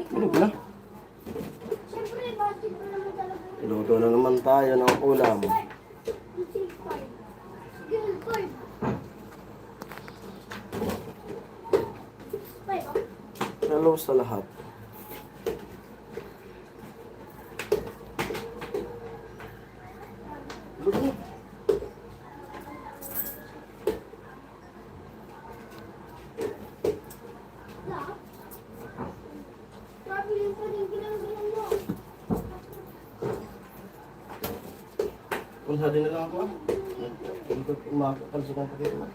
Tulog na. Luto na naman tayo ng ulam. Hello sa lahat. Tulog. Punta din na lang ako. Hindi ko umakalsikan pa kayo.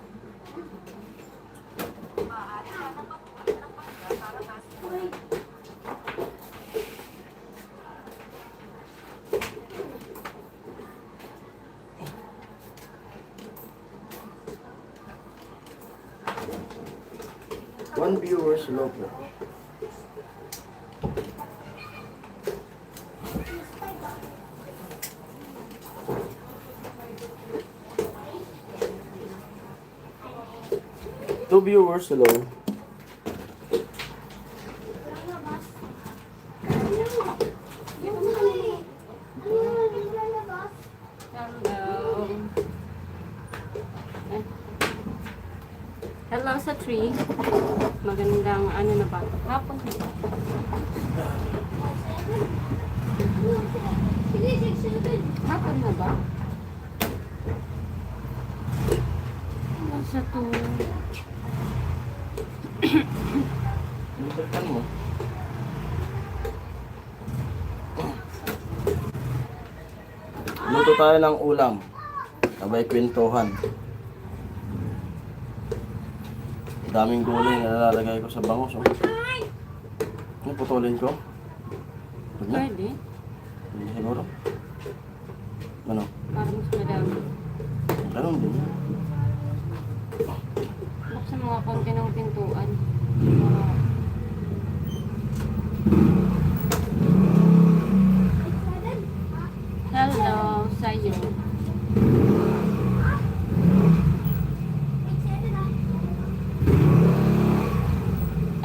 One viewer slow po. Two viewers alone. Hello sa tree. Magandang ano na ba? Hapon na ba? Hapon na ba? Nasa to. Libatkan mo. Luto tayo ng ulam. Sabay kwentuhan. Daming gulay na nalalagay ko sa bangus. Oh. Ano, putulin ko? Huwag na. Pwede. Hindi siguro. Ano? Para mas madami. Ganun din. Buksan mga konti ng pintuan. Hello sa'yo.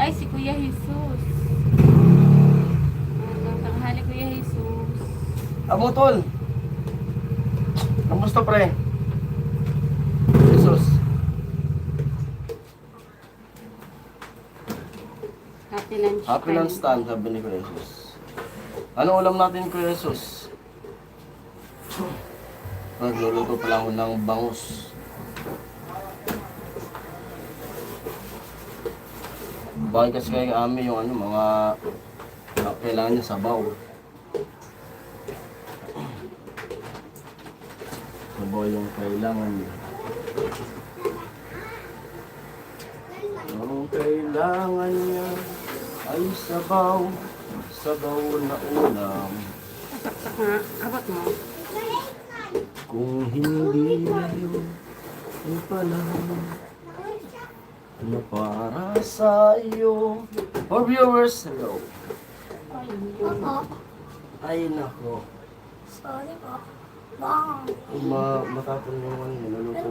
Ay, si Kuya Jesus. Hanggang tanghali, Kuya Jesus. Abo, tol. Kamusta, pre? Jesus. Happy lunch. Happy lunch time, sabi ni Kuya Jesus. Ano ulam natin, Kuya Jesus? Nagluluto pala ako ng bangus. Bakit kasi kay Ami yung ano, mga kailangan niya sabaw. Sabaw yung kailangan niya. Ang kailangan niya ay sabaw, sabaw na ulam. Saksak nga. Abot mo. Kung hindi yun, ay panahon na para sa iyo. For viewers, hello. Ay, nako. Sorry po. Bang. Matapon yung ano, niluluto.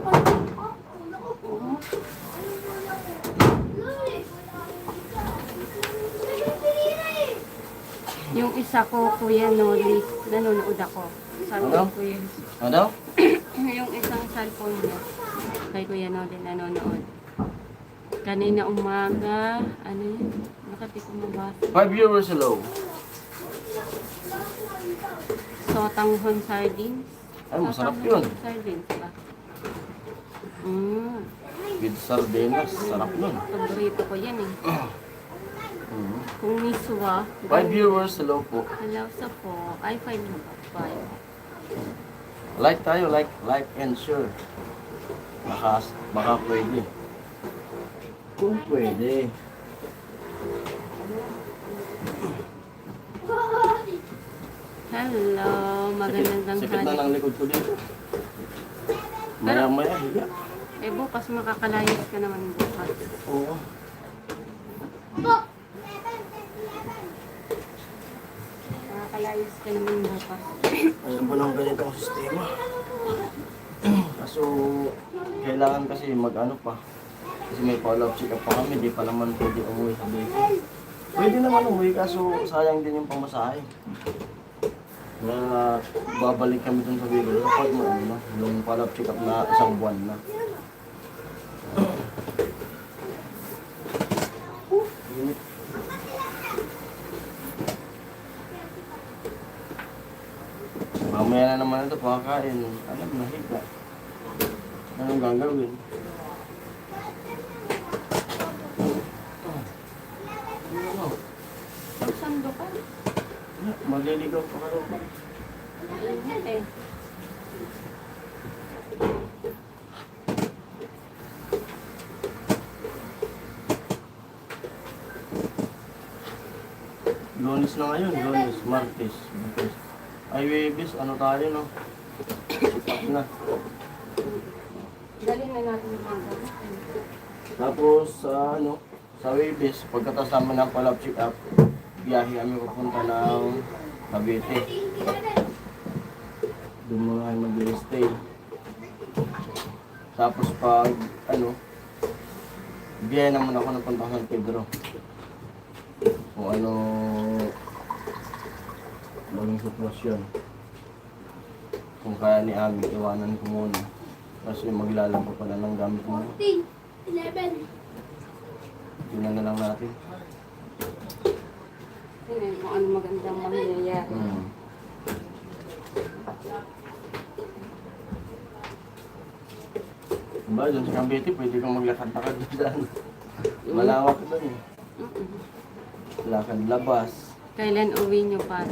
Yung isa ko, Kuya Noli, nanonood ako. Sabi Ano? ko, Kuya. Ano? Yung isang cellphone niya, kay Kuya Noli, nanonood. Kanina umaga, ano yun? Bakit di ko mabasa? 5 viewers, hello. Sotanghon sardines. Ay, masarap yun. Sardines ba? With sardinas, sarap nun. Paborito ko yan eh. Mm. Kung miswa. 5 viewers, hello po. Hello sa po. Ay, 5 na ba? 5. Like tayo, like and share. Baka pwede. Kung pwede. Hello, magandang Sipit na tanghali. ng likod ko dito. Maya, higa. Eh bukas makakalayas ka naman bukas. Oo. Makakalayas ka naman bukas. Alam ko ng ganitong sistema. Kaso, kailangan kasi mag-ano pa. Kasi may follow-up check-up pa kami, di pa naman pwede umuwi sa baby. Pwede naman umuwi kaso sayang din yung pamasahe. Na babalik kami dun sa Bicol kapag ano, yung follow-up check-up na isang buwan na. Init. Mamaya na naman ito pakakain. Alam, nahiga. Anong gagawin? Ano? Sando ka. Maliligaw pa kayo. Init eh. Lunes na ngayon, Lunes, Martes. Ay, Webes, ano tayo, no? Sipak na. Dali na natin yung mga gamot. Tapos, ano, sa Webes, pagkatapos namin ng follow-up check-up, biyahe kami papunta ng Cavite. Doon muna kayo mag-stay. Tapos pag, ano, biyahe naman ako ng punta San Pedro. Kung ano, maging sitwasyon. Kung kaya ni Ami, iwanan ko muna. Kasi maglalaba pala ng gamit mo. 14, 11. Tingnan na lang natin. Tingnan kung ano magandang mangyayari. Diba, dyan sa Cavite, pwede kang maglakad-lakad dyan. Malawak doon eh. Lakad labas. Kailan uwi niyo pa?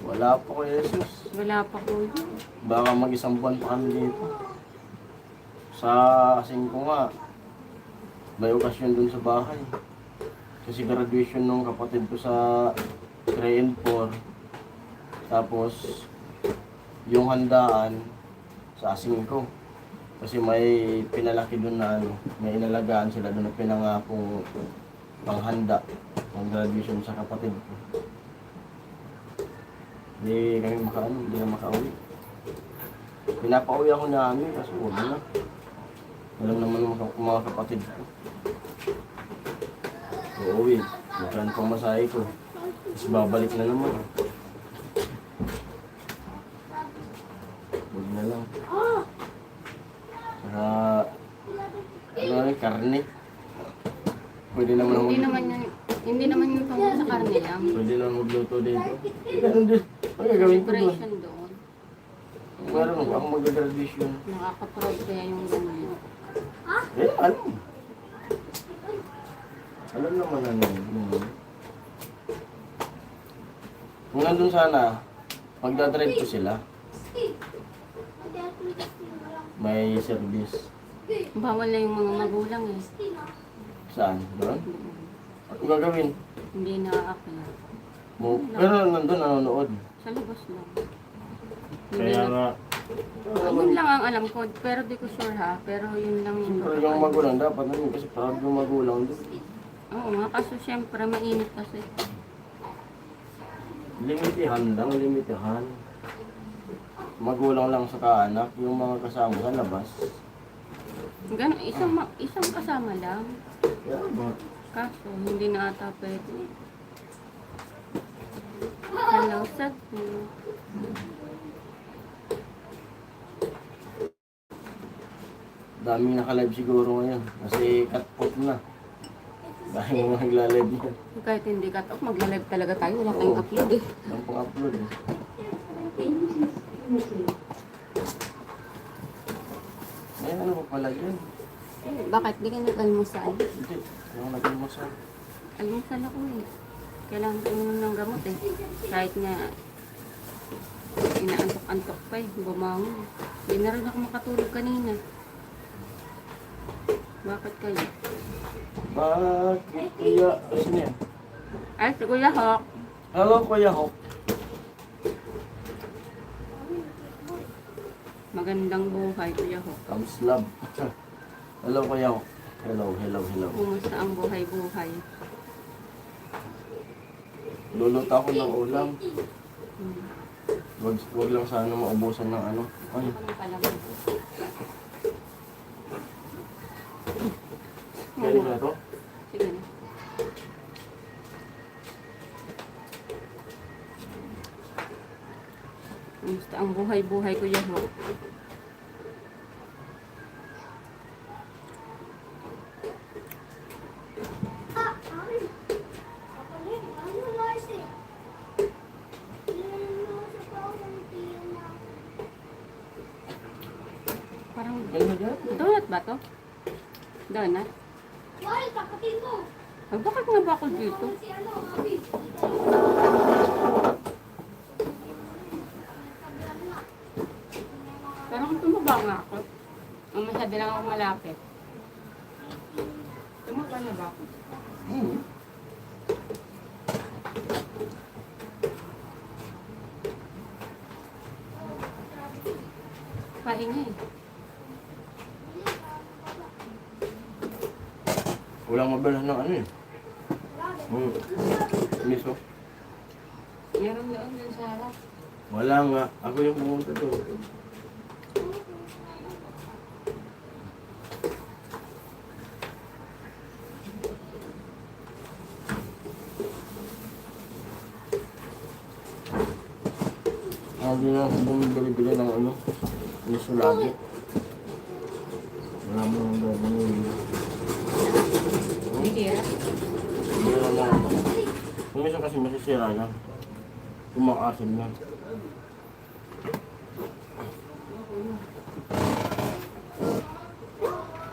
Wala pa ko, Jesus. Wala pa po yun. Baka mag-isang buwan pa kami dito. Sa kasing ko nga, may okasyon dun sa bahay. Kasi graduation nung kapatid ko sa 3 and 4. Tapos, yung handaan sa asing ko. Kasi may pinalaki dun na ano, may inalagaan sila dun na pinangakong panghanda ng graduation sa kapatid ko. Hindi kami hindi na makauwi. Pinapauwi ako namin kasi wala na. Alam naman ng mga kapatid ko. Uuwi, magkaan pang masahe ko. Tapos babalik na naman. Huwag na lang. Saka, ano rin, karne. Pwede naman ako. Hindi naman yung tungkol sa karne lang. Pwede naman magluto dito. Ganun din. Ang gagawin ko doon. Celebration doon. Meron ako mag-graduation. Nakaka-proud kaya yung gano'n. Eh, alam. Alam naman ano yun. Kung nandun sana, magdadrive ko sila. May service. Bawal na yung mga magulang eh. Saan? Doon? Ano gagawin? Hindi nakakakaya. Pero nandun nanonood. Sa labas lang. Kaya nga, Yun lang ang alam ko, pero di ko sure ha. Pero yun lang yung siyempre yung magulang dapat namin kasi proud yung magulang doon. Oo nga, kaso syempre mainit kasi. Limitihan lang, limitihan. Magulang lang sa kaanak, yung mga kasama sa labas. Ganun, isang kasama lang. Kaya ba? Kaso, hindi na ata pwede. Hello, Sagu. Daming naka-live siguro ngayon kasi cut-off na. Dahil mga nagla-live na. Kahit hindi cut off, magla-live talaga tayo. Wala tayong upload eh. Walang pang-upload eh. Ay, ano pa pala yun? Bakit? Di ka nag-almusal? Hindi, yung nag-almusal. Almusal ako eh. Kailangan ko uminom ng gamot eh. Kahit nga inaantok-antok pa eh. Bumangon. Hindi na rin ako makatulog kanina. Bakit kayo? Bakit kuya? Sino yan? Ay, si Kuya Hawk. Hello Kuya Hop. Magandang buhay, Kuya Hawk. Thumbs love. Hello Kuya Hop. Hello, hello, hello. Kumusta ang buhay-buhay? Luluto ako ng ulam. Wag lang sana maubusan ng ano. Ay, Ano pala mo? kaya na to? Sige na. Basta ang buhay-buhay ko yan ho. Parang Ano dyan? donut ba to? Donut? Why? Kapatid mo. Ay, bakit nga ba ako dito? Si ano, Abi. Parang tumaba nga ako. Ang masabi lang ako malapit. Tumaba na ba ako? Hmm. Pahinga eh. Walang mabalas ng ano eh. Miso. Meron doon dun sa harap. Wala nga. Ako yung pumunta doon. Hindi na ako bumibili-bili ng ano. Miso lagi. Wala mo nang gano'n. Bigera. Hindi na lang ako. Yung miso kasi masisira na. Kumakasin na.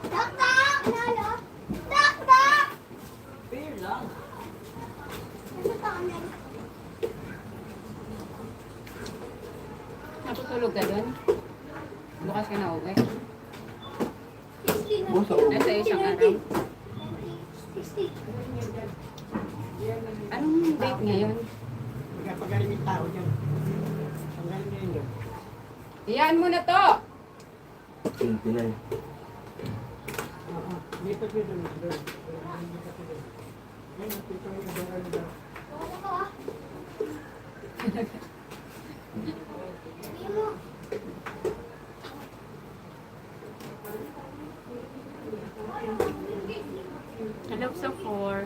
Tak-tak! Nalo! Tak-tak! Natutulog ka doon? Bukas ka na uwi? Bukas ako. Nasa isang araw. Anong date ngayon? Pagaling yung tao dyan. Pagaling na yun. Iyaan mo na to! 29. Oo. Lipat nyo doon. Lipat nyo doon. Ayun, nakita ko yung bagal na daw. Hello sa 4.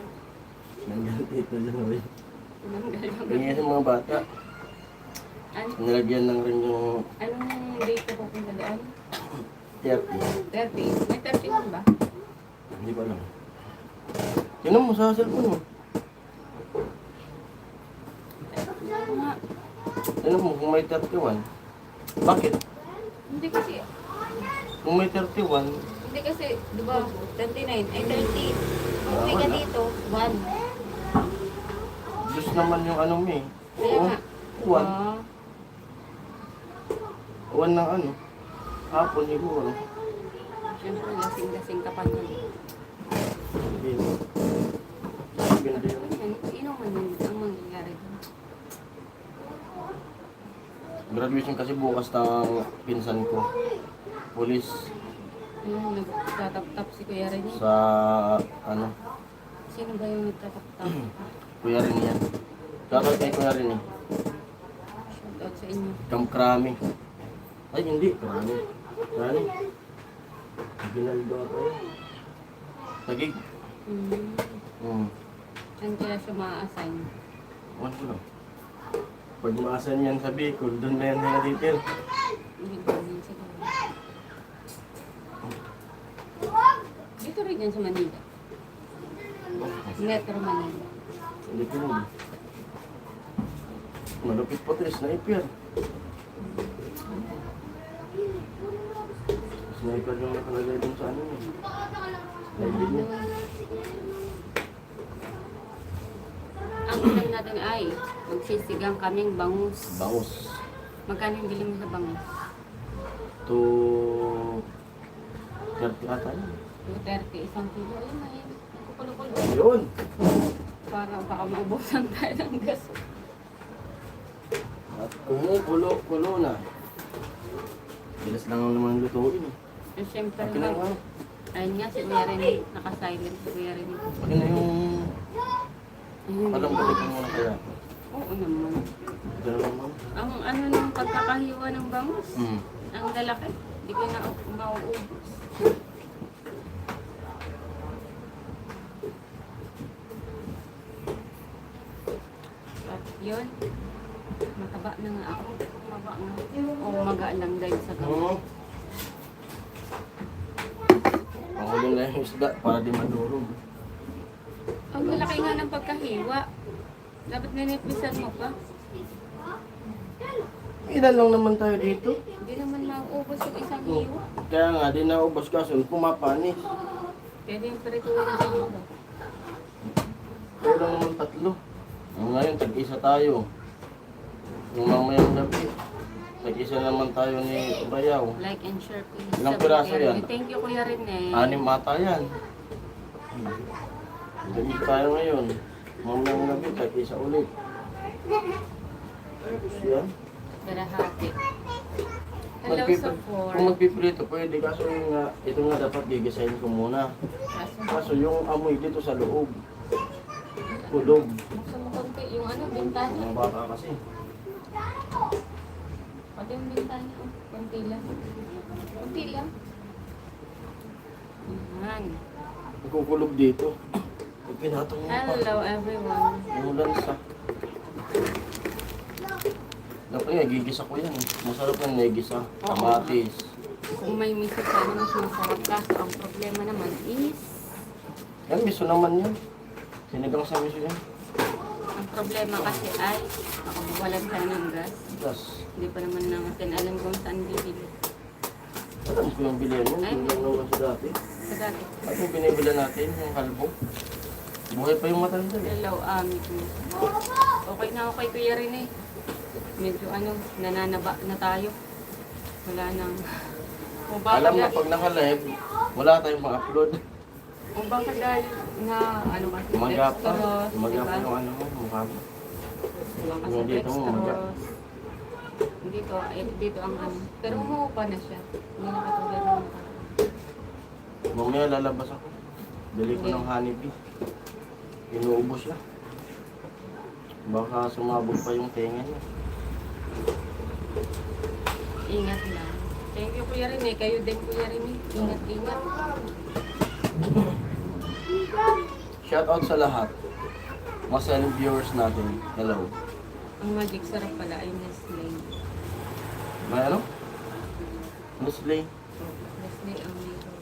Nandiyan dito lang rin. Anong Ganyan sa mga bata. Nilagyan ng rin yung date ko pupunta doon? 30. 30. May 31 ba? Hindi ko alam. Tingnan mo sa cellphone mo. Oo nga. Tingnan mo kung may 31. Bakit? Hindi kasi, Kung may 31, hindi kasi, di ba, 39, ay 30. Kung uwi ka Wala. dito, 1. Diyos naman yung ano mo eh. Kaya nga. One. Ah, One ng ano. Hapon siguro. Siyempre, lasing-lasing ka pa nun. Hindi. Ganda yun. Sino man yun ang mangyayari doon? Graduation kasi bukas ng pinsan ko. Police Ayun, nagtatap-tap si Kuya Rene. sa ano. Sino ba yung nagtatap-tap? Kuya rin yan. Shoutout kay Kuya rin eh. Shoutout sa inyo. Kamkrami. Ay hindi. Krami. Krami. Ginaldo ako eh. Tagig. Saan kaya siya ma-assign? Ewan ko lang. Pag maasan yan sa Bicol, doon na yan nakatitir. Hindi ko rin siguro. Dito rin yan sa Manila. Metro Manila. Hindi ko lang. Malupit po tres, sniper. Sniper yung nakalagay dun sa ano yun. Sniper niya. Ang ulam natin ay magsisigang kaming bangus. Bangus. Magkano yung bili mo sa bangus? To 30 ata yun. 230, isang kilo. Ayun na yun. Kukulo-kulo. Yun! Para baka maubusan tayo ng gas. At kumukulo-kulo na. Bilas lang ang naman lutuin eh. Eh, syempre Akin na nga. ayun nga, si Kuya Rene. Naka-silent si Kuya Rene. Akin na yung Ayun. alam ko rin muna kaya. Oo naman. Ito na lang ma'am. Ang ano ng pagkakahiwa ng bangus. Hmm. Ang lalaki. Hindi ko na mauubos. At yun, mataba na nga ako. Maba nga. O maga lang dahil sa gamot. Oo. Panguling lang yung isda para di madurog. Ang malaki nga ng pagkahiwa. Dapat ninipisan mo pa. Ilan lang naman tayo dito. Hindi naman mauubos yung isang hiwa. Kaya nga, di naubos kaso pumapanis. Pwede yung perituin sa iyo. Kaya lang naman 3. Ngayon, tag-isa tayo. Yung mamayang gabi, tag-isa naman tayo ni Bayaw. Like and share please. Ilang Sabi piraso ko, yan? Thank you Kuya Rene. 6 ata yan. Gabi tayo ngayon. Mamayang gabi, tag-isa ulit. Tapos yan. Darahati. Hello Magpip- sa Kung magpiprito, pwede. Kaso yung nga, ito nga dapat gigisahin ko muna. Kaso yung amoy dito sa loob. Kulog. Buksan mo konti yung ano, bintana. Ang baka kasi. Pati yung bintana. Oh. Konti lang. Konti lang. Yan. Nagkukulog dito. Pag pinatong mo pa. Hello everyone. Yung lansa. Dapat nga, gigisa ko yan. Masarap yung negisa. Kamatis. Kung may miso sana mas masarap. Kaso ang problema naman is Yan, miso naman yan. Sinigang sa miso yan. ang problema kasi ay makabawalan tayo ng gas. Gas. Hindi pa naman natin alam kung saan bibili. Alam ko yung bilihan yan. Ay. Yung lang naman sa dati. Sa dati. At yung binibila natin, yung kalbo. Buhay pa yung matanda eh. Hello, okay na ako kay Kuya Rene. Medyo ano, nananaba na tayo. Wala nang... Kung baka Alam na dahil- pag naka-live, wala tayong ma-upload. Kung baka dahil na ano kasi, Umaga pa. dextrose, Umaga pa diba? yung ano mo, mukha mo. Kasi Yung dito mo, umaga. dextrose. Dito, dito ang ano. Pero umuupa na siya. Hindi na katulad ng Mamaya lalabas ako. Bili ko ng honeybee. Inuubos siya. Baka sumabog pa yung tenga niya. Ingat lang. Thank you Kuya Rene. Kayo din Kuya Rene. Ingat, ingat. Shout out sa lahat. Masel viewers natin. Hello. Ang magic sarap pala ay Nestle. May ano? Nestle. Nestle ang meron.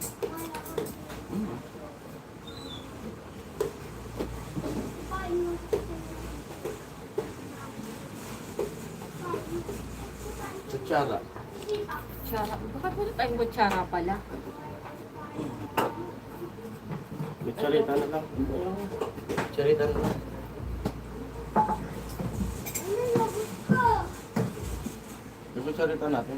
Kutsara. Kutsara. Bakit wala tayong kutsara pala? Kutsarita na lang. Kutsarita na lang. Yung kutsarita natin.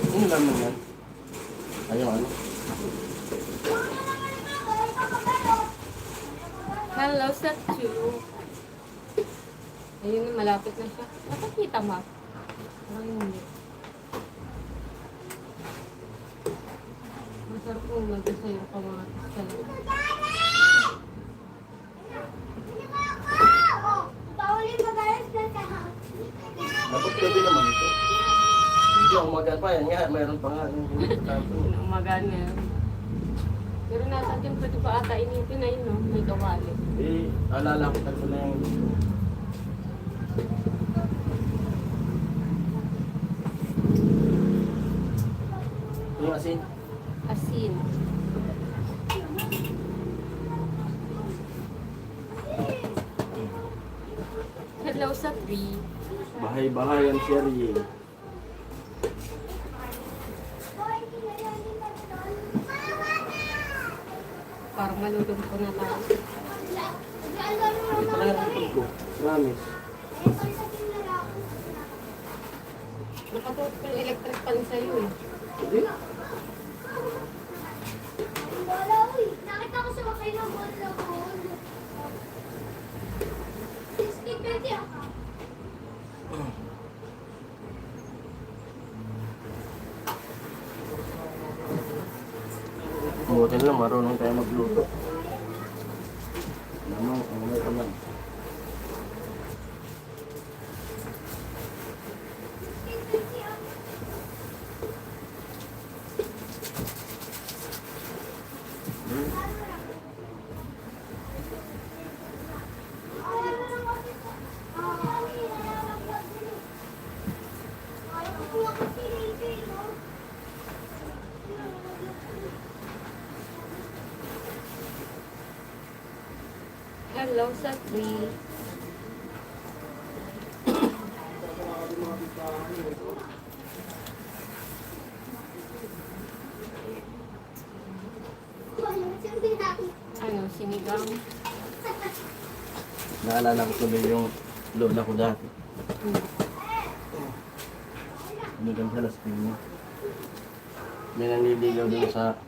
Ano naman yan? Ayaw ano? Hello sa Chu. Ayun, malapit na siya. Nakakita mo? Parang hindi. Masarap kung mag-isa yung kamatis ka lang. Dapat gabi naman ito. Hindi ako magal pa yan nga. Mayroon pa nga. Umagaan na yan. Pero nasa atin pwede pa ata inipin na yun, no? May kawali. Eh, alala ko talaga na yung gusto. Yung asin. Asin. Hello sa tree. Bahay-bahay ang sherry. Parang malulog ko na tayo. Ito lang ang tug ko. Promise. Nakatuot ko yung electric pan sa'yo eh. Hindi. Nakita ko sa wakay ng bola ko. 60-20 ako. Buti na lang, marunong tayo magluto. Namang, ano na naman. hello sa 3. Ano, sinigang? Naalala ko tuloy yung lola ko dati. Hanggang sa Las Piñas. May nanliligaw dun sa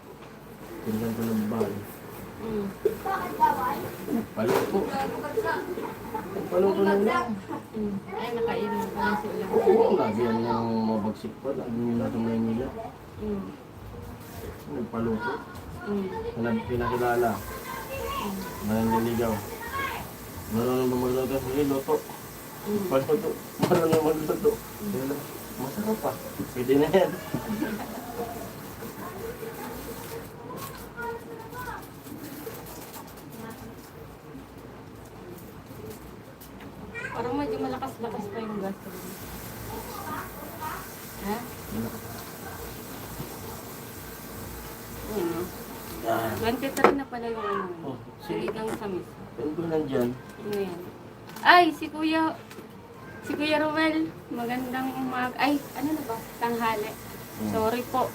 pinsan ko ng bahay. Paluto. Paluto na lang. Ay, nakainom pa na sila. Oo, lagi yan yung mabagsik pa. Lagi yung natumay nila. Nagpaluto. Pinakilala. Nanliligaw. Marunong ba magluto? Sige, luto. Paluto. Marunong magluto. Masarap pa. Pwede na yan. Parang medyo malakas-lakas pa yung gas. Ha? Ano? Yan. 23 na pala yung ano. Oh, Sinigang sa miso. Saan ko nandyan? Ano yan? Ay, si Kuya Ruel. Magandang umaga. Ay, ano na ba? Tanghali. Sorry po.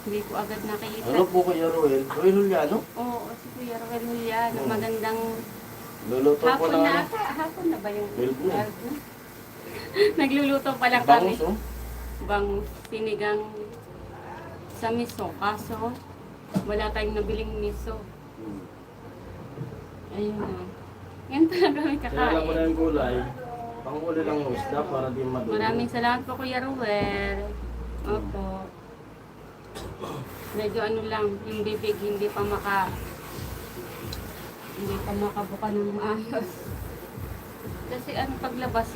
Hindi ko agad nakita. Ano po Kuya Ruel? Ruel Juliano? Oo, si Kuya Ruel Juliano. Magandang Luluto po hapon ng na ano? ata. Hapon na ba yung 12 na. 12 na? Nagluluto pa lang kami. Bangus, oh. Bangus, sinigang sa miso. Kaso, wala tayong nabiling miso. Ayun na. Yan talaga kami Sinala ko na kakain. yung gulay. Panghuli lang yung isda para di madumi. Maraming salamat po Kuya Ruel. Opo. Medyo ano lang, yung bibig hindi pa makabuka ng maayos. Kasi ano paglabas,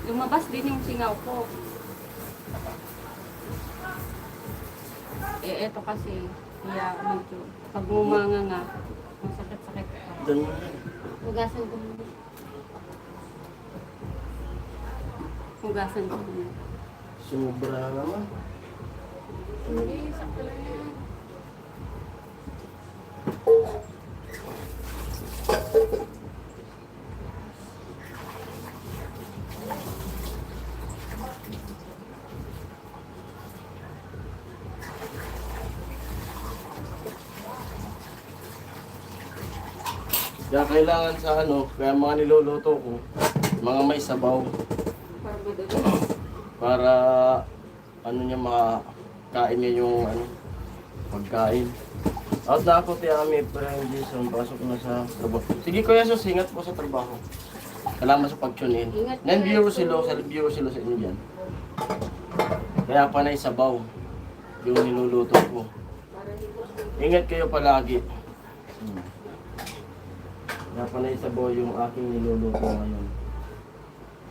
lumabas din yung singaw ko. Eh eto kasi, kaya medyo pag bumanga nga, masakit-sakit pa. Doon. Hugasan ko muna. Hugasan ko muna. Sumubra na naman. Hindi, sakto lang yan. Kaya kailangan sa ano, kaya mga niluluto ko, mga may sabaw. Para madali. Para ano niya makakain niya yung ano, pagkain. Out na ako ti Ami, pero hindi pasok na sa trabaho. Sige Kuya Sos, ingat po sa trabaho. Salamat sa pag-tune in. Ingat po, Nan-viewer Sos. sila sa inyo dyan. Kaya panay sabaw yung niluluto ko. Ingat kayo palagi. Kaya panay sabaw yung aking niluluto ngayon.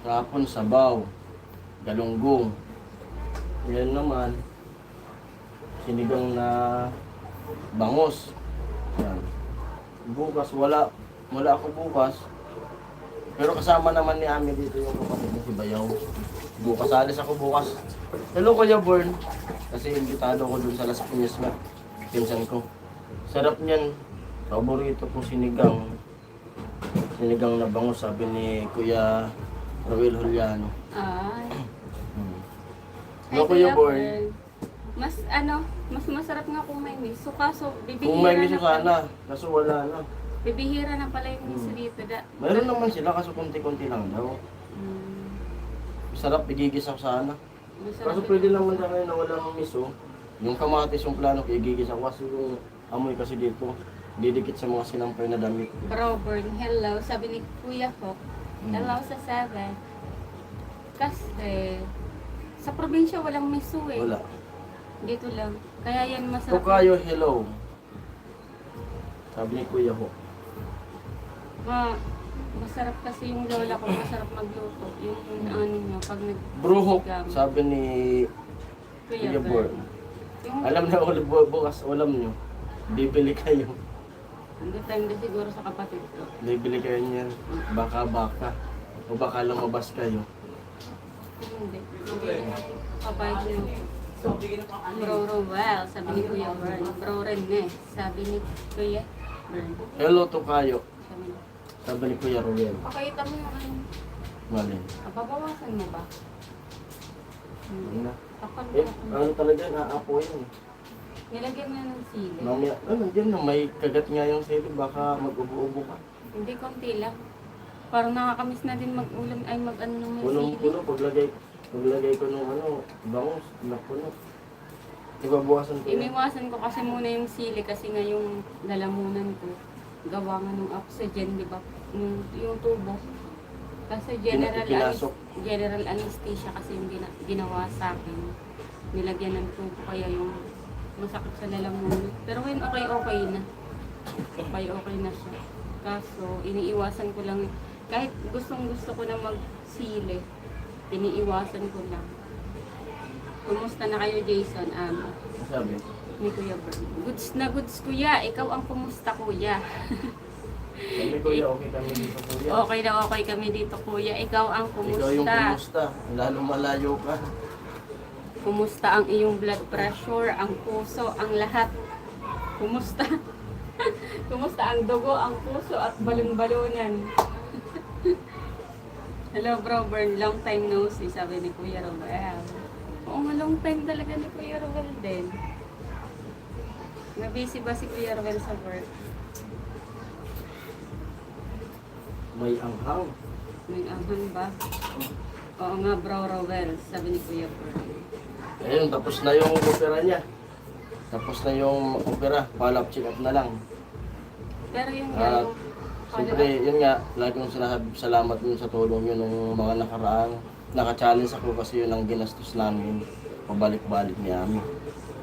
Kahapon sabaw, galunggong. Ngayon naman, sinigang na bangus. Yan. Bukas, wala ako bukas. Pero kasama naman ni Ami dito yung kapatid na si Bayaw. Bukas, alis ako bukas. Hello Kuya Born. Kasi imbitado ko dun sa Las Piñas na pinsan ko. Sarap niyan. Paborito ko sinigang. Sinigang na bangus, sabi ni Kuya Ruel Juliano. Ay. Hello Kuya Born. Ruel. Mas masarap nga kung may miso. Kaso, Kung may miso sana, kaso wala na. Bibihira na pala yung miso dito. Mayroon naman sila, kaso konti-konti lang daw. Sarap, igigisa ko sana. Masarap Kaso pwede naman na kayo na walang miso. Yung kamatis, yung plano ko, igigisa ko. Kasi yung amoy kasi dito, didikit sa mga sinampay na damit. Robert, hello. Sabi ni Kuya Hok, hello sa 7. Kasi, sa probinsya walang miso eh. Wala. Dito lang. Kaya yan masarap. Tokayo, hello. Sabi ni Kuya Ho. Masarap kasi yung lola ko, masarap magluto. Yung ano niya, pag Bruhok, nag-sigam. sabi ni Kuya Bor. Yung, Alam na bukas ulam nyo. Bibili kayo. depende siguro sa kapatid ko. Bibili kayo niyan. Baka. O baka lumabas kayo. Hindi. Papayag niyo. Bro Roel, sabi ni Kuya Bern. Bro Rene, sabi ni Kuya Bern. Hello Tokayo. Sabi niya. Sabi ni Kuya Ruel. Pakita mo yung ano. Mali. Babawasan mo ba? Ano na? Takpan mo. Eh, ano talaga, naapo yun. Nilagyan mo na ng sili. Mamaya, nandiyan na, may kagat nga yung sili, baka mag-ubo-ubo ka. Hindi, konti lang. Parang nakakamiss na din mag-ulam, ay mag-ano ng may sili. Punong-puno, paglagay ko nung ano, bangus, napuno. Ibabawasan ko yan. Iniwasan ko kasi muna yung sili kasi nga yung lalamunan ko. Gawa nga ng oxygen, di ba? Yung tubo. Kasi Pinasok. general anesthesia kasi yung ginawa sa akin. Nilagyan ng tubo kaya yung masakit sa lalamunan. Pero ngayon okay na. Okay na siya. Kaso iniiwasan ko lang, kahit gustong gusto ko na magsili, iniiwasan ko lang. Kumusta na kayo, Jason? Sabi, Ni Kuya Bern. Goods na goods, kuya. Ikaw ang kumusta, kuya. sabi Kuya, okay kami dito Kuya. Okay na okay kami dito, kuya. Ikaw ang Ikaw yung kumusta. kumusta, lalo malayo ka. Kumusta ang iyong blood pressure, ang puso, ang lahat. Kumusta? Kumusta ang dugo, ang puso at balon-balunan? Hello, bro, Bern. Long time no see, sabi ni Kuya Roel. Oo nga, long time talaga ni Kuya Roel din. Na-busy ba si Kuya Roel sa work? May anghang. May ahon ba? Oo nga, bro, Roel, sabi ni Kuya Bern. Ayun, tapos na yung opera niya. Tapos na yung opera, follow-up check-up na lang. Pero yung At yung siyempre, yun nga, lagi kong salamat yun sa tulong yun ng mga nakaraang. Naka-challenge ako kasi yun ang ginastos namin. Pabalik-balik ni Ami.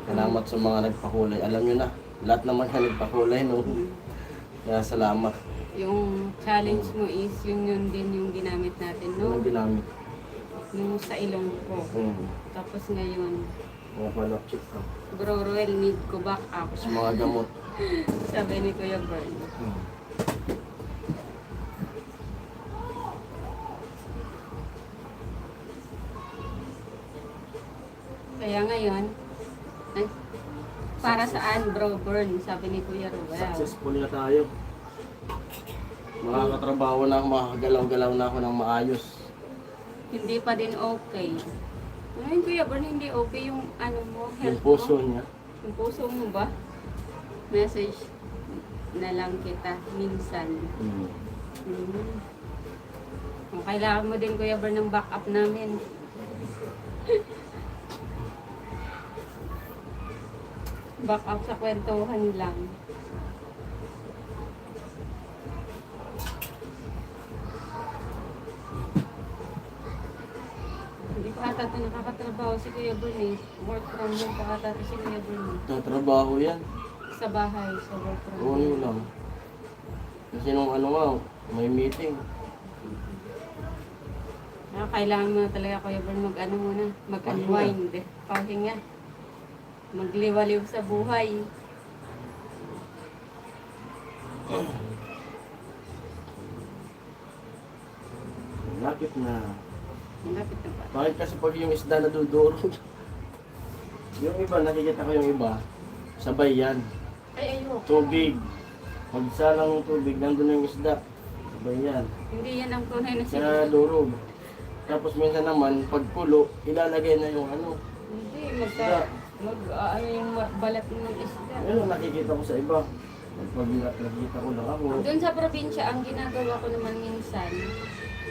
Salamat sa mga nagpakulay. Alam nyo na, lahat naman na nagpakulay. No? Kaya salamat. yung challenge mo is yun din yung ginamit natin, Yun no? ang ginamit. Yung sa ilong ko. Hmm. Tapos ngayon, Mga follow-up check-up. bro, Roel, need ko back up. Tapos mga gamot. Sabi ni Kuya Bern. Hmm. Kaya ngayon, ay, para saan, bro, Bern? Sabi ni Kuya Roel. Successful na tayo. Makakatrabaho na ako, makakagalaw-galaw na ako ng maayos. Hindi pa din okay. Ngayon, Kuya Bern, hindi okay yung ano mo, Yung health puso mo. niya. Yung puso mo ba? Message na lang kita minsan. Hmm. Kung kailangan mo din, Kuya Bern, ng backup namin. Backup sa kwentuhan lang. Hindi pa ata ito nakakatrabaho si Kuya Bern eh. Work from home pa ata ito si Kuya Bern eh. Tatrabaho yan. Sa bahay, sa work from Oo, home. yun lang. Kasi nung ano nga, may meeting. Kailangan mo na talaga, Kuya Bern, mag-ano muna, mag-unwind, pahinga, magliwaliw sa buhay. Lapit na. Lapit na ba? Bakit kasi pag yung isda nadudurog? Yung iba, nakikita ko yung iba, sabay yan. Ay, ayoko. Tubig. Magsalang tubig, nandun yung isda. Sabay yan. Hindi yan ang tunay na Kaya siguro. durog. Tapos minsan naman, pag pulo, ilalagay na yung ano. Hindi, Isda. ano yung balat ng isda. Yan ang nakikita ko sa iba. Pag nakikita ko lang ako. Doon sa probinsya, ang ginagawa ko naman minsan,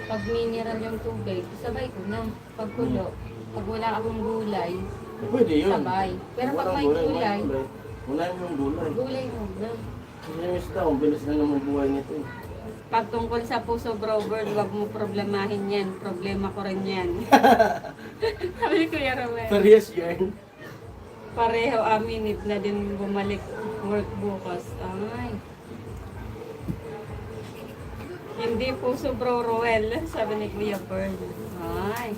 pag mineral yung tubig, sabay ko na. Pag kulo, pag wala akong gulay, Pwede yun. sabay. Pero pag Walang may gulay, Unahin mo yung gulay. gulay muna. Kasi yung isda, ang bilis na naman buhay nito eh. Pag tungkol sa puso, bro, bird, wag mo problemahin yan. Problema ko rin yan. Sabi ni Kuya Romel. Parehas yan. Pareho amin, need na din bumalik work bukas. Ay. Hindi puso, bro, Roel. Sabi ni Kuya Bird. Ay.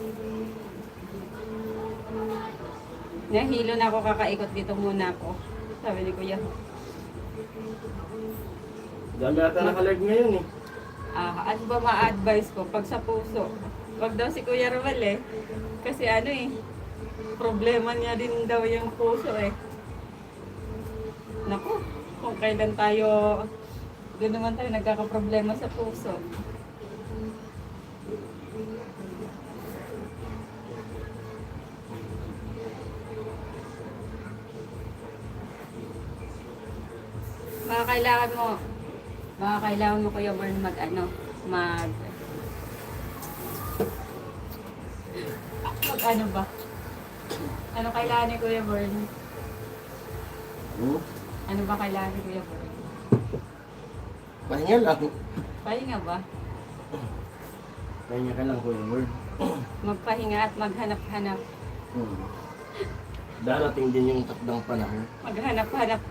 Nahilo na ako, kakaikot dito muna ako. Sabi ni Kuya. Dami ata nakalag ngayon eh. Ano ba ma-advise ko? Pag sa puso. Wag daw si Kuya Romel eh. Kasi ano eh, problema niya din daw yung puso eh. Naku, kung kailan tayo Doon naman tayo nagkakaproblema sa puso. Kailangan mo Kuya Bern mag ano ba? Ano kailangan ni Kuya Bern? Hmm? Ano ba kailangan ni Kuya Bern? Pahinga lang. Pahinga ba? Pahinga ka lang, Kuya Word. Magpahinga at maghanap-hanap. Darating din yung takdang panahon. Maghanap-hanap.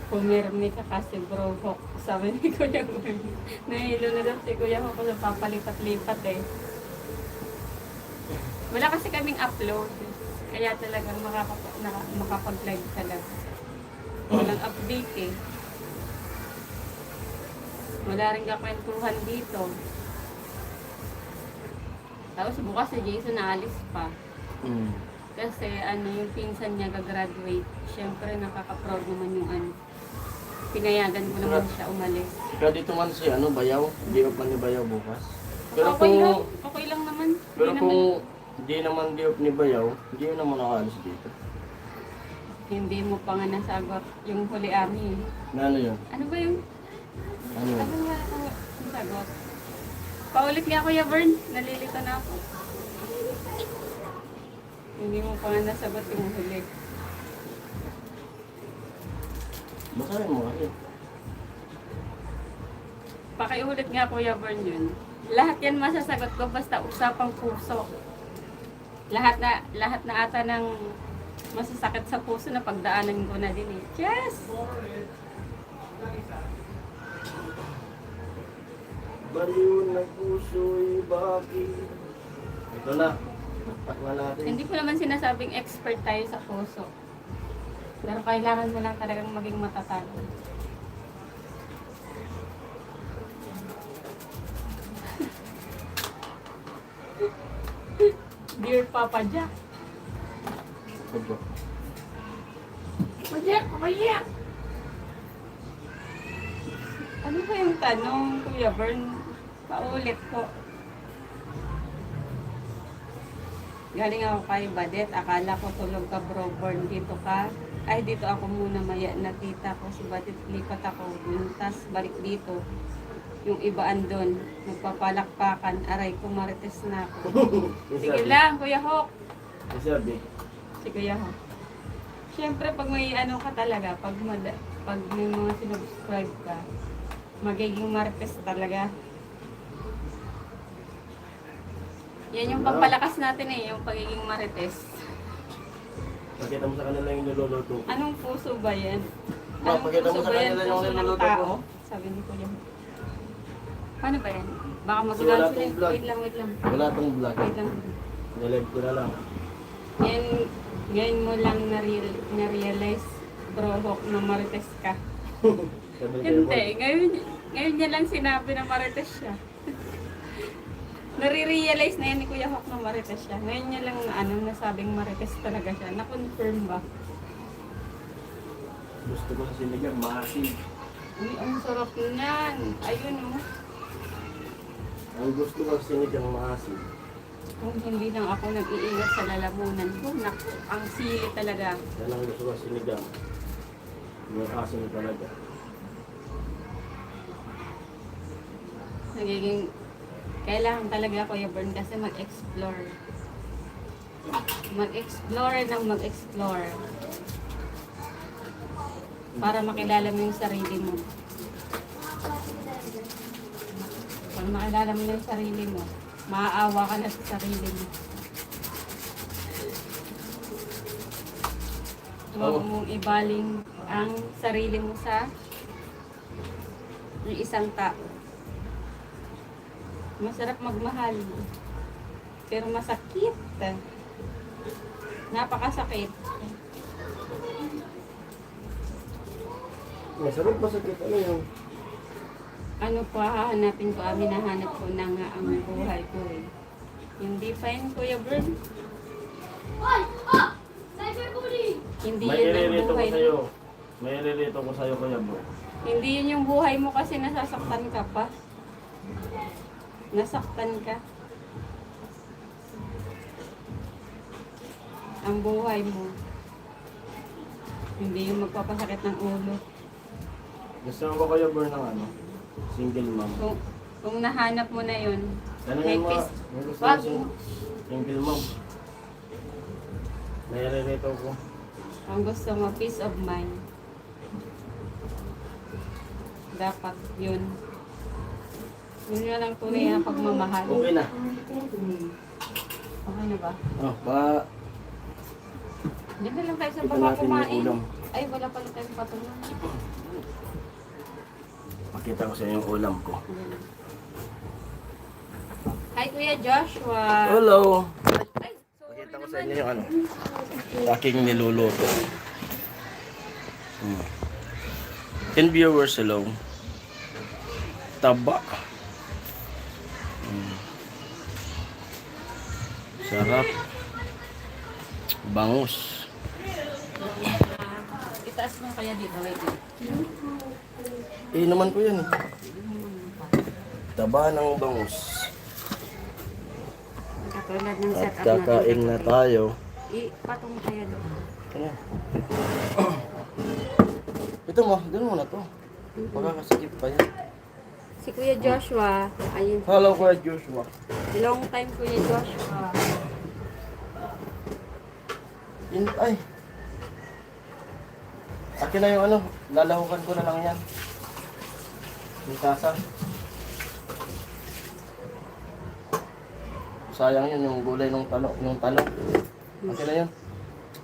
Pumirmi ka kasi bro Hawk. Sabi ni Kuya Bern. Nahilo na daw si Kuya Hawk kung papalipat-lipat eh. Wala kasi kaming upload. Kaya talagang makapag-live talaga. Walang update eh. Wala rin kakwentuhan dito. Tapos bukas si Jason naalis pa. Kasi yung pinsan niya gagraduate. Siyempre nakaka-proud naman yung pinayagan ko naman siya umalis. Kaya dito man si Bayaw. Hindi off man ni Bayaw bukas. Pero Okay lang naman. Pero Hindi kung naman. di naman di off ni Bayaw, hindi yun naman nakaalis dito. Hindi mo pa nga nasagot yung huli ami. Na ano yun? Ano ba yung Ano yun? ano nga ang sagot? Paulit nga Kuya Bern, nalilito na ako. Hindi mo pa nga nasagot yung huli. Basahin mo kasi. Pakiulit nga Kuya Bern yun. Lahat yan masasagot ko basta usapang puso. Lahat na ata ng masasakit sa puso na pagdaanan ko na din eh. Yes! Baliw ng puso'y bakit? Ito na. Takma natin. Hindi ko naman sinasabing expert tayo sa puso. Pero kailangan mo lang talagang maging matatag. Dear Papa Jack. Ito. Papa Jack, Papa Jack! Ano ba yung tanong, Kuya Bern? Paulit po. Galing ako kay Badet. Akala ko tulog ka, bro. Born dito ka. Ay, dito ako muna maya na tita ko. Si Badet, lipat ako. Tas balik dito. Yung iba andon. Nagpapalakpakan. Aray ko, marites na ako. Sige lang, Kuya Hawk. Sabi. Si Kuya Hawk. Siyempre, pag may ano ka talaga, pag may mga sinubscribe ka, magiging marites talaga. Yan yung pampalakas natin eh, yung pagiging marites. Pakita mo sa kanila yung niluluto ko. Anong puso ba yan? Ma, pakita mo puso sa ba yan? kanila yung Puso ng niluluto tao? ko. Sabi ni Kuya. Paano ba yan? Baka Wala magulan tong sila. vlog. Wait lang. Wala tong vlog. Wait lang. Nalive ko na lang. Yan, ngayon mo lang na-realize, bro, Hawk, na marites ka. Sabi ni Hindi, Kuya Boy. ngayon niya lang sinabi na marites siya. Nare-realize na yan ni Kuya Hawk na marites siya. Ngayon niya lang nasabing marites talaga siya. Na-confirm ba? Gusto ko sa sinigang, maasim. Uy, ang sarap niyan. Ayun oh. Ang gusto ko sa sinigang, maasim. Kung hindi lang ako nag-iingat sa lalamunan ko, naku, ang sili talaga. Yan ang gusto ko sa sinigang. Yung asim talaga. Nagiging, kailangan talaga Kuya Bern kasi mag-explore. Mag-explore ng mag-explore. Para makilala mo yung sarili mo. Pag makilala mo yung sarili mo, maaawa ka na sa sarili mo. Huwag mong ibaling ang sarili mo sa isang tao. Masarap magmahal. Pero masakit. Napakasakit. Masarap ba sa kita ano yung Ano po, hahanapin ko, nahanap ko na nga ang buhay ko eh. Hindi pa yun, Kuya Bern. Hoy! Oh! Cyberbully! Hindi may yan ang iririto ko buhay. sa'yo. May relito ko sa'yo, Kuya Boy. Hindi yun yung buhay mo kasi nasasaktan ka pa. Nasaktan ka. Ang buhay mo. Hindi yung magpapasakit ng ulo. Gusto mo ba, Kuya Boy, ng ano? Single mom. Kung nahanap mo na yun, Ano may yung mga... peace. May gusto Wag. mo single mom. May relito ko. Ang gusto mo, peace of mind. Dapat yun. Yun nga lang tunay na pagmamahal. Okay na. Okay na ba? Oh, ba... Diyan na lang tayo sa Ito baba natin yung kumain. ulam. Ay, wala pala tayong patungan. Pakita ko sa inyo yung ulam ko. Ayan. Hi, Kuya Joshua. Hello! Ay, sorry Pakita ko sa naman. inyo yung ano. Aking niluluto. 10 viewers, hello. Taba. Sarap. Bangus. Itaas mo kaya dito. Wait. Naman ko yan eh. Taba ng bangus. Katulad ng At setup kakain na tayo. Ipatong kaya doon. Ano? Ito mo, dun mo na to. Baka kasikip pa yan. Si Kuya Joshua. Ayun. Hello, Kuya Joshua. Long time Kuya Joshua. Ay. Akin na yung ano, lalahukan ko na lang yan. Yung tasa. Sayang yun, yung gulay ng talong. Yung talong. Akin na yun.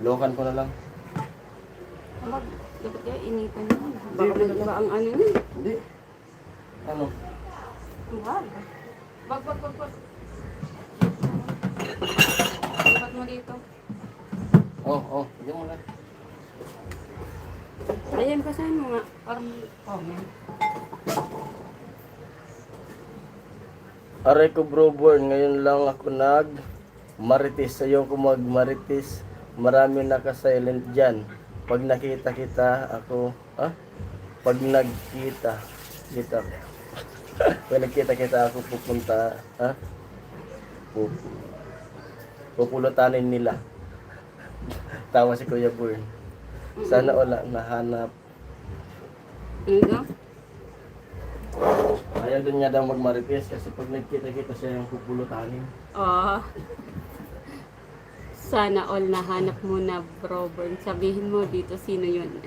Lahukan ko na lang. Mag, dapat kaya initan mo. Baka ba ang ano nun? Hindi. Ano? Wag. Wag. Dapat mo dito. Diyan mo na. Ayan, pasahin mo nga. Parang comment. Aray ko bro, born. Ngayon lang ako marites. Ayaw ko marites. Marami naka-silent dyan. Pag nakita kita, ako, Pag nagkita, pag nagkita kita, ako pupunta, pupulutanin nila. Tawa si Kuya Born. Sana wala nahanap. Ano? Ayaw din niya daw magmarites kasi pag nagkita-kita siya yung pupulutanin. Sana all nahanap mo na, bro. Born. Sabihin mo dito sino yun.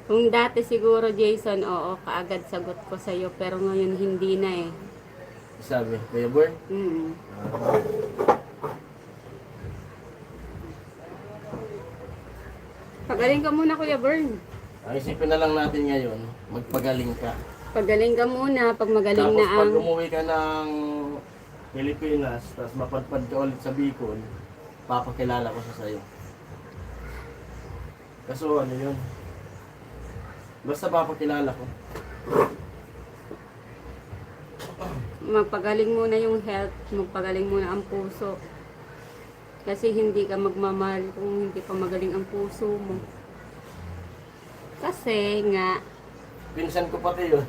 Kung dati siguro, Jason, oo, kaagad sagot ko sa'yo. Pero ngayon hindi na eh. Sabi, Kuya Born? Pagaling ka muna, Kuya Bern. Ang isipin na lang natin ngayon, magpagaling ka. Pagaling ka muna, pag magaling Tapos na pag ang... umuwi ka ng Pilipinas, tapos mapadpad ka ulit sa Bicol, papakilala ko siya sa'yo. Kaso ano yun? Basta papakilala ko. Magpagaling muna yung health, magpagaling muna ang puso. Kasi hindi ka magmamahal kung hindi pa magaling ang puso mo. Kasi nga, Pinsan ko pati yun.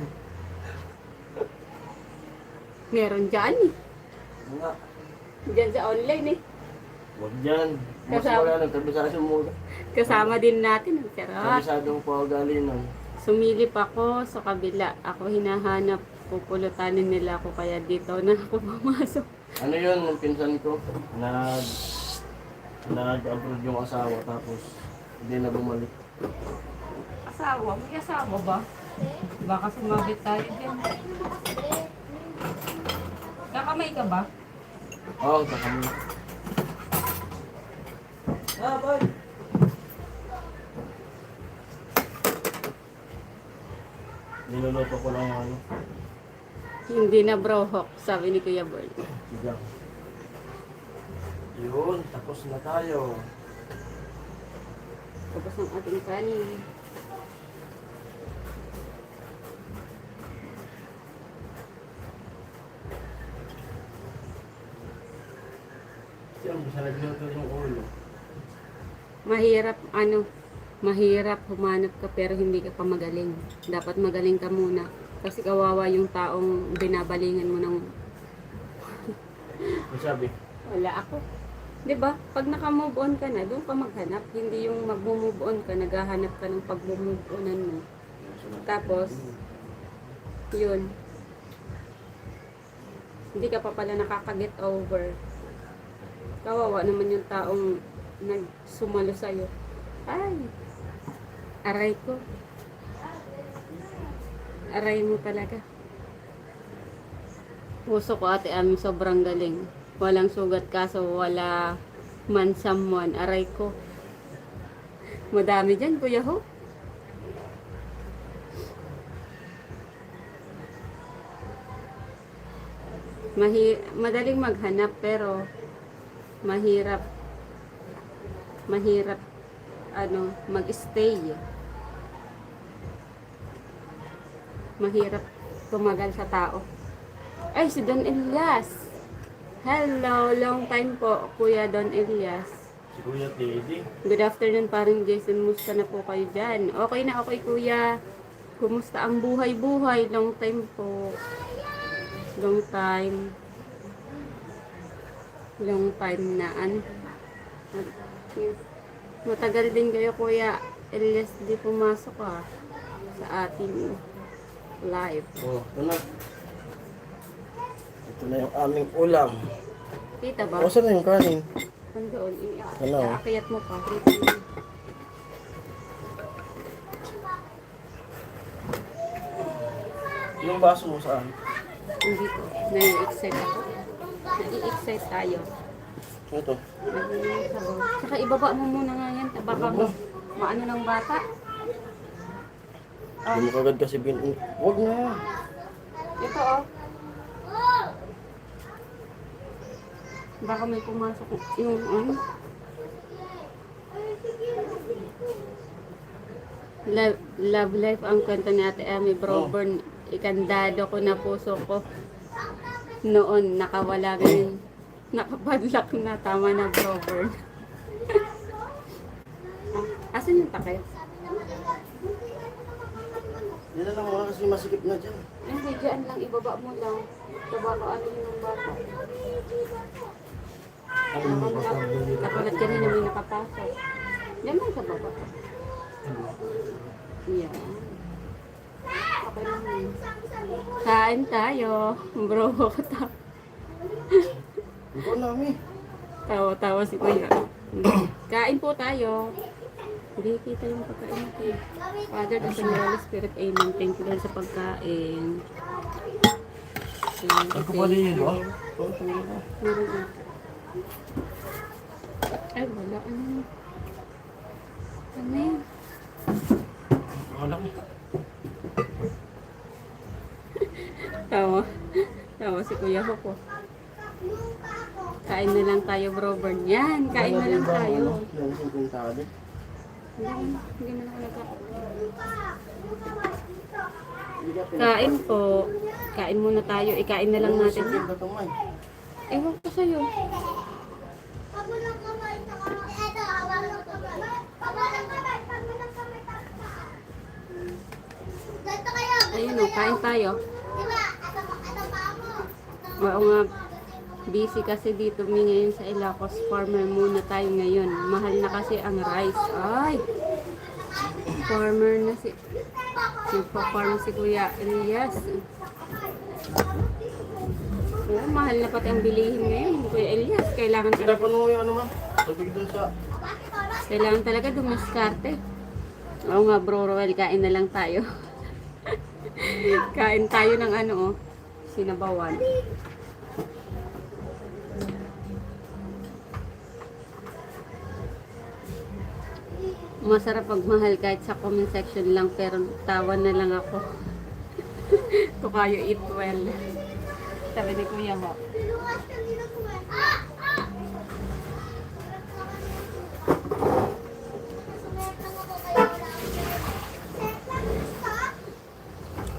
meron dyan eh. Nga. Dyan sa online eh. Huwag dyan. Mas Kasama. wala nang kabisado mo. Kasama din natin ang charot. Kabisadong paugali nun. Sumilip ako sa kabila. Ako hinahanap, pupulutanin nila ako kaya dito na ako pumasok. Ano yun, yung pinsan ko, nag-abroad yung asawa, tapos hindi na bumalik. Asawa? May asawa ba? Baka sumabit tayo dyan. Kakamay ka ba? Oo, kakami. Boy! Niluluto ko lang yung ano. Hindi na brohok, sabi ni Kuya Boy. Sigang. Yun, tapos na tayo. Tapos ang ating kanin. Siyang, sa nagluto yung ulo. Mahirap, ano, Mahirap humanap ka pero hindi ka pa magaling. Dapat magaling ka muna. Kasi kawawa yung taong binabalingan mo ng Ang sabi, wala ako. 'Di ba? Pag naka-move on ka na, doon ka maghanap. Hindi yung mag-move on ka, naghahanap ka ng pag-move onan mo. Tapos, yun. Hindi ka pa pala nakaka-get over. Kawawa naman yung taong nagsumalo sa'yo. Ay, aray ko. Aray mo talaga. Puso ko ate Ami, sobrang galing. Walang sugat kaso wala man someone. Aray ko. Madami dyan, Kuya Ho. Madaling maghanap pero mahirap mag-stay. Mahirap tumagal sa tao. Ay, si Don Elias. Hello, long time po, Kuya Don Elias. si Kuya Teddy. Good afternoon, parang Jason. Musta na po kayo dyan? Okay na, okay, Kuya. Kumusta ang buhay-buhay? Long time po. Long time. Long time na. Matagal din kayo, Kuya Elias, di pumasok sa ating live. Oh, ito na. Ito na yung aming ulam. Kita ba? O, saan na yung kanin? Nandoon. Hello. Iaakayat mo pa. Kita mo. Yung baso mo saan? Hindi ko. Nai-excite ako. Nai-excite tayo. Ito. Saka ibaba mo muna nga yan. Baka maano ng bata. Hindi mo kagad kasi Huwag na. Ito Baka may pumasok yung Love life ang kwento ni Ate Amy Broburn. Ikandado ko na puso ko. Noon, nakawala ngayon. Nakapadlock na. Tama na, Broburn. Asan yung takip? Yan na lang mga kasi masikip na dyan. Hindi, dyan lang. Ibaba mo lang. Baka ano yung bata. Katulad kanina may nakapasok. Yan lang sa baba. Yan. Okay lang yun. Kain tayo. Bro, Ikaw namin. tawa si Kuya. Kain po tayo. Hindi kita yung pagkain natin. Father, the Son, and the Holy Spirit, Amen. Thank you Lord sa pagkain. Ay, kupali yun, ba? Meron ito. Ay, wala. Ano yun? Ano yun? Wala ko. Tawa si Kuya Hoko. Kain na lang tayo, Bro Bern. Yan, kain na lang tayo. Yan, sintintado. Hindi na ako Kain po. Kain muna tayo. Ikain na lang natin. Ewan ko sa'yo. Ayun o, kain tayo. Oo nga, busy kasi dito mi ngayon sa Ilocos. Farmer muna tayo ngayon. Mahal na kasi ang rice. Ay! Farmer na si... Nagpa-farm si Kuya Elias. Oo, mahal na pati ang bilihin ngayon. Kuya Elias, kailangan Kita pa nung yung ano ma? Sabig dun sa... Kailangan talaga dumaskarte. Oo nga bro, Roel, kain na lang tayo. Kain tayo ng ano, sinabawan. Masarap pagmahal kahit sa comment section lang, pero tawa na lang ako. Kung kayo eat well. Sabi ni Kuya mo.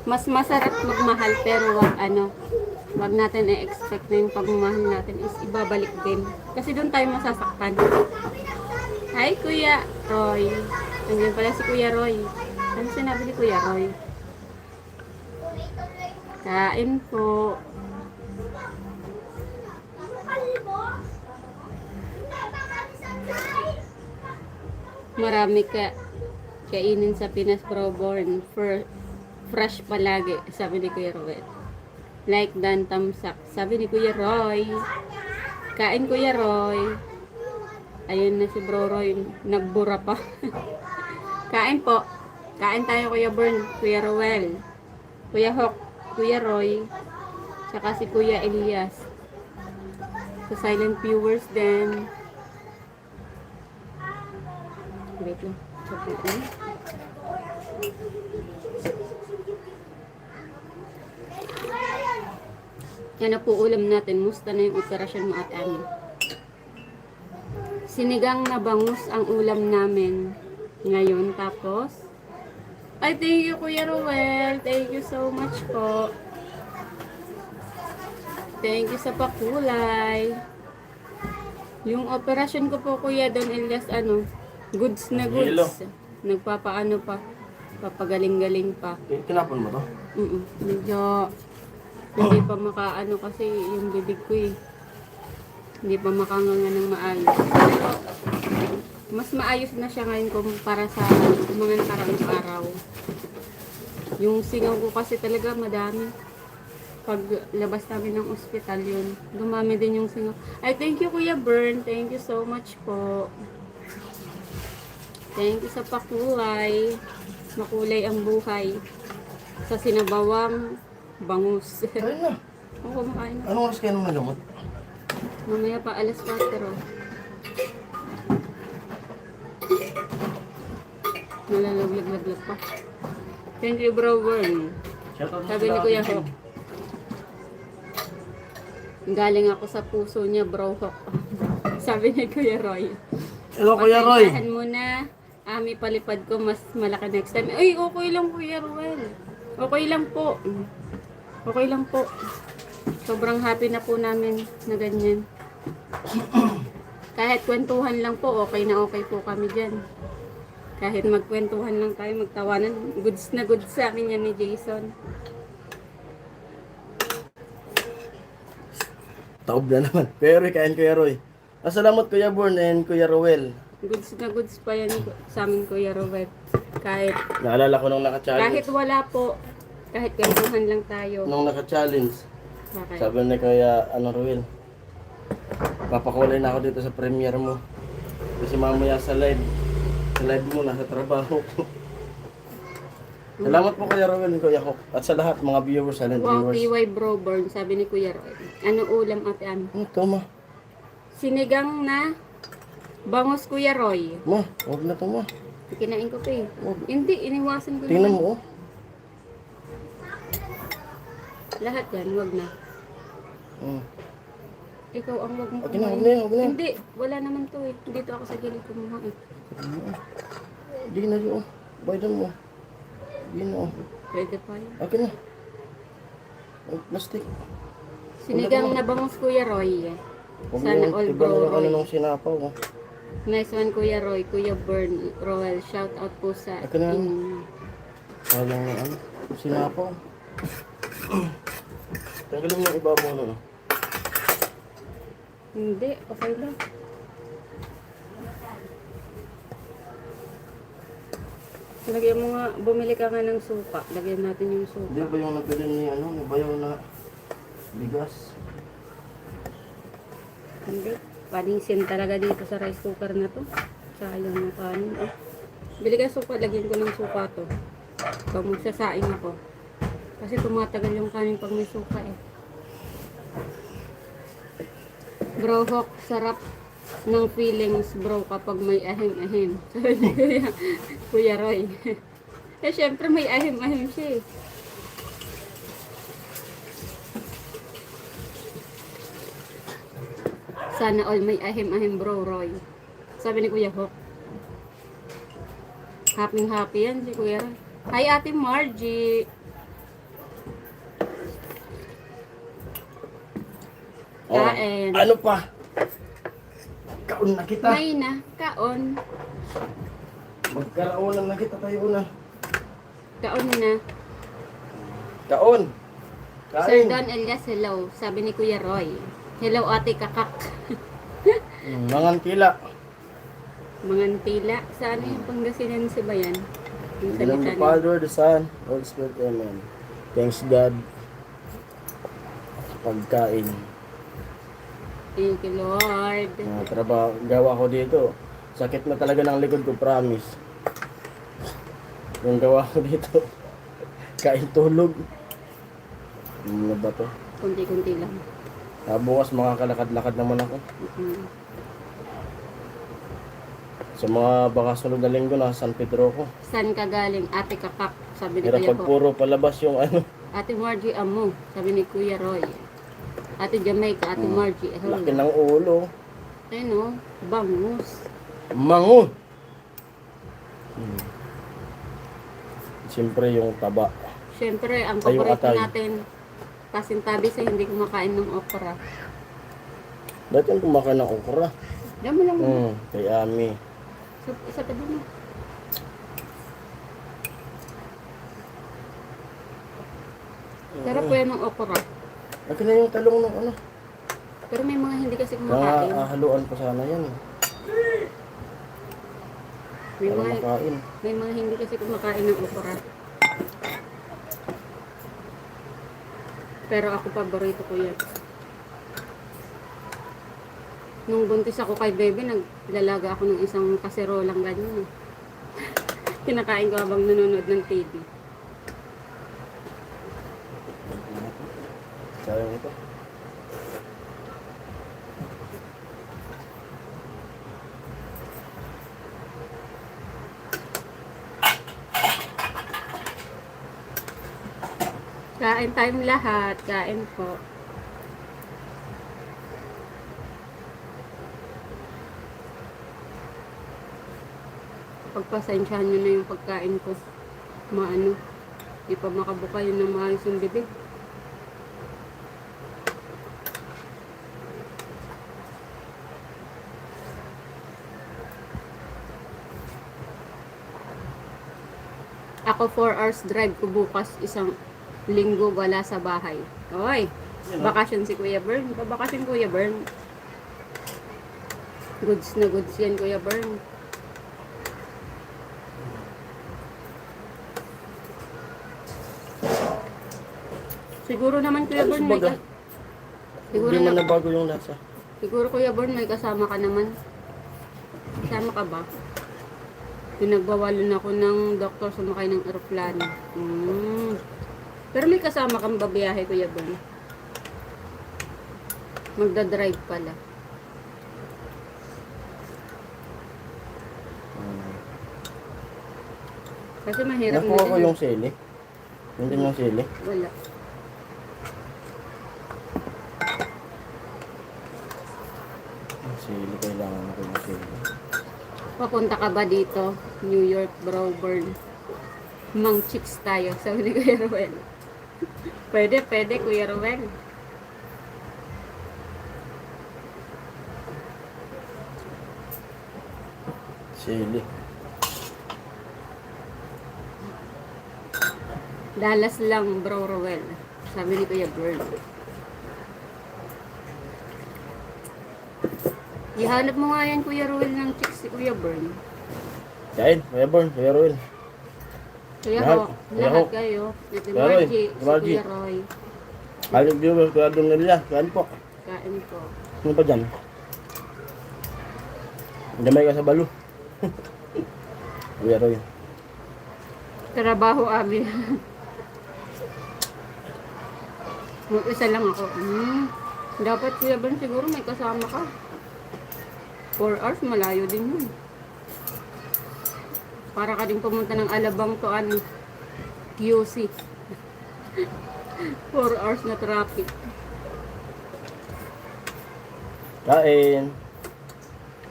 Mas masarap magmahal pero wag natin i-expect na yung pagmamahal natin is ibabalik din. Kasi doon tayo masasaktan. Hi Kuya Roy. Andiyan pala si Kuya Roy. Ano sinabi ni Kuya Roy? Kain po. Marami ka kainin sa Pinas, bro, born for fresh palagi, sabi ni Kuya Roy. Like Dan Tamsak, sabi ni Kuya Roy. Kain Kuya Roy. Ayun na si Bro Roy, nagbura pa. Kain po. Kain tayo Kuya Bern, Kuya Rowel, Kuya Hawk, Kuya Roy, tsaka si Kuya Elias. Sa silent viewers din. Wait lang. Saglit lang. Yan na po ulam natin. Musta na yung operasyon mo at amin? Sinigang na bangus ang ulam namin ngayon. Tapos, ay thank you Kuya Rowel. Thank you so much po. Thank you sa pakulay. Yung operasyon ko po Kuya Don Elias, ano, goods na Hello. goods. Nagpapaano pa. Papagaling-galing pa. Kinapon mo to? Medyo hindi pa makaano kasi yung bibig ko eh. Hindi pa makanganga ng maayos. Pero mas maayos na siya ngayon kumpara sa mga nakaraang araw. Yung singaw ko kasi talaga madami. Pag labas namin ng ospital yun, dumami din yung singaw. Ay, thank you Kuya Bern. Thank you so much po. Thank you sa pakulay. Makulay ang buhay. Sa sinabawang bangus. Ayun na. Kung kumakain na. Anong oras kayo nung nagamot? Mamaya pa alas 4. Nalalaglag-laglag pa. Thank you Bro Bern. Shoutout Sabi ni Kuya Hawk. Galing ako sa puso niya Bro Hawk. Sabi ni Kuya Roy. Hello Kuya Roy. Pasensyahan mo na. Ami palipad ko mas malaki next time. Ay, okay lang Kuya Roel. Okay lang po. Okay lang po. Sobrang happy na po namin na ganyan. Kahit kwentuhan lang po, okay po kami dyan. Kahit magkwentuhan lang tayo, magtawanan. Goods na goods sa amin yan ni Jason. Taob na naman. Pero kain Kuya Roy. Salamat Kuya Born and Kuya Rowel. Goods na goods pa yan sa amin Kuya Robert. Kahit Naalala ko nung naka-challenge. kahit wala po, kahit kwentuhan lang tayo. Nung naka-challenge. Bakit? Sabi ni Kuya Rowel. Papakulay na ako dito sa premiere mo. Kasi mamaya sa live mo, nasa trabaho ko. Salamat po Kuya Rowel and Kuya Hawk. At sa lahat mga viewers, silent Wow, viewers. TY Bro Born, sabi ni Kuya Roy. Ano ulam ate Ami? Ito ma. Sinigang na bangus Kuya Roy. Ma, huwag na ito ma. Kinain ko pa eh. Huwag. Hindi, iniwasan ko Tingnan naman. mo oh. Lahat yan, wag na. Mm. Ikaw ang wag mo Okay na, huwag na yan, huwag na yan. Hindi, wala naman to eh. Dito ako sa gilid kumuha eh. Hindi na yun oh. Baydan mo. Hindi na oh. Pwede pa yun. Okay na. Ang plastic. Sinigang na bangus Kuya Roy. Huwag Sana mo all yung bro tiba na Roy. ano nung sinapaw oh. Nice one Kuya Roy, Kuya Bern, Roel, shout out po sa Ako na. inyo. Sayang na ano. Sinapaw. Tanggalin mo yung ibabaw na no. Hindi, okay lang. Lagyan mo nga, bumili ka nga ng suka. Lagyan natin yung Hindi suka. ba yung nabili ni ano, ni Bayaw na bigas? Hindi. Paningsin talaga dito sa rice cooker na to. Sayang na kanin. Oh. Bili ka suka, lagyan ko ng suka to. Pag magsasaing ako. Kasi tumatagal yung kanin pag may suka eh. Bro Hawk, sarap ng feelings bro kapag may ahim-ahim. Sabi ni Kuya Roy. Eh syempre may ahim-ahim siya eh. Sana all may ahim-ahim bro Roy. Sabi ni Kuya Hawk. Happy yan si Kuya Roy. Hi Ate Margie. Kain. Ano pa? Kaon na kita. May na, kaon. Magkaraunan na kita tayo na. Taon na. Kaon. Sir Kain. Don Elias, hello. Sabi ni Kuya Roy. Hello, ate kakak. Mangan kila. Mga tila. Saan yung Pangasinan sa bayan? Yung In the name of salita the niya. Father, the Son, Holy Spirit, Amen. Thanks God. Pagkain. Thank you, Lord. Trabaho, gawa ko dito. Sakit na talaga ng likod ko, promise. Yung gawa ko dito. Kain tulog. Ano ba to? Kunti-kunti lang. Bukas makakalakad-lakad naman ako. Mm. Sa mga baka sunod na linggo na San Pedro ko. Saan ka galing? Ate kakak. Sabi ni Pero Kuya pag ko. puro palabas yung ano. Ate Margie Amo. Sabi ni Kuya Roy. Ate Jamaica. Ate Margie. Hello. Laki ng ulo. Ayun o. Bangus. Mango. Siyempre yung taba. Siyempre, ang Ay, yung paborito atay. natin, pasintabi sa hindi kumakain ng okra. Dati yung kumakain ng okra. Diyan mo lang. Kay Ami. Isa tabi mo. Sarap po yan ng okra. Laki na yung talong ng ano. Pero may mga hindi kasi kumakain. Haluan ko sana yan eh. May Para mga, makain. may mga hindi kasi kumakain ng okra. Pero ako paborito ko yan. Nung buntis ako kay Bebe, naglalaga ako ng isang kaserolang ganyan. Kinakain ko habang nanonood ng TV. Sayang ito. Kain tayong lahat. Kain po. Pagpasensyahan nyo na yung pagkain ko. Maano. Di pa makabuka yun ng maayos yung bibig. Ako 4 hours drive ko bukas, isang linggo wala sa bahay. Oy, bakasyon si Kuya Bern. Babakasyon Kuya Bern. Goods na goods yan Kuya Bern. Siguro naman Kuya Bern may siguro Hindi man na, nabago yung lasa. siguro Kuya Bern may kasama ka naman. Kasama ka ba? Pinagbawalan ako ng doktor sumakay ng eroplano. Pero may kasama kang babiyahe, Kuya Bon. Magdadrive pala. Kasi mahirap Nakuha ko din. yung sili. Hindi yung sili. Wala. Sili, kailangan ko yung sili. Papunta ka ba dito? New York, Browburn. Mang chicks tayo. Sabi ni Kuya Ruel. Pwede, Kuya Ruel. Sili. Dallas lang, Bro Ruel. Sabi ni Kuya Bird. Ihanap mo nga yan, Kuya Ruel, ng chicks si Kuya Bird. Kain, Kuya Born, Kuya Ruel. Kuya Lahat. Ho, Kuya lahat Ho. kayo. Ito Kuya Roy, Margie, si Margie. Kuya Roy. Aling viewers, Kuya Don nila. Kain po. Kain ko. Ano pa dyan? Gamay ka sa balo. Kuya Roy. Trabaho, Abi. Mag-isa lang ako. Dapat Kuya Bird, siguro may kasama ka. 4 hours, malayo din yun. Para ka din pumunta ng Alabang to QC. 4 hours na traffic. Kain.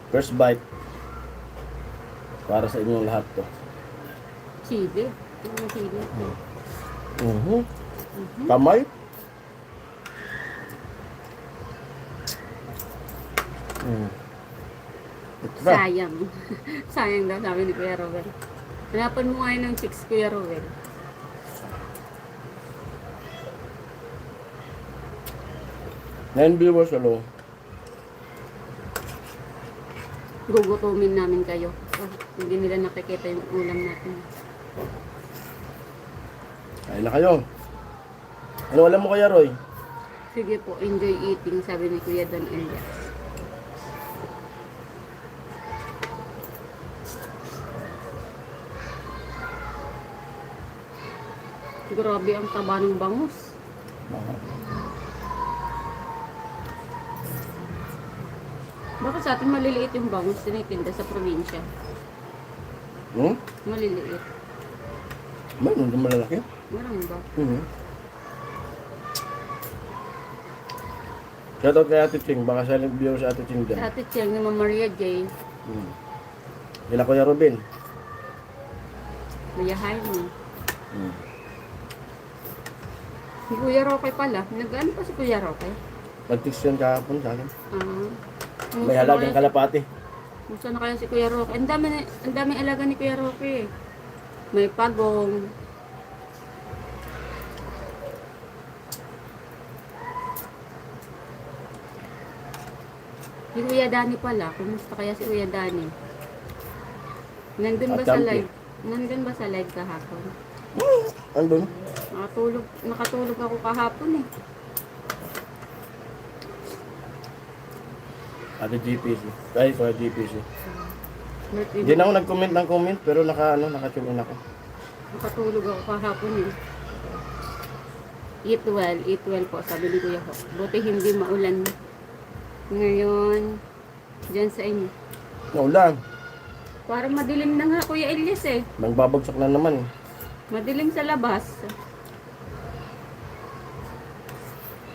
First bite. Para sa inyong lahat to. Chile. Ano chile? Kamay. Ito na. Sayang. Sayang daw sabi ni Kuya Robert. Hanapan mo ngayon ng chicks, Kuya Robert. Nine viewers alone. Gugutumin namin kayo. Oh, hindi nila nakikita yung ulam natin. Kain na kayo. Ano alam mo kaya, Roy? Sige po, enjoy eating, sabi ni Kuya Don Elias. Grabe ang taba ng bangus. Bakit sa atin maliliit yung bangus tinitinda sa probinsya? Hmm? Maliliit. Mayroon din malalaki. Marami ba? Shoutout kay Ate Ching. Baka silent viewer sa Ate Ching dyan. Sa Ate Cheng naman Maria J. Kila Kuya Robin. Kuya Jaime. Hmm. Si Kuya Roque pala. Nag-ano pa si Kuya Roque? Nag-text yan kahapon sa akin. Ah. May halagang kalapati. Gusto na kaya si Kuya Roque. Ang dami alaga ni Kuya Roque. May pagong. Si Kuya Dani pala. Kumusta kaya si Kuya Dani? Nandun ba At sa champi. live? Nandun ba sa live kahapon? Andun. Nakatulog ako kahapon eh. Ate GPC. Ay, Kuya GPC. Birthday Hindi na ako nag-comment ng comment pero naka-tune in ako. Nakatulog ako kahapon eh. Eat well po, sabi ni Kuya Ho. Buti hindi maulan ngayon dyan sa inyo. Naulan. Parang madilim na nga Kuya Elias eh. Nagbabagsak na naman. Madilim sa labas.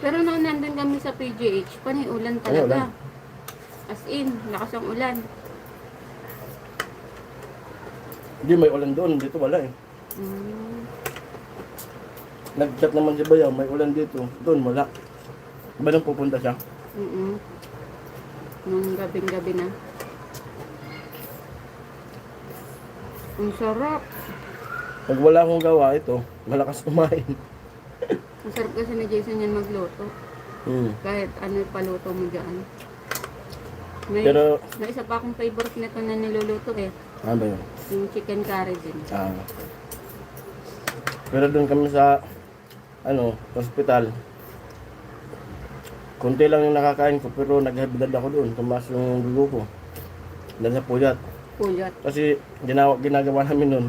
Pero nung nandun kami sa PGH, panay ulan talaga. ulan? As in, lakas ang ulan. Hindi, may ulan doon. Dito wala eh. Mm. Nag-chat naman si Bayaw, may ulan dito. Doon wala. Ba nang pupunta siya? Mm-mm. Nung gabing-gabi na. Ang sarap. Pag wala akong gawa, ito, malakas kumain. Ang sarap kasi ni Jason yan magluto. Kahit ano paluto mo dyan. May Pero, isa pa akong favorite nito na niluluto eh. ano ba yun? Yung chicken curry din. Pero doon kami sa, hospital. Kunti lang yung nakakain ko, pero nag-high blood ako doon. Tumaas yung dugo ko. Dahil sa puyat. Puyat. Kasi ginagawa namin nun,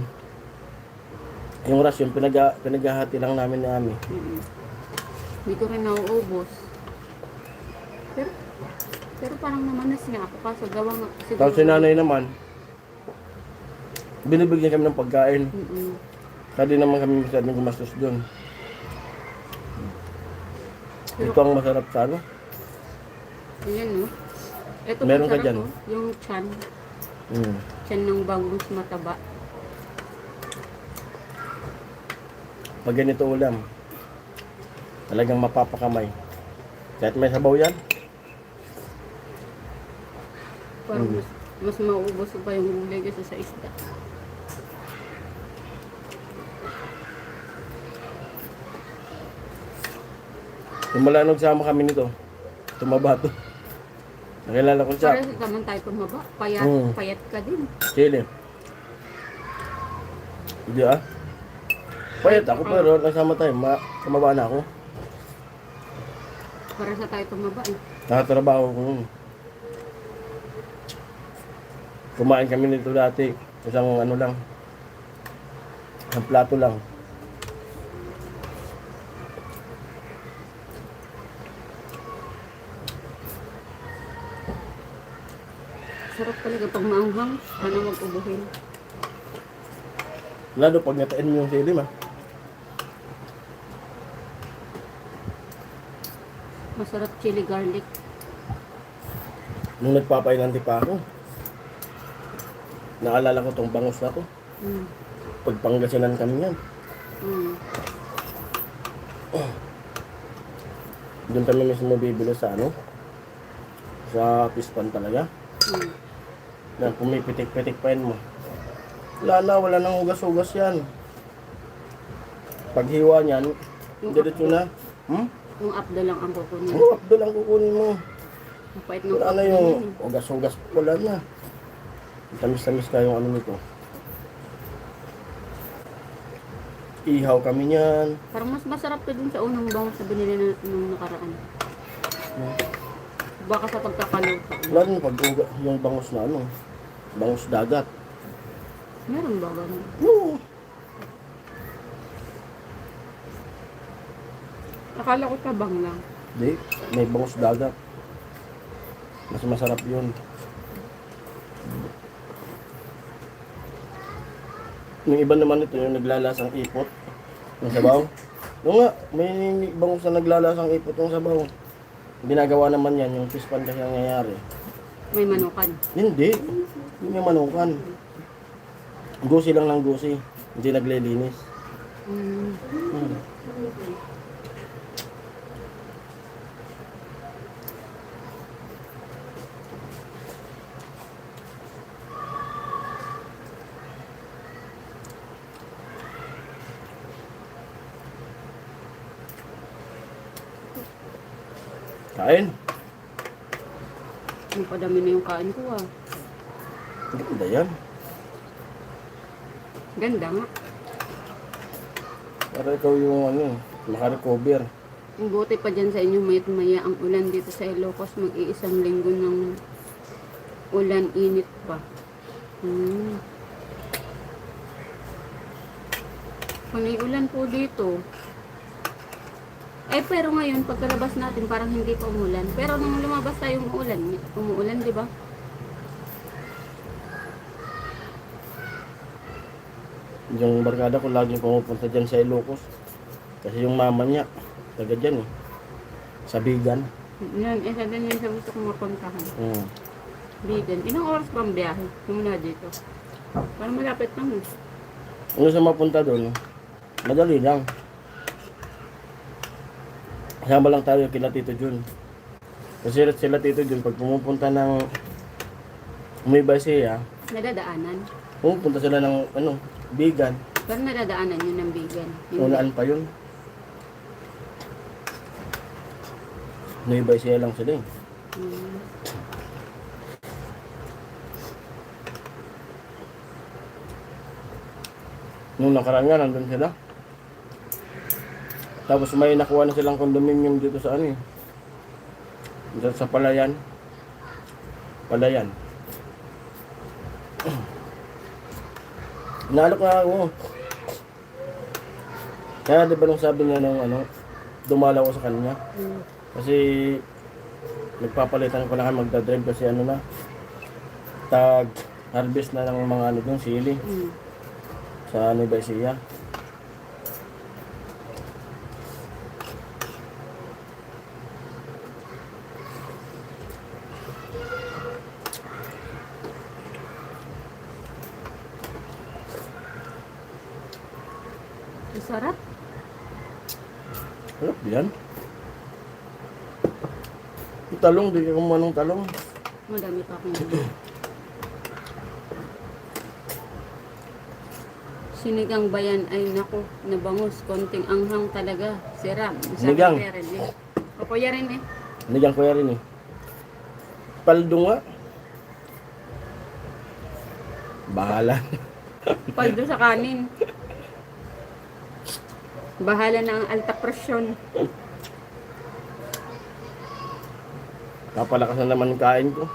yung rasyon, pinaghahati lang namin ni Ami. Mm-mm. Hindi ko rin nauubos. Pero parang namanas nga ako kaso gawa nga siguro. Tapos si nanay naman, binibigyan kami ng pagkain. Mm-mm. Kaya di naman kami masyadong gumastos doon. Ito ang masarap sa ano. Ayan no. Ito Meron ka masarap, dyan? oh. Yung chan. Mm. Chan ng bangus mataba. Pag ganito ulam, talagang mapapakamay. Kahit may sabaw yan. Parang mas mauubos pa yung gulay kasi sa isda. Tumala nagsama kami nito. Tumaba to. Nakilala ko siya. Parang naman tayo tumaba. Payat ka din. Chile. Hindi ah. Payat ako pero nasama tayo. Tumaba na ako. Para sa tayo tumaba eh. Nakatrabaho ko nun. Kumain kami nito dati. Isang ano lang. Isang plato lang. Sarap talaga pag maanghang. Sana mag-ubuhin. Lalo pag natain mo yung silim ah. Masarap chili garlic. Nung nagpapailanti pa ako, naalala ko tong bangus na to. Mm. Pagpangasinan kami yan. Mm. Doon kami mismo bibili sa ano? Sa Pispan talaga. Mm. Yan, pumipitik-pitik pa yun mo. Wala nang hugas-hugas yan. Paghiwa niyan, diretso na. Yung abdo lang ang kukunin. Oo, abdo lang kukunin mo. Ang pait ng Wala na yung hugas-hugas, wala na. Tamis-tamis ka yung ano nito. Ihaw kami niyan. Parang mas masarap to dun sa unang bangus na binili na nung nakaraan. Baka sa pagkakaluto. Wala rin pag yung bangus na ano, bangus dagat. Meron ba ganun? Oo. Akala ko tabang lang. Di, may bangus dagat. Mas masarap yun. Yung iba naman ito, yung naglalasang ipot. Yung sabaw. Oo nga, may bangus na naglalasang ipot yung sabaw. Ginagawa naman yan, yung fish pan kasi nangyayari. May manukan. Hindi may manukan. Gusi lang ng gusi. Hindi naglilinis. Mm. Kain. Ang padami na yung kain ko ah. Ganda yan. Ganda nga. Para ikaw yung ano, makarecover. Ang buti pa dyan sa inyo, mayat maya ang ulan dito sa Ilocos. Mag-iisang linggo ng ulan, init pa. Panay ulan po dito. Eh pero ngayon, pagkalabas natin, parang hindi pa umulan. Pero nung lumabas tayo umuulan, di ba? Yung barkada ko laging pumupunta dyan sa Ilocos. Kasi yung mama niya, taga dyan eh. Sa Bigan. Yan, isa din yan sa gusto kong mapuntahan. Bigan. Ilang oras ba ang biyahe? Mula dito. Parang malapit lang eh. Ano sa mapunta doon? Madali lang. Kasama lang tayo kila Tito Jun. Kasi sila Tito Jun, pag pumupunta ng Nueva Ecija, Nadadaanan. pumupunta sila ng ano, Bigan. Pero nadadaanan yun ng Bigan. Ulaan pa yun. Nueva Ecija lang sila eh. Hmm. Nung nakaraan nga, nandun sila. Tapos may nakuha na silang condominium dito sa ano eh. Dito sa Palayan. Palayan. Naalok na ako. Kaya di ba nung sabi niya nung ano, dumalaw ko sa kanya. Kasi nagpapalitan ko na magdadrive kasi ano na, tag harvest na ng mga ano dun, sili. Sa Nueva Ecija. Sarap. Sarap yan. Yung talong, di ka kumuha ng talong. Madami pa akong Sinigang bayan ay naku, nabangus, konting anghang talaga. Sira. Sinigang? O kuya rin eh. Nigyan ko rin eh. Paldo nga. Bahala. Paldo sa kanin. Bahala na ang alta presyon. Kapalakas na naman yung kain ko.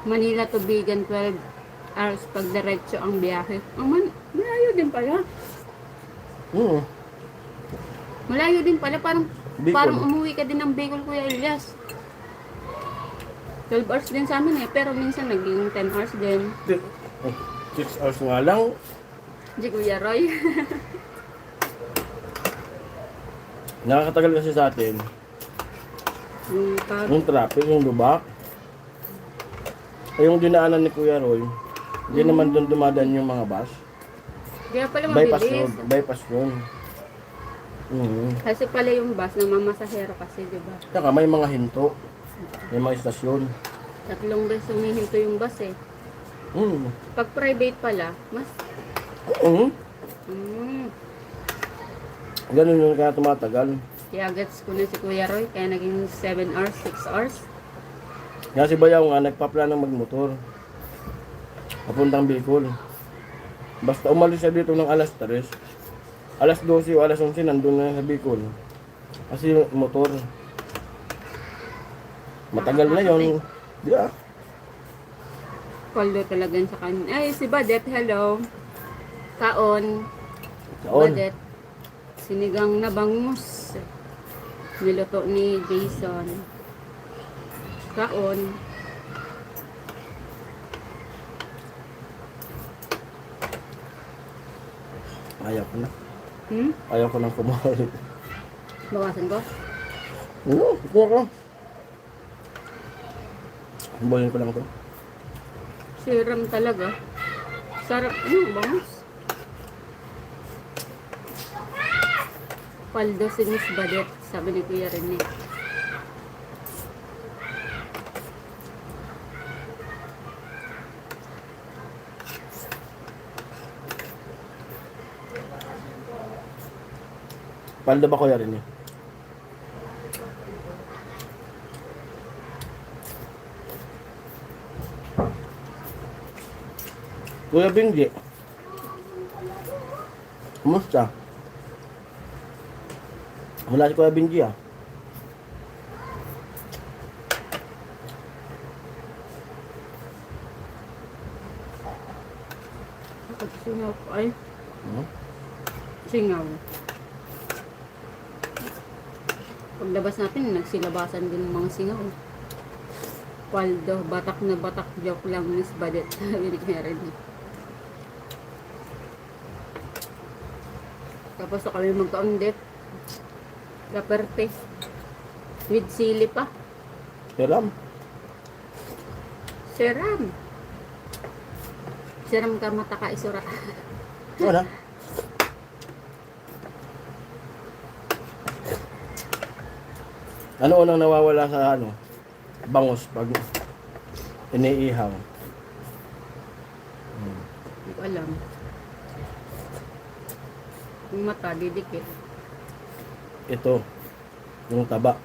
Manila to Bigan, 12 hours pag diretso ang biyahe. Malayo din pala. Malayo din pala. Bicol. Parang umuwi ka din ng Bicol, Kuya Elias. 12 hours din sa amin eh. Pero minsan naging 10 hours din. 6 hours nga lang. Di Kuya Roy. Nakakatagal kasi sa atin. Yung traffic, yung lubak. Ay yung dinaanan ni Kuya Roy, hindi naman doon dumadaan yung mga bus. Kaya pala Bypass mabilis. road. Bypass yun. Kasi pala yung bus na mamasahero kasi, di ba? Saka may mga hinto. May mga istasyon. 3 beses humihinto yung bus eh. Mm. Pag private pala, mas... Mm. Mm, Ganun yung kaya tumatagal. kaya gets ko na si Kuya Roy, kaya naging 7 hours, 6 hours. Nga si Bayaw nga, nagpaplano magmotor. Papuntang Bicol. Basta umalis siya dito ng alas 3. Alas 12 o alas 11, nandun na sa Bicol. Kasi yung motor. Matagal na yun. Yeah. Paldo talaga sa kanya. Ay, si Badet, hello. Kaon. Kaon. Badet. Sinigang na bangus. Niluto ni Jason. Kaon. Ayaw ko na. Ayaw ko nang kumari. Bawasan ko? Kuha ko. Bolin ko lang to. Siram talaga. Sarap. Bangus. Paldo si Miss Badet, sabi ni Kuya Rene. Paldo ba kuya rin eh? Kuya Benji. Kumusta? Wala si Kuya Benji ah. Pag singaw ko ay Hmm? singaw. Paglabas natin, nagsilabasan din ng mga singaw. Paldo, batak na batak, joke lang, Miss Badet. Sabi ni Kuya Rene. Tapos kami magka-undit. Kaperte. With sili pa. Siram. Seram. Seram ka mata ka isura. Wala. Ano unang nawawala sa ano? Bangus pag iniihaw. Hindi ko alam. Yung mata, didikit. Ito, yung taba.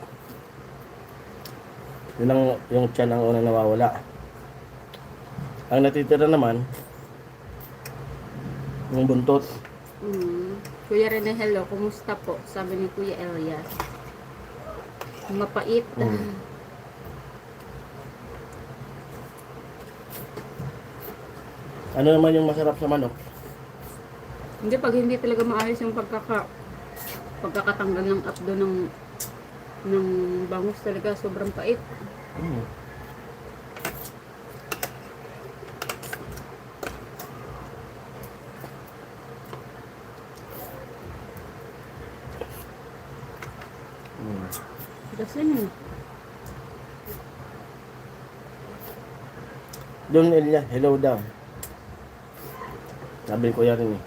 Yun ang, yung tiyan ang unang nawawala. Ang natitira naman, yung buntot. Kuya Rene, hello. Kumusta po? Sabi ni Kuya Elias. Mapait. Ano naman yung masarap sa manok? Hindi, pag hindi talaga maayos yung pagkakatanggal ng abdo ng bangus talaga, sobrang pait. Mm. Kasi yun. Doon Elia, hello daw. Sabi ko yan eh.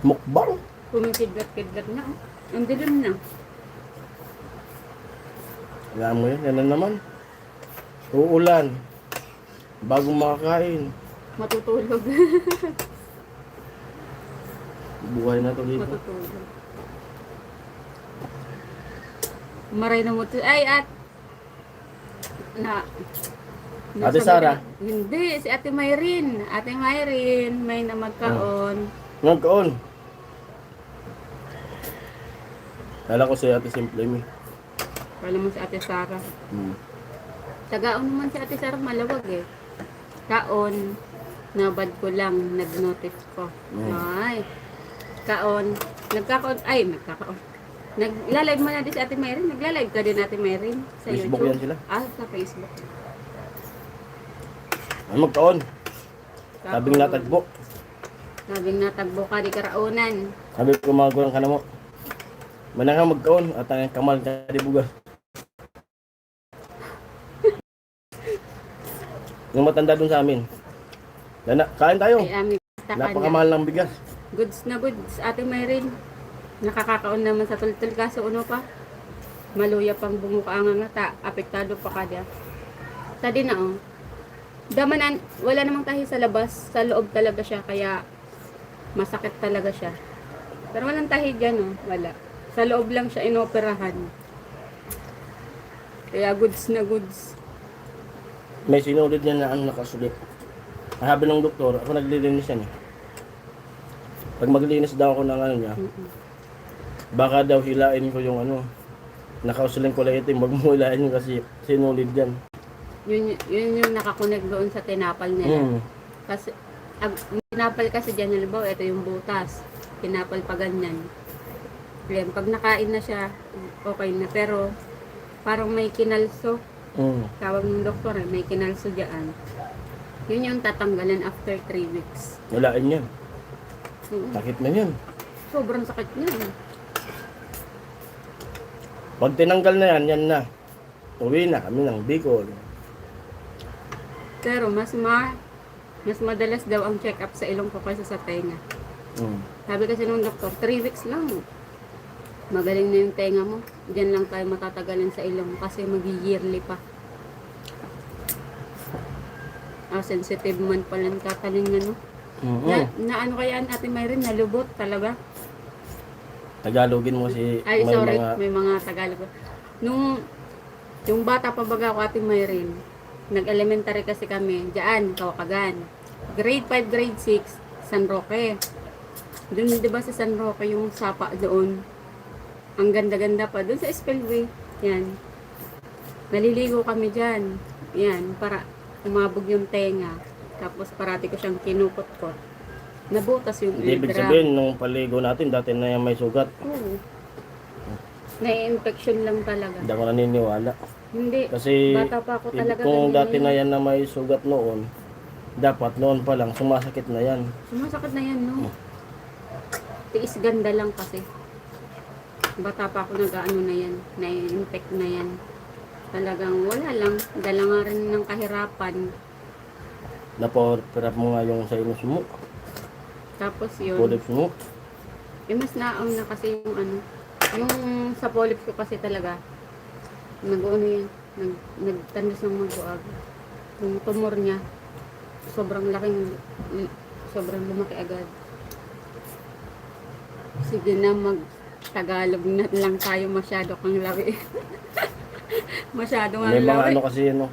Mukbang. Kumikidlat-kidlat na. Ang dilim na. Alam mo yun, yan na naman. Uulan. Bagong makakain. Matutulog. Buhay na to dito. Matutulog. Maray na mo to. Ay, Ate Sara? Hindi, si Ate Mayrin. Ate Mayrin, may na magkaon. Nagkaon. Kala ko si Ate Simple mi. Kala mo si Ate Sara. Tagaon naman si Ate Sara, malawag eh. Kaon, nabad ko lang, nag-notice ko. Ay, kaon, nagkakaon, Nagla-live mo na din si Ate Mayrin. Nagla-live ka din Ate Mayrin sa Facebook YouTube. yan sila. Sa Facebook. Ano magkaon? Sabing natagbo. Sabing natagbo ka di karaunan. Sabi ko mga gurang ka na mo. Manang magkaon at ang kamal ka di bugas. Yung matanda dun sa amin. Kain tayo. Ay, aming sa kanya. Napakamahal ng bigas. Goods na goods. Ate Mayrin. Nakakakaon naman sa tultul kaso uno pa. Maluya pang bumuka ang ngata. Apektado pa kada. Tadi na oh. Damanan, wala namang tahi sa labas. Sa loob talaga siya. Kaya masakit talaga siya. Pero walang tahi dyan oh. Wala. Sa loob lang siya inoperahan. Kaya goods na goods. May sinulid niya na ang nakasulit. Sabi ng doktor, ako naglilinis yan eh. Pag maglinis daw ako ng ano niya, baka daw hilain ko yung ano, nakausuling ko lang itim, wag mo hilain yun kasi sinulid yan. Yun yung nakakonect doon sa tinapal nila. Kasi, tinapal kasi dyan, halimbawa, ito yung butas. Tinapal pa ganyan. Yan, pag nakain na siya, okay na. Pero, parang may kinalso. Tawag ng doktor, may kinalso dyan. Yun yung tatanggalan after 3 weeks. Hilain yan. Sakit na yan. Sobrang sakit niya. Pag tinanggal na yan, yan na. Uwi na kami ng Bicol. Pero mas madalas daw ang check-up sa ilong ko kaysa sa tenga. Sabi kasi ng doktor, 3 weeks lang. Magaling na yung tenga mo. Diyan lang tayo matatagalan sa ilong kasi mag-yearly pa. Sensitive man pala ng katalingan, no? Na ano kaya Ate Mayrin, nalubot talaga. Tagalogin mo si Ay, sorry, may mga Tagalog. Yung bata pa baga ako Ate Mayrin, nag-elementary kasi kami, diyan, Kawapagan. Grade 5, grade 6, San Roque. Doon, di ba sa San Roque, yung sapa doon, ang ganda-ganda pa. Doon sa Spillway, yan. Naliligo kami dyan. Yan, para umabog yung tenga. Tapos parati ko siyang kinukot-kot. Nabutas yung Ibig sabihin, nung paligo natin, dati na yan may sugat. Oo. Na-infection lang talaga. Hindi ako naniniwala. Hindi. Kasi Bata pa ako talaga. kung ganyan dati yun. na yan na may sugat noon, dapat noon pa lang, sumasakit na yan. Sumasakit na yan, no? Tiis ganda lang kasi. Bata pa ako nag-ano na yan. Na-infect na yan. Talagang wala lang. Dala nga rin ng kahirapan. Napaperap mo nga yung sa inus mo, Tapos yun. polyps mo. Mas naang na kasi yung ano. Yung sa polyps ko kasi talaga. Nag-ano yan. Nagtandos ng magbuag. Yung tumor niya. Sobrang sobrang lumaki agad. Sige na, Tagalog na lang tayo, masyado kang lawi. Masyado nga May mga lawi. ano kasi ano,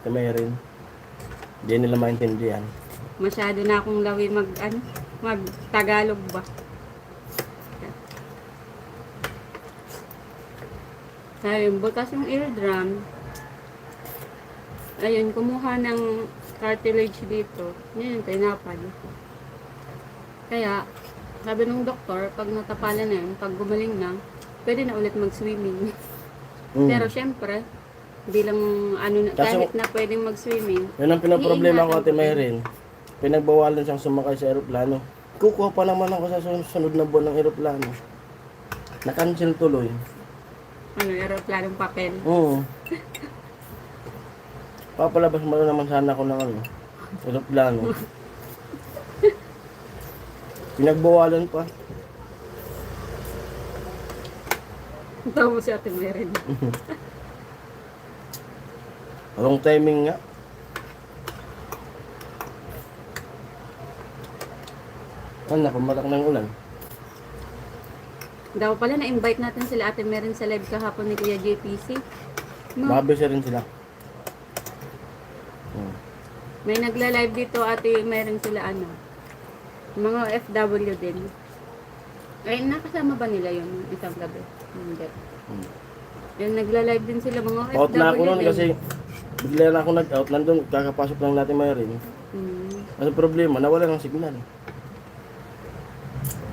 kamay rin. Hindi nila maintindihan. Masyado na akong lawi mag Tagalog ba? Ayun, bukas yung eardrum. Ayun, kumuha ng cartilage dito. Yan yung tinapal. Kaya, sabi ng doktor, pag natapalan na yun, pag gumaling na, pwede na ulit mag-swimming. Pero syempre, bilang ano na, Kaso- kahit na pwedeng mag-swimming, Yun ang pinaproblema ko, Ate iingatan ko. Mayrin. Pinagbawalan siyang sumakay sa eroplano. Kukuha pa naman ako sa sunod na buwan ng eroplano. Na-cancel tuloy. Ano, aeroplanong papel. Oo. Papalabas mo naman sana ako ng ano, eroplano. Pinagbawalan pa. Tawa mo si Ate Mayrin. Wrong timing nga. Ano, pumatak ng ulan. Daw pala na-invite natin sila Ate Mayrin sa live kahapon ni Kuya JPC. No, Mabisa rin sila. may nagla-live dito Ate Mayrin sila ano. Mga FW din. Ay, nakasama ba nila yun isang gabi? Hindi. Yung nagla-live din sila mga FW Out na ako noon din. kasi bigla na ako nag-out. Nandun, kakapasok lang natin Mayrin. Ang problema, nawala ng signal.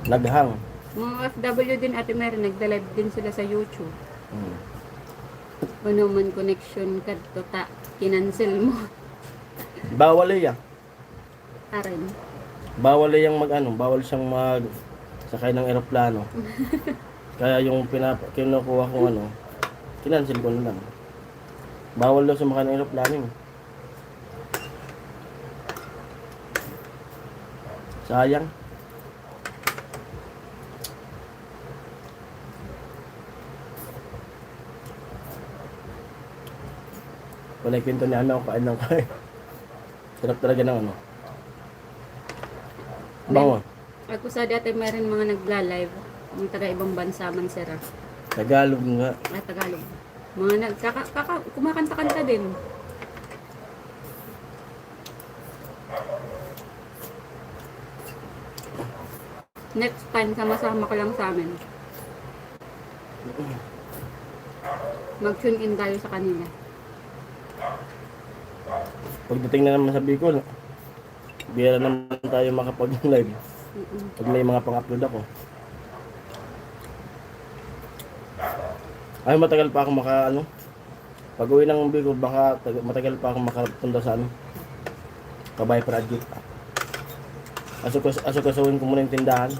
Naghang. Mga FW din Ate Mayrin, nagla-live din sila sa YouTube. Ano man connection ka to kinancel mo. Bawal eh. Arin. Bawal eh yung bawal siyang sakay ng eroplano. Kaya yung kinukuha kong kinancel ko na lang. Bawal daw sumakay ng eroplano. Sayang. Wala kwento ni ano, kain ng kain. Sarap talaga ng ano. Bango. Ako sa dati meron mga nagla-live. Mga taga ibang bansa man sira. Tagalog nga. Ay, Tagalog. Mga kumakanta-kanta din. Next time, sama-sama ka lang sa amin. Mag-tune in tayo sa kanila. Pagdating na naman sa Bicol, biyara naman tayo makapag-live. Pag may mga pang-upload ako. Ay, matagal pa ako pag uwi ng Bicol, baka matagal pa ako makapunta sa Kabay Project. Asukasuhin ko muna yung tindahan.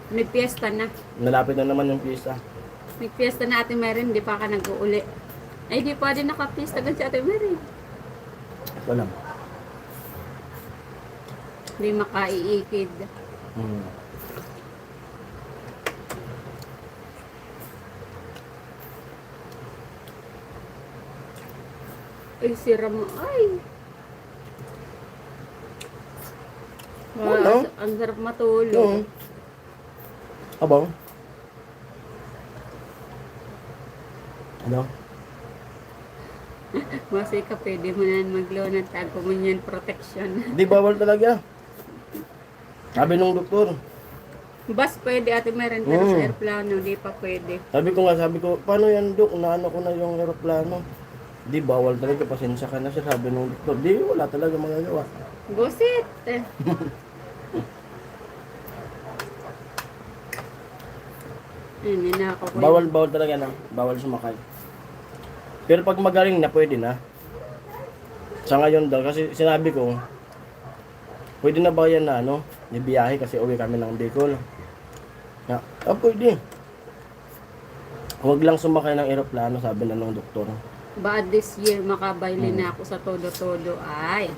May piyesta na. Nalapit na naman yung pista. May piyesta na Ate Merin, di pa ka nag-uuli. Ay, di pa din nakapista gan si Ate Merin. Wala. Hindi makaiikid. Hmm. Ay, sira mo. Ay! Ano? Ang sarap matulog. Oo. Abang? Ano? Masay ka, pwede mo na mag-loan at tago mo yan protection. Di bawal talaga. Sabi nung doktor. Bus pwede Ate Merin, pero sa aeroplano, di pa pwede. Sabi ko, paano yan dok? Naano ko na yung aeroplano. Di bawal talaga, pasensya ka na siya. Sabi nung doktor, di wala talaga magagawa. Busit! Ayun, na ako. Bawal talaga na. Bawal sumakay. Pero pag magaling na, pwede na. Sa ngayon daw, kasi sinabi ko, pwede na ba yan na bibiyahe kasi uwi kami ng Bicol. Pwede. Huwag lang sumakay ng eroplano, sabi na ng doktor. Bad this year, makabayli na ako sa todo-todo. Ay!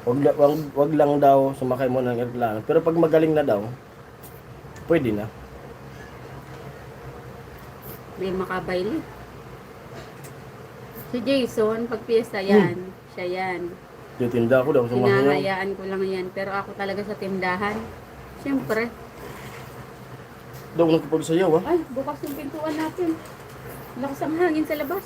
Wag lang daw sumakay mo ng eroplano. Pero pag magaling na daw, pwede na. May makabayli. Si Jason, pag piyesta yan, siya yan. Titinda ko daw, sumasayaw. Hinahayaan ko lang yan. Pero ako talaga sa tindahan. Siyempre. Daw nagpapagsayaw Ay, bukas yung pintuan natin. Lakas ang hangin sa labas.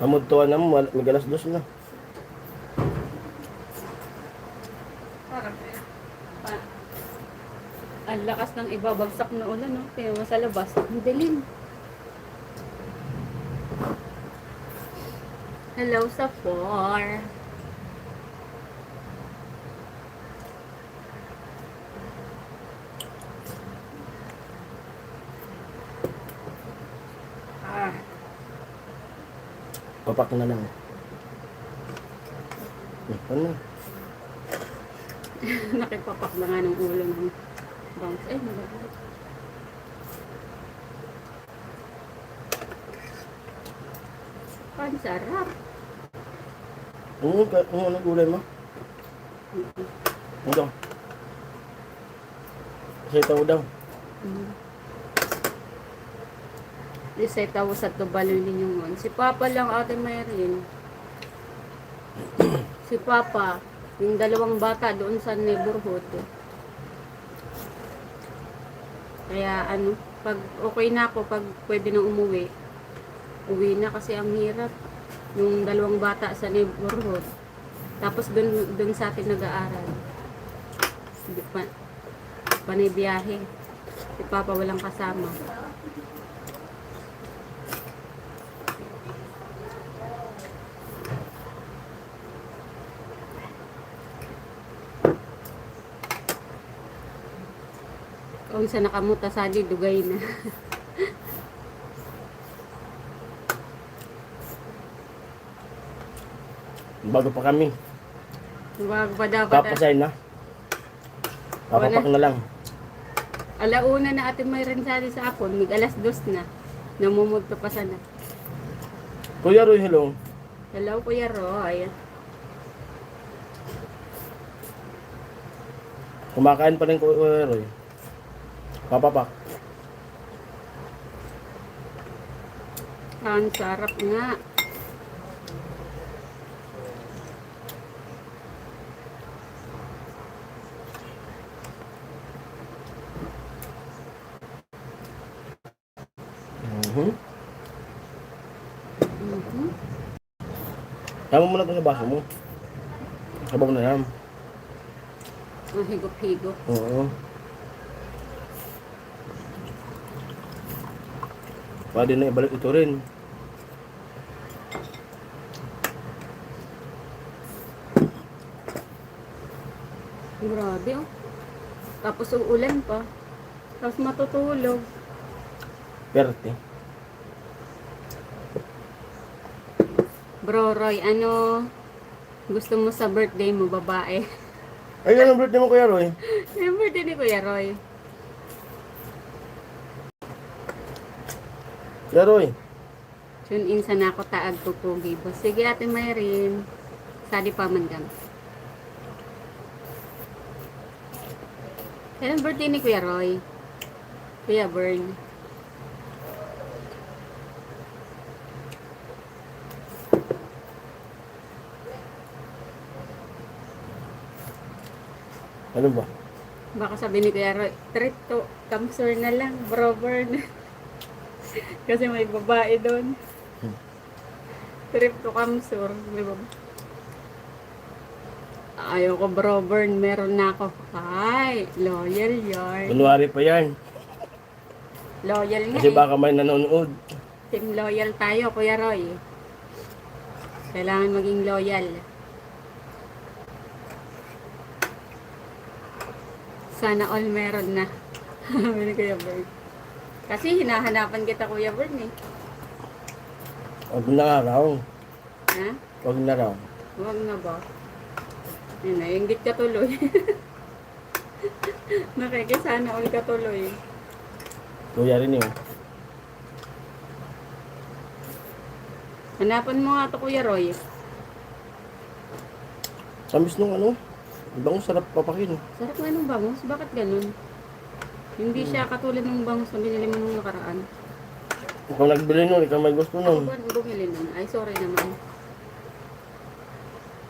Amudtuan na mo, magalas dos na. Ang lakas ng ibabagsak na ulan, no? Kaya sa labas, ang dilim. Hello sa 4. Papak na lang. Ano? Nakipapak na nga ng ulo ng bounce. Ay, nalagay. Ang sarap. Ano gulay mo? Ito. Kasi ito daw. Isay tawo sa tubalon ninyong Si Papa lang Ate Merin. Si Papa, yung dalawang bata doon sa neighborhood. Kaya pag okay na ako, pag pwede nang umuwi, uwi na kasi ang hirap. Yung dalawang bata sa neighborhood. Tapos doon sa atin nag-aaral. Panay biyahe. Si Papa walang kasama. Kung sa nakamuta sali, dugay na. Bago pa kami. Wag pa dapat. Papasay na. Papapak na lang. Alauna na atin may rin sa apon, mig alas 2 na. Namumugto pa sana. Kuya Roy, hello. Hello, Kuya Roy. Kumakain pa rin Kuya Roy. Papapak. Ang sarap nga. Mhm. Mhm. Tama mo na ito sa baso mo. Sabaw na yan. Ang higop-higop. Oo. Pwede na ibalik ito rin. Grabe oh. Tapos uulan pa. Tapos matutulog. Perte. Bro Roy, ano gusto mo sa birthday mo, babae? Ay, yan ang birthday mo Kuya Roy. Yung birthday ni Kuya Roy. Kuya Roy. Tune in sa nako taag pupugi. Sige ate Mayrin. Sali pa man kami. Kailan birthday ni Kuya Roy? Kuya Bern. Ano ba? Baka sabi ni Kuya Roy, trip to Kamsur na lang, bro Bern. Kasi may babae doon. Trip to Kamsur. May babae. Ayaw ko bro Bern, meron na ako. Ay, loyal yarn. January pa yan. Loyal nga Kasi eh. baka may nanonood. Team loyal tayo, Kuya Roy. Kailangan maging loyal. Sana all meron na. Sabi ni Kuya Bern. Kasi hinahanapan kita, Kuya Bern eh. Huwag na raw. Ha? Huwag na raw. Huwag na ba? Yun na, inggit ka tuloy. Nakikisana all ka tuloy. Kuya rin yun. Hanapan mo nga to, Kuya Roy. Samis nung ano. Ibang sarap papakin. Sarap nga nung bangus. Bakit ganun? Hindi siya katulad ng bangus na binili mo nung nakaraan. Kung nagbili nun, ikaw may gusto Ako nun. ba bumili nun? Ay, sorry naman.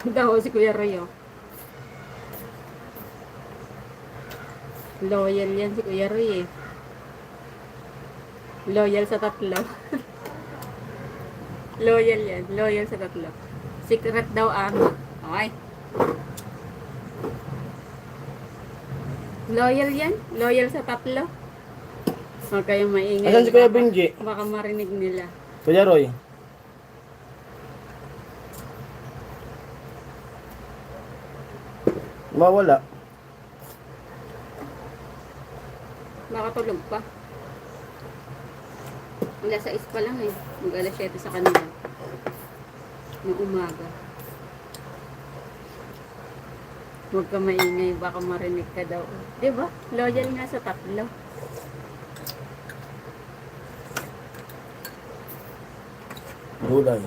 Daw si Kuya Roy, oh. Loyal yan si Kuya Roy, eh. Loyal sa tatlo. Loyal yan. Loyal sa tatlo. Secret daw ama. Okay. Loyal yan. Loyal sa tatlo. Huwag kayong maingay. Asan si Kuya Benji? Baka marinig nila. Kuya Roy. Mawala. Baka tulog pa. Alas 6 pa lang eh. Mag-alas 7 sa kanila. Ng umaga. Huwag ka maingay. Baka marinig ka daw. Diba? Loyal nga sa tatlo. Gulay.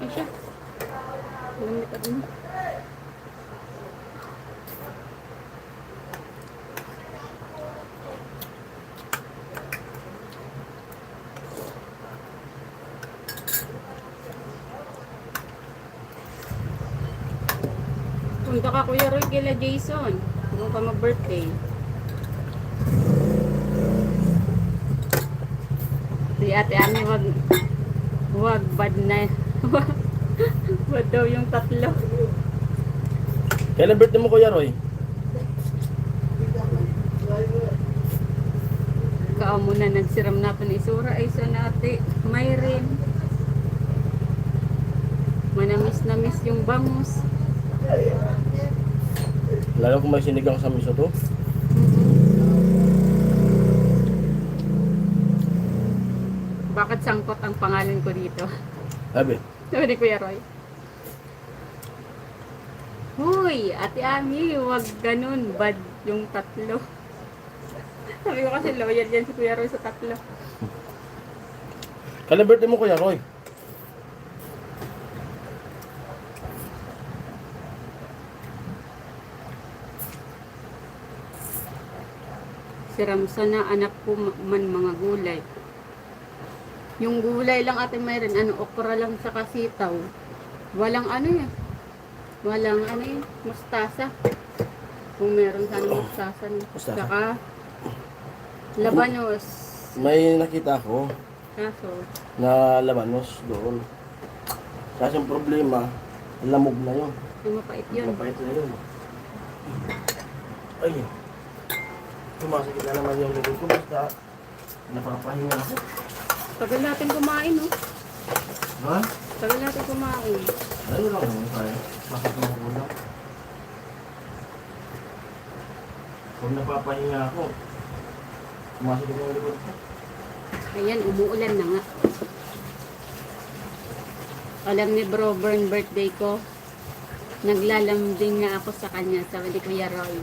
Ay siya. Lumipad mo. Punta ka Kuya Roy kila Jason. Kung ka mag-birthday. Si Ate Ami wag bad na. Bad daw yung tatlo. Kailan birthday mo Kuya Roy? Kaamo na nagsiram na pa ni Isura ay sa nate. Mayrin. Manamis na miss yung bangus. Lalo kung may sinigang sa miso to. Bakit sangkot ang pangalan ko dito? Sabi, Sabi ni Kuya Roy. Huy, Ate Ami, wag ganun. Bad yung tatlo. Sabi ko kasi loyal yan si Kuya Roy sa tatlo. kailan birthday mo Kuya Roy? Si Ramsa na anak ko man mga gulay. Yung gulay lang ate mayroon, ano, okra lang sa kasitaw. Walang ano eh. Walang ano eh, mustasa. Kung meron sana mustasa. Mustasa? Saka labanos. May nakita ko Kaso, na labanos doon. Kasi ang problema, lamog na yun. yung mapait yun. Mapait na yun. Ay, sumasakit na naman yung likod ko. Basta napapahinga ako. Tagal natin kumain, oh. Ha? Tagal natin kumain. Ano lang naman tayo? Bakit mo ako lang? Kung napapahinga ako, sumasakit yung likod ko. Ayan, umuulan na nga. Alam ni Bro Bern birthday ko. Naglalambing nga ako sa kanya. Sabi ni Kuya Roy.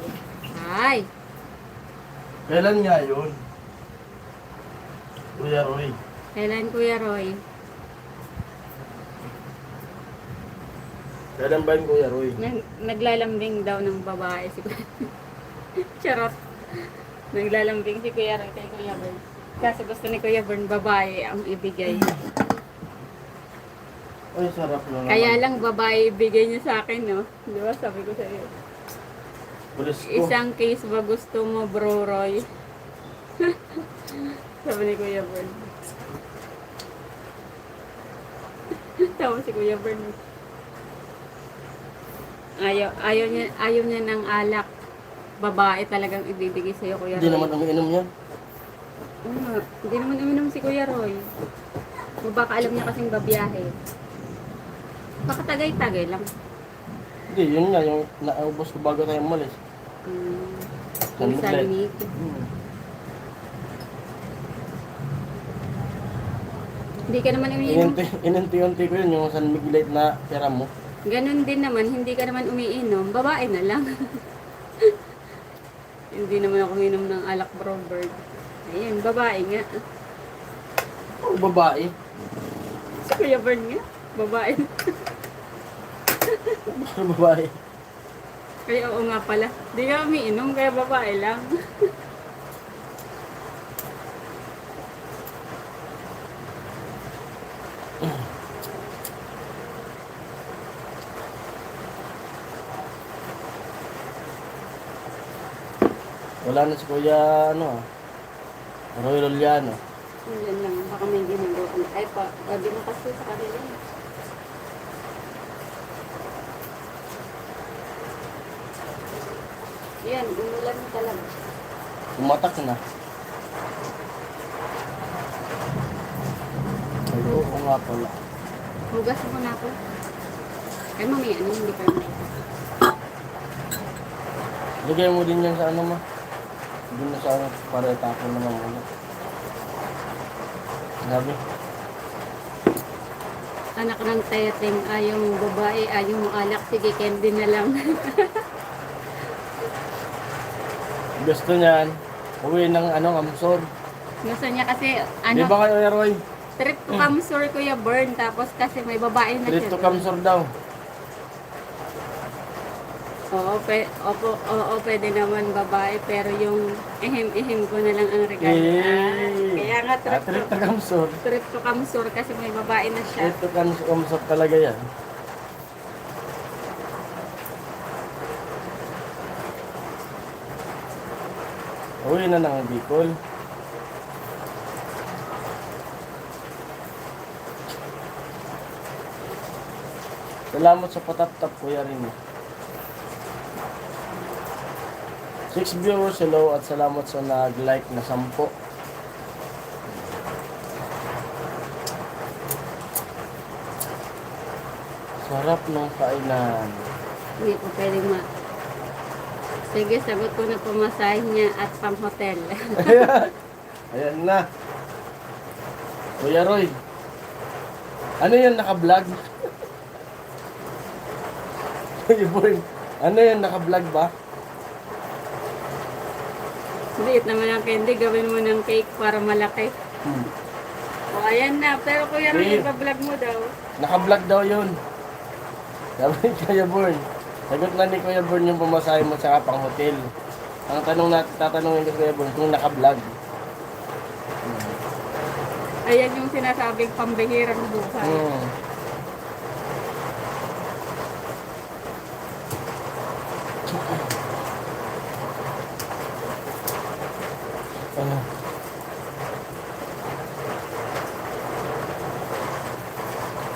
Ay! Kailan nga yun? Kuya Roy. Kailan Kuya Roy? Kailan ba yun Kuya Roy? Naglalambing daw ng babae si Kuya. Charot. Naglalambing si Kuya Roy kay Kuya Bern. Kasi gusto ni Kuya Bern babae ang ibigay. Ay, sarap na naman. Kaya lang babae ibigay niya sa akin, no? Di ba? Sabi ko sa iyo. Pulis ko. Isang case ba gusto mo, Bro Roy? Sabi ni Kuya Bern. Tawa si Kuya Bern. Ayaw niya ng alak. Babae talagang ibibigay sa'yo, Kuya Roy. Hindi naman umiinom yan. Oo nga, hindi naman uminom si Kuya Roy. O baka alam niya kasing babiyahe. Baka tagay-tagay lang. Hindi, yun nga, yung naubos ko bago tayo umalis. Yung salimig. Hindi ka naman umiinom. Inunti-unti ko yun, yung San Miguelite na pera mo. Ganon din naman, hindi ka naman umiinom. Babae na lang. Hindi naman ako umiinom ng alak, Bro Bird. Ayun, babae nga. Oh, babae. Si Kuya Bird nga. Babae. Ano babae? Kaya oo nga pala. Hindi ka umiinom, kaya babae lang. Wala na si Kuya, ano Roy Loliano. Yan lang, baka may ginagawa. Ay pa, gabi na kasi sa kanila. Yan, umulan na talaga. Umatak na. Ay, oo nga pala. Hugas mo na ako. Ay, mamaya, ano, hindi pa naman. Lagay mo din yan sa ano ma. Doon na sa ano, para itapon naman muna. Sabi, Anak ng teteng, ayaw mong babae, ayaw mong alak, sige, candy na lang. gusto niyan, uwi ng ano, Kamsor. Gusto niya kasi, Di ba kayo, Roy? trip to Kamsur, Kuya Bern, tapos kasi may babae na Trip siya. to Kamsor daw. Oo, pwede naman babae, pero yung ihim-ihim ko na lang ang regalo. Kaya nga Trip to Kamsor. trip to Kamsur kasi may babae na siya. Trip to Kamsor talaga yan. Uwi na ng Bicol. Salamat sa patap-tap, Kuya Rino. 6 viewers, hello, at salamat sa nag-like na 10. Sarap ng kainan. Hindi ko pwedeng Sige, sagot ko na pamasahe niya at pang-hotel. Ayan na. Kuya Roy, ano yan naka-vlog? Kuya Boy, ano yan naka-vlog ba? Liit naman ang candy, gawin mo ng cake para malaki. O ayan na, pero Kuya Roy, Babe. iba-vlog mo daw. Naka-vlog daw yun. Sabi ni Kuya Born. Sagot na ni Kuya Born yung pumasahe mo sa pang hotel. Ang tanong natin, tatanungin ko Kuya Born kung naka-vlog. Ayan yung sinasabing pambihirang buhay. Hmm. Ano?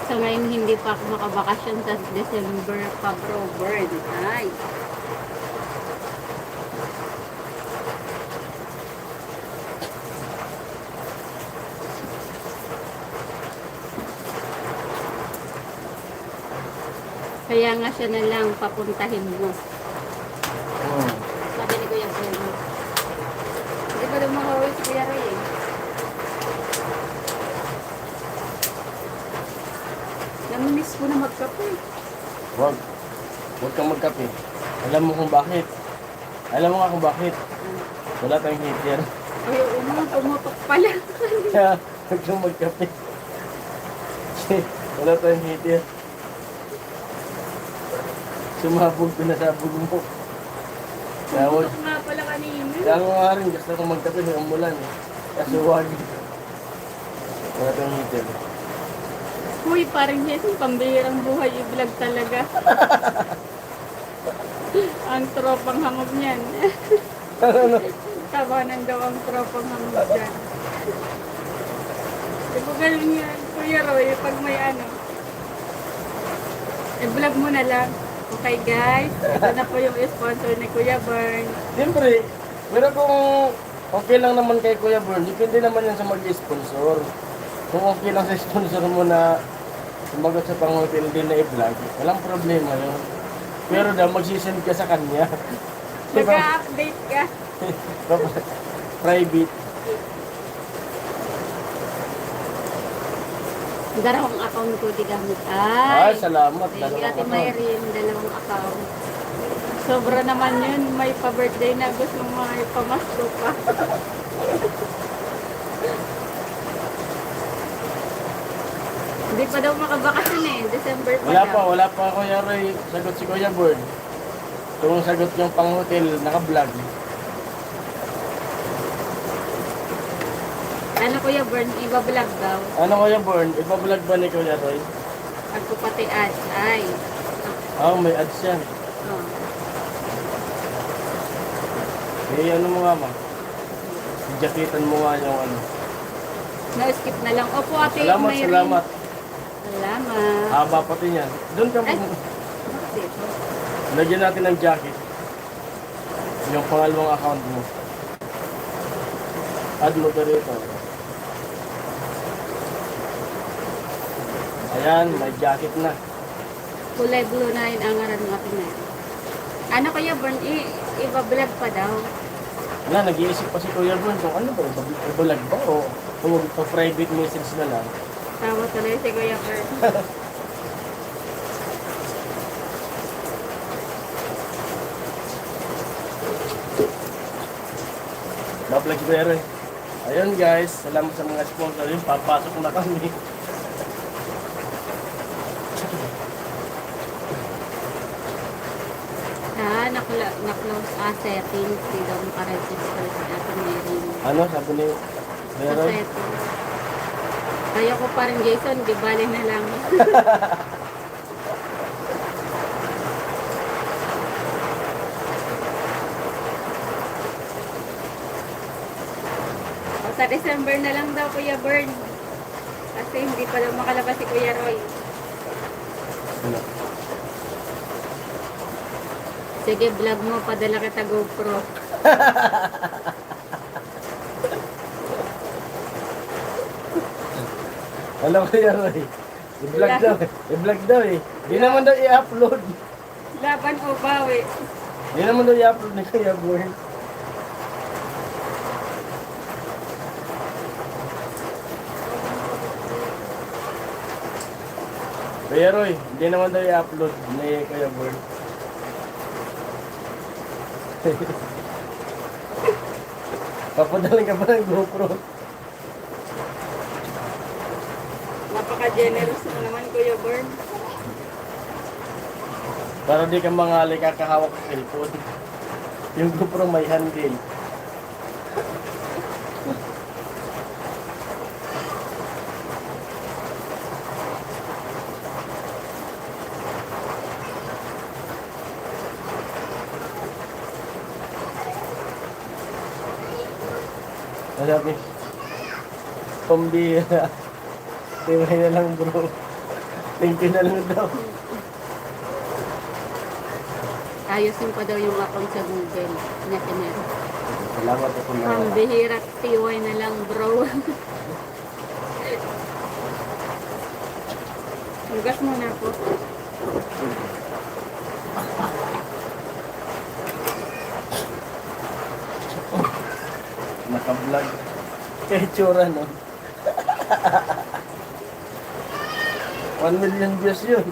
So ngayon hindi pa ako makabakasyon sa December pa bro, bird. Ay. Kaya nga siya na lang papuntahin mo. Hmm. Sabi ni Kuya Bruno. Hindi pa daw makauwi si Kuya Ray eh. Namimiss ko na magkape. Wag. Huwag kang magkape. Alam mo kung bakit. Alam mo nga kung bakit. Wala tayong heater. Ay, pumutok pala. Kaya huwag kang magkape. Wala tayong heater. Sumabog, pinasabog mo. Kaya huwag. Pumutok nga pala kanina. Kaya ako nga rin, gusto kong magkape ng umulan eh. Kasi huwag. Wala tayong heater. Uy, parang yan, pambihirang buhay i-vlog talaga. Ang tropang hangog niyan. Ano? Tabanan daw ang tropang hangog dyan. Di ba ganun yan, Kuya Roy, pag may ano. I-vlog mo na lang. Okay guys, ito na po yung sponsor ni Kuya Bern. Siyempre, pero kung okay lang naman kay Kuya Bern, depende naman yan sa mag-sponsor. Kung okay lang sa sponsor mo na sumagot sa pang-hotel din na i-vlog, walang problema yun. Pero daw, magsisend ka sa kanya. Diba? Mag-update ka. Private. Darahong account ko di gamit. Ay, Ay, salamat. thank you Dalawang Ate account. Mayrin, dalawang account. Sobra naman yun, may pa-birthday na gusto mo may pamasko pa. Hindi pa daw makabakasyon eh, December pa Wala daw. pa, wala pa Kuya Roy. Sagot si Kuya Bern. Kung sagot yung pang-hotel, naka-vlog. Ano Kuya Bern, iba-vlog daw. Ano Kuya Bern? Ipa-vlog ba ni Kuya Roy? Pag ko pati ads, ay. Oh, may ads yan. Oh. Eh, ano mo nga ma? Jaketan mo nga yung ano. Na-skip na lang. Opo, Ate Salamat, Mayrin. salamat. Salamat. Haba pati yan. Doon ka Ay. mo. Dito. Lagyan natin ng jacket. Yung pangalawang account mo. Add mo ka rito. Ayan, may jacket na. Kulay blue na yun ang aran ng Ate Mayrin. Ano Kuya Bern, iba-vlog pa daw. Wala, nag-iisip pa si Kuya Bern kung ano ba, ibalag ba o kung private message na lang. Tawa tuloy si Kuya Bern. Naplag si Kuya Roy. Ayun guys, salamat sa mga sponsor yun. Papasok na kami. Na-close settings. Di daw makaregister si Ate Mayrin. Ano, sabi ni Kuya Sa Roy? settings. Kaya ko parang Jason, di bali na lang. O, sa December na lang daw Kuya Bern. Kasi hindi pa daw makalabas si Kuya Roy. Ano? Sige, vlog mo, padala kita GoPro. Alam ko Kuya Roy. I-vlog daw. I-vlog daw eh. Di naman daw i-upload. Laban o bawi. Di naman daw i-upload ni Kuya Bern. Kuya Roy, hindi naman daw i-upload ni Kuya Bird. Papadaling ka ba ng GoPro? Napaka-generous mo naman, Kuya Bird. Para di ka mangali kakahawak ng cellphone. Yung GoPro may handle. Sabi, pambira. Timay na lang bro. Thank you na lang daw. Ayusin pa daw yung account sa Google. Natinero. Salamat ako na. Ang bihira, TY na lang, bro. Hugas mo na po. Naka-vlog. Kaya tsura, no? 1 million views yun.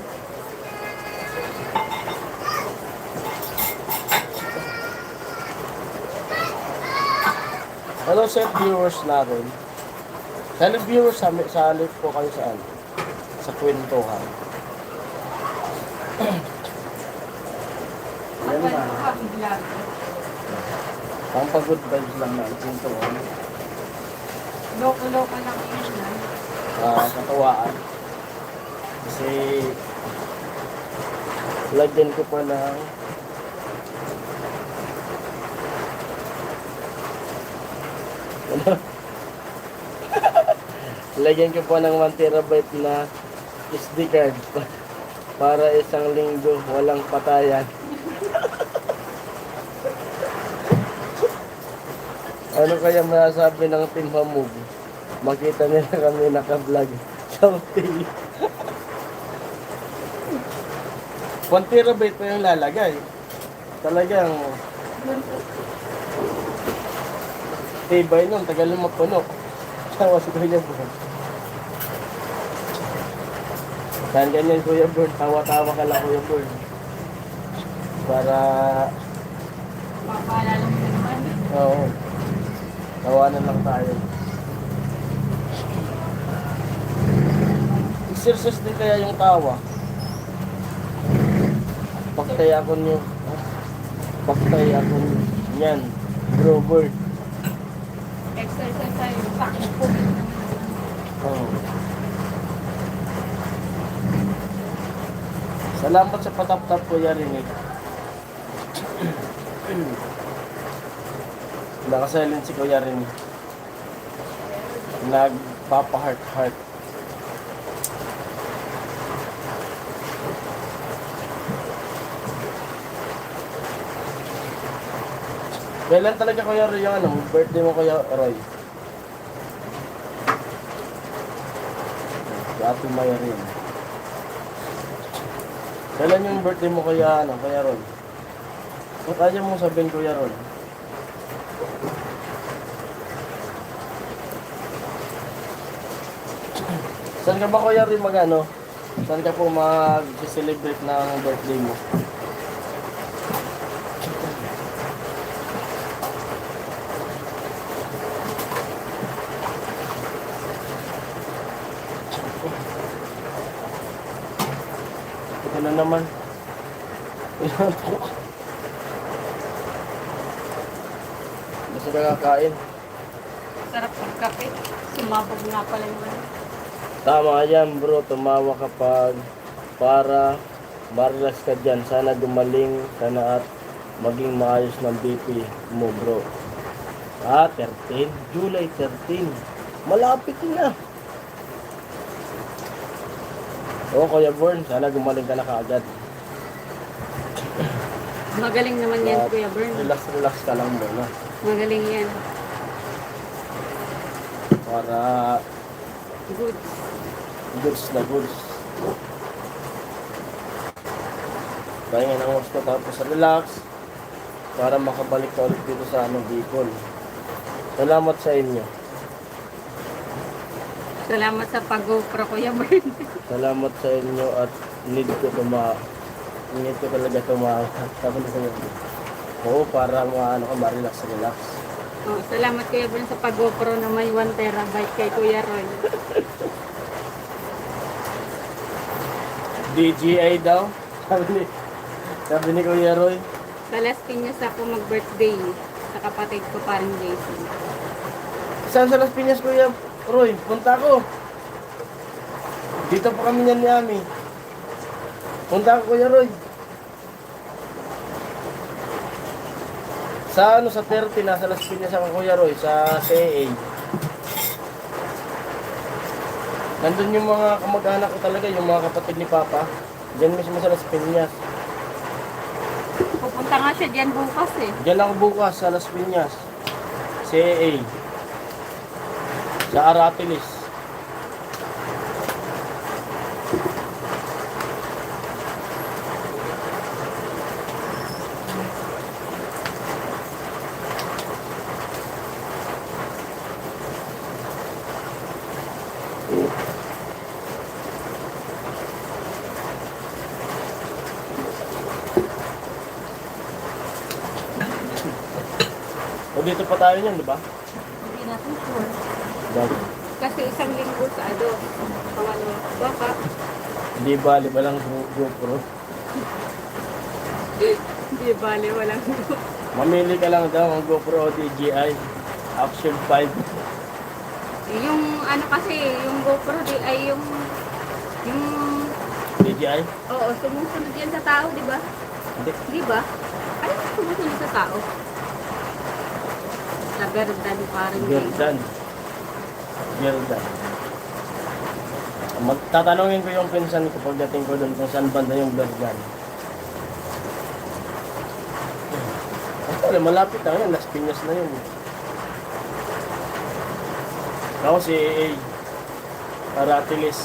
Hello set viewers natin. Hello viewers, salip po kayo saan? Sa kwentuhan. Yan na. Ang pag-good vibes lang na kwentuhan. Loko-loko lang yun. Katawaan. Kasi lagyan ko pa ng lagyan ko pa ng 1 terabyte na SD card para isang linggo walang patayan. Ano kaya masasabi ng Team Hamog? Makita nila kami naka-vlog. Something. 1 terabyte pa yung lalagay. Talagang tibay nun, tagal na mapuno. Tawa si Kuya Bird. Saan ganyan Kuya Bird? Tawa-tawa ka lang Kuya Bird. Para Papaalala mo naman. oo. Tawanan lang tayo. Exercise din kaya yung tawa. Pagtaya ko nyo. Pagtaya ko nyo. Yan. Bro Bird. Exercise tayo. Sakit po. Oo. Salamat sa patap-tap Kuya Rinig. Nakasilent si Kuya Rinig. Nagpapa-heart-heart. Kailan talaga Kuya Roy yung birthday mo Kuya Roy? Ate Maya rin. Kailan yung birthday mo Kuya Roy? Ba't ayaw mong sabihin Kuya Roy? Saan ka ba Kuya Roy Saan ka po mag-celebrate ng birthday mo? Ito na naman. Basta ka kakain. Sarap ng kape. Sumabog nga pala yung ano. Tama yan bro, tumawa kapag para marilas ka dyan. Sana gumaling ka na at maging maayos ng BP mo bro. 13? July 13. Malapit na. Oo Kuya Born, sana gumaling ka na kaagad. Magaling naman yan, Kuya Bern. Relax ka lang muna. Magaling yan. Para Good. goods na goods. Pahinga ng gusto tapos relax para makabalik ka ulit dito sa Bicol. Salamat sa inyo. Salamat sa pag-GoPro, Kuya Bern. Salamat sa inyo at need ko talaga tumawa. Sabi na sa'yo. Oo, para ano ka, ma-relax. Oh, salamat Kuya Bern sa pag-GoPro na may 1 terabyte kay Kuya Roy. DJI daw. Sabi ni Kuya Roy. Sa Las Piñas ako mag-birthday sa kapatid ko, parang Jason. Saan sa Las Piñas, Kuya Roy? Punta ako. Dito pa kami niyan ni Ami. Punta ako, Kuya Roy. Sa sa 30, nasa Las Piñas ako, Kuya Roy, sa CA. Nandun yung mga kamag-anak ko talaga, yung mga kapatid ni Papa. Diyan mismo sa Las Piñas. Pupunta nga siya diyan bukas eh. Diyan ako bukas sa Las Piñas. CA. Sa Aratilis. O dito pa tayo niyan, di ba? Hindi natin sure. Dati. Kasi isang linggo sa pangalawa. Baka. Hindi bali ba lang GoPro? Hindi bale, walang Mamili ka lang daw ng GoPro o DJI Action 5. Yung ano kasi, yung GoPro ay yung DJI? oo, sumusunod yan sa tao, di ba? Hindi. Di ba? Ano yung sumusunod sa tao? Sa Berdan, parang Gerdan. Tatanungin ko yung pinsan ko pagdating ko doon kung saan banda yung Gerdan. Actually, malapit na yun. Las Piñas na yun. Ako si Aratilis.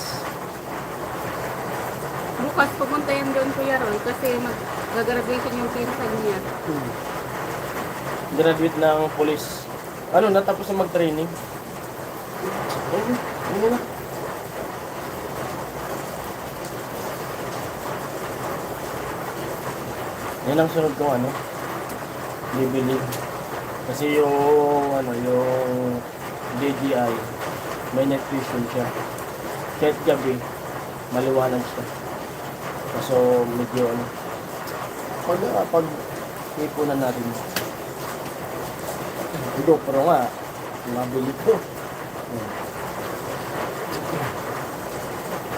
bukas pumunta yan doon, Kuya Roy, kasi mag-graduation yung pinsan niya. Graduate ng police. Ano, natapos na mag-training? Ano na? Yan ang sunod kong ano, bibili. Kasi yung DJI, may night vision siya. Kahit gabi, maliwanag siya. Kaso medyo pag ipunan natin. GoPro nga, mabili ko.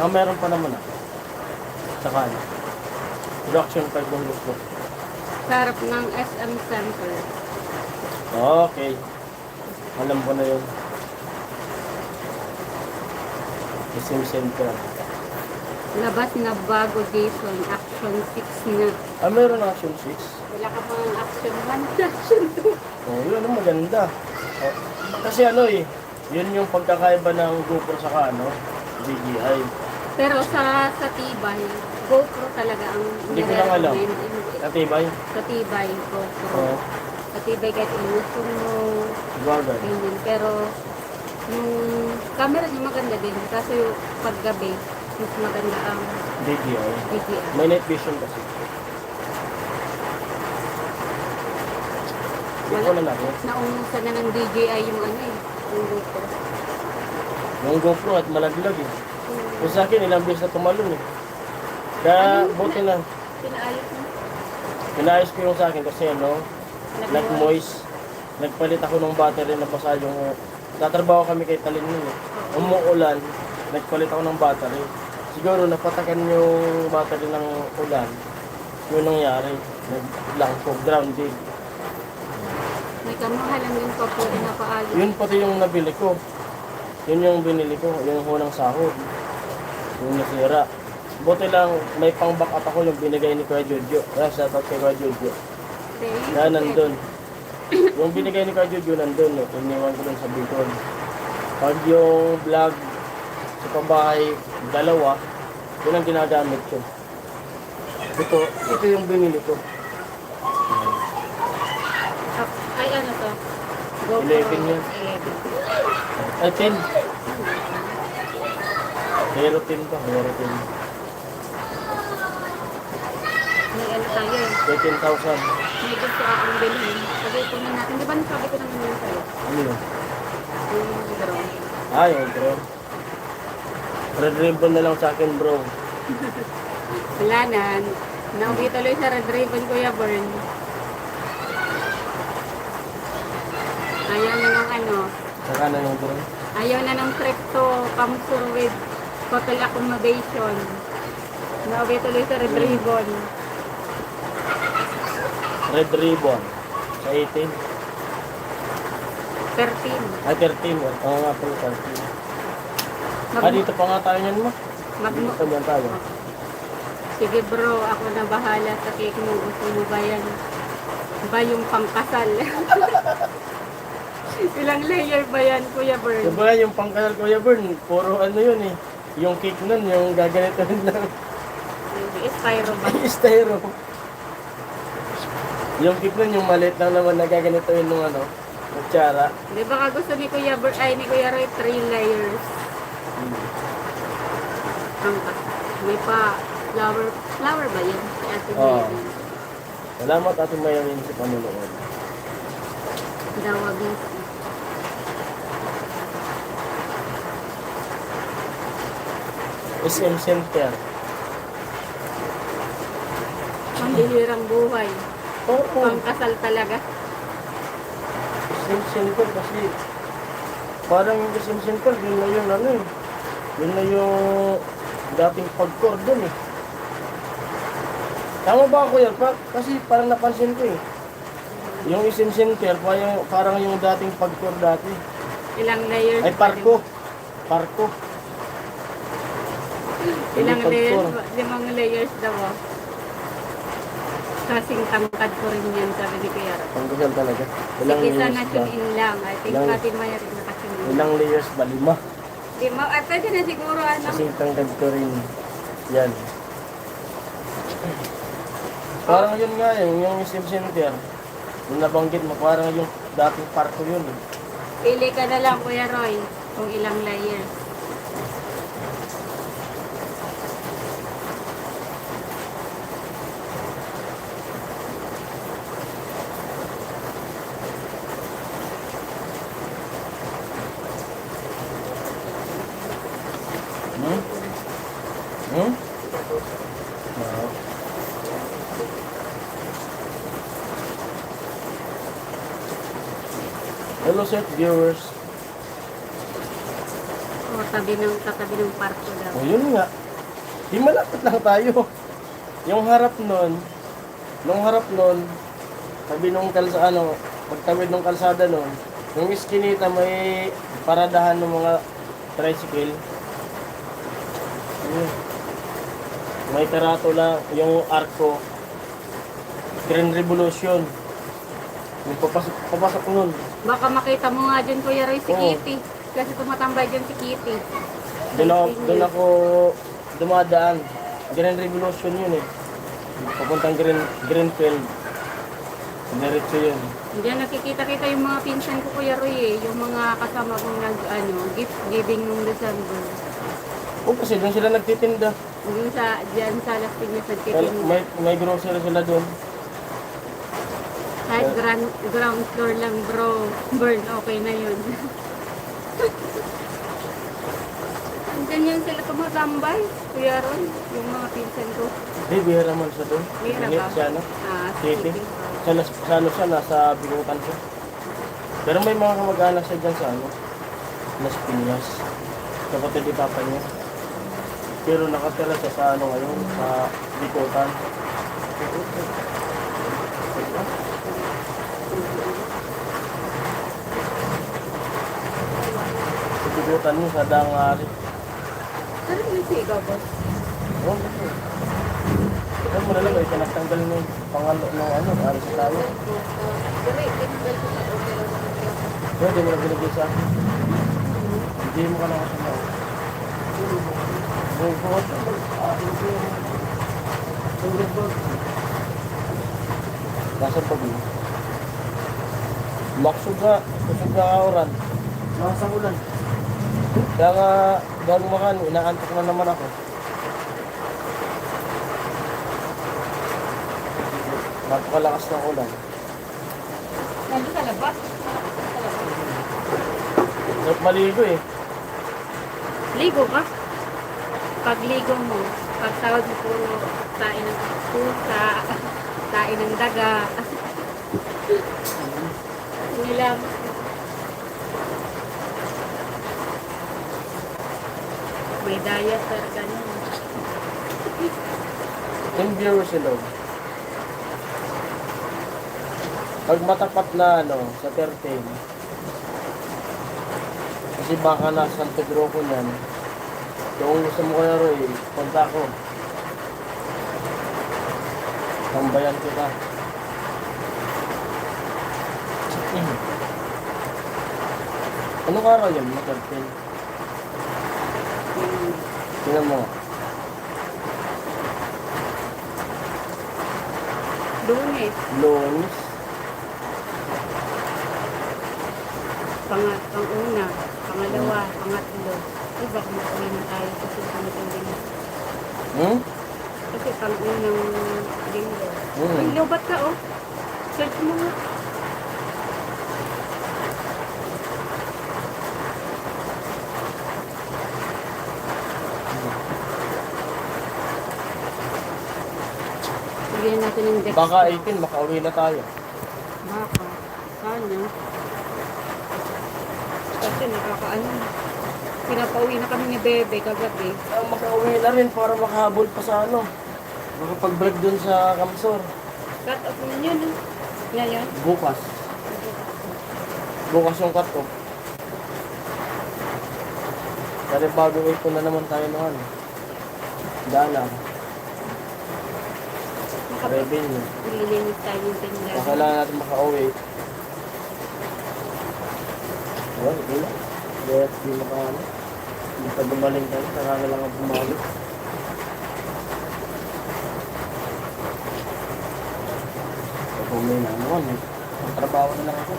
Meron pa naman Saka production 5 kung gusto. Sa harap ng SM Center. Okay. Alam ko na yun. SM Center. Labas na bago Jason, Action 6 na. Meron ng Action 6. Wala ka pang Action 1, Action 2. Yun, maganda. Kasi yun yung pagkakaiba ng GoPro saka DJI. Pero sa tibay, GoPro talaga ang Hindi ko lang alam. Katibay? Sa tibay, GoPro. Oo. Sa tibay kahit ilusong mo, Bagay. ganyan. Pero yung camera niya maganda din. Kasi yung paggabi, mas maganda ang DJI. DJI. May night vision kasi. Hindi ko na natin. Naungusan na ng DJI yung yung GoPro. Yung GoPro at malaglag eh. Yung sa akin, ilang beses na tumalon eh. Kaya buti na. Pinaayos mo. Pinayos ko yung sa akin kasi nag-moist. Nagpalit ako ng battery na basa yung... Tatrabaho kami kay Talin nun eh. Umuulan, nagpalit ako ng battery. Siguro napatakan yung battery ng ulan. Yun nangyari. Nag-langko, grounded. May kamahalan din pa po na paayos. Yun pati yung nabili ko. Yun yung binili ko, yung unang sahod. Yung nasira. Buti lang, may pang-backup ako yung binigay ni Kuya Jojo. Kaya shoutout kay Kuya Jojo. Kaya nandun. Yung binigay ni Kuya Jojo nandun. Iniwan ko dun sa Bicol. Pag yung vlog sa pabahay, dalawa, yun ang ginagamit ko. Ito yung binili ko. Ay, ano to? 11 yan. 11. Ay, 10. Meron pa, meron. May ano tayo eh. 13,000. May gusto akong bilhin. Sabi ko na natin. Di ba nasabi ko naman yun sa'yo? Ano yun? Yung drone. Yung bro. Red ribbon na lang sa akin, bro. Wala na. Nauwi tuloy sa Red Ribbon, Kuya Bern. Ayaw na ng ano. Saka na yung bro. Ayaw na ng trip to Kamsur with hotel accommodation. Nauwi tuloy sa Red Ribbon. Red ribbon. Sa 18. 13. 13. Oo nga po, 13. Dito pa nga tayo yan mo. Dito pa yan tayo. Sige bro, ako na bahala sa cake mo. Gusto mo ba yan? Ba yung pangkasal? Ilang layer ba yan, Kuya Bern? Diba yung pangkasal, Kuya Bern, puro ano yun eh. Yung cake nun, yung gaganito lang. Styro ba? Styro. Yung cake nun, yung maliit lang naman na gaganito yun nung ano, kutsara. Di ba ka gusto ni Kuya Bern, ay ni Kuya Roy, 3 layers. May pa flower ba yan? Si Ate Oo. Maylin. Salamat Ate Maylin sa panunood. Dawabisi. SM Center. Ang bihirang buhay. Oo. Pangkasal talaga. SM Center kasi parang yung SM Center, yun na yun ano eh. Yun na yung dating pag-core dun eh. Tama ba ako yan? Kasi parang napansin ko eh. Yung SM Center, parang yung dating pag-core dati. Ilang layers? Ay, Parko. Parko. Ilang Hindi layers? pag-core. 5 layers daw. Kasing tangkad ko rin yan, sabi ni Kuya Roy. Panggasal talaga. Ilang Sige, layers sana ba? tune in lang. I think Ilang- natin mayroon na ka-tune in. Ilang layers ba? 5. Di mo, ay pwede na siguro ano. Kasi tangkad ko rin. Yan. Parang yun nga yung SM Center. Yung nabanggit mo, parang yung dating parko yun. Eh. Pili ka na lang, Kuya Roy, kung ilang layers. Hmm? Hmm? Oo. Hello set viewers. O, katabi ng parko daw. O yun nga. Di malapit lang tayo. Yung harap nun, tabi nung pagtawid ng kalsada nun, yung iskinita may paradahan ng mga tricycle. Ayun. May karatula, yung arko, Green Revolution. Yung papasok nun. Baka makita mo nga dyan, Kuya Roy, si Oo. Kitty. Kasi tumatambay dyan si Kitty. Doon ako dumadaan. Green Revolution yun eh. Papuntang Greenfield. Diretso yun. Diyan nakikita-kita yung mga pinsan ko, Kuya Roy, eh. Yung mga kasama kong gift giving nung December. O kasi doon sila nagtitinda. Yung dyan sa Las Piñas nagtitinda. May grocery sila doon. Kahit ground floor lang, bro. Burn, okay na yun. Diyan yan sila tumatambay, Kuya Roy. Yung mga pinsan ko. Hindi, bihira man siya doon. Bihira Init ba? siya, no? City. Sa ano siya, nasa Bingutan siya. Pero may mga kamag-anak siya dyan sa Las Piñas. Kapatid ni Papa niya. Pero nakatira siya sa ngayon, sa Bingutan. Sa Bingutan niya, sa Dangari. Sarap yung sigaw, boss. Oo, kasi. Alam mo na lang, pinagtanggal mo yung pangalo ng alis sa tayo. Pwede mo na binigay sa akin. Hindi mo ka na kasama. Nasa pag mo. Maksud na, kusog na kauran. Nasa ulan. Kaya nga, bago makan, inaantok na naman ako. Napakalakas ng ulan. Nandun sa labas. Sa labas. Sarap maligo eh. Ligo ka? Pagligo mo, pagtawag mo puro tain ng pusa, tain ng daga. Nilam. May diet pero ganun. Yung viewers alone. Pag matapat na sa 13, kasi baka na San Pedro ko niyan, kung gusto mo kaya Roy, punta ko. Tambayan kita. Anong araw yan? Mag-13. Tingnan mo. Lunes, Lunes. pang-una, pangalawa, pangatlo. Diba kumatuloy na tayo sa susunod ng linggo? Hmm? Kasi pang-unang linggo. Hmm. Ay, lobat ka oh. Search mo nga. Bigyan natin ng dex. Baka 18, makauwi na tayo. Baka. Sana. Kasi nakakaano. Pinapauwi na kami ni Bebe kagabi. Makauwi na rin para makahabol pa sa makapag-break dun sa Kamsor. Cut off mo yun. Ngayon. Bukas. Bukas yung cut-off. Kasi bago ipon na naman tayo noon. Dala. Revenue. Nililimit tayo yung tindahan. Kaya kailangan natin makauwi. Well, hindi na. Kaya di makaano. Hindi pa gumaling tayo. Saka na lang ang bumalik. Kung may naman ang trabaho na lang ako.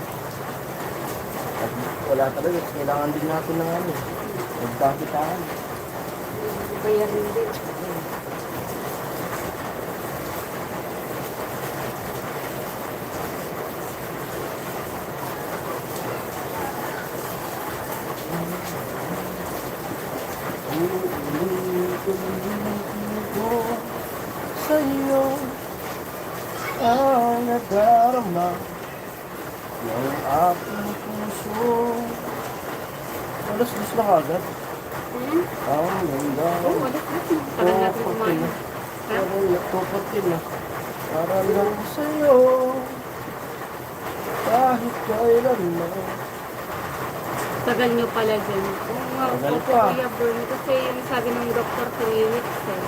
At wala talaga. Kailangan din natin ng magkakitaan. Bayarin din. Sa iyo ang nadarama ng aking puso. Alas dos na kagad. Hmm? Ang ganda. Oo, alas na. Tagal natin kumain. Ha? Parang nagpuputin na. Para lang sa'yo. Kahit kailan na. Tagal nyo pala dyan. Oo nga, Tagal opo, pa. Kuya Bern. Kasi yung sabi ng doktor 3 weeks eh.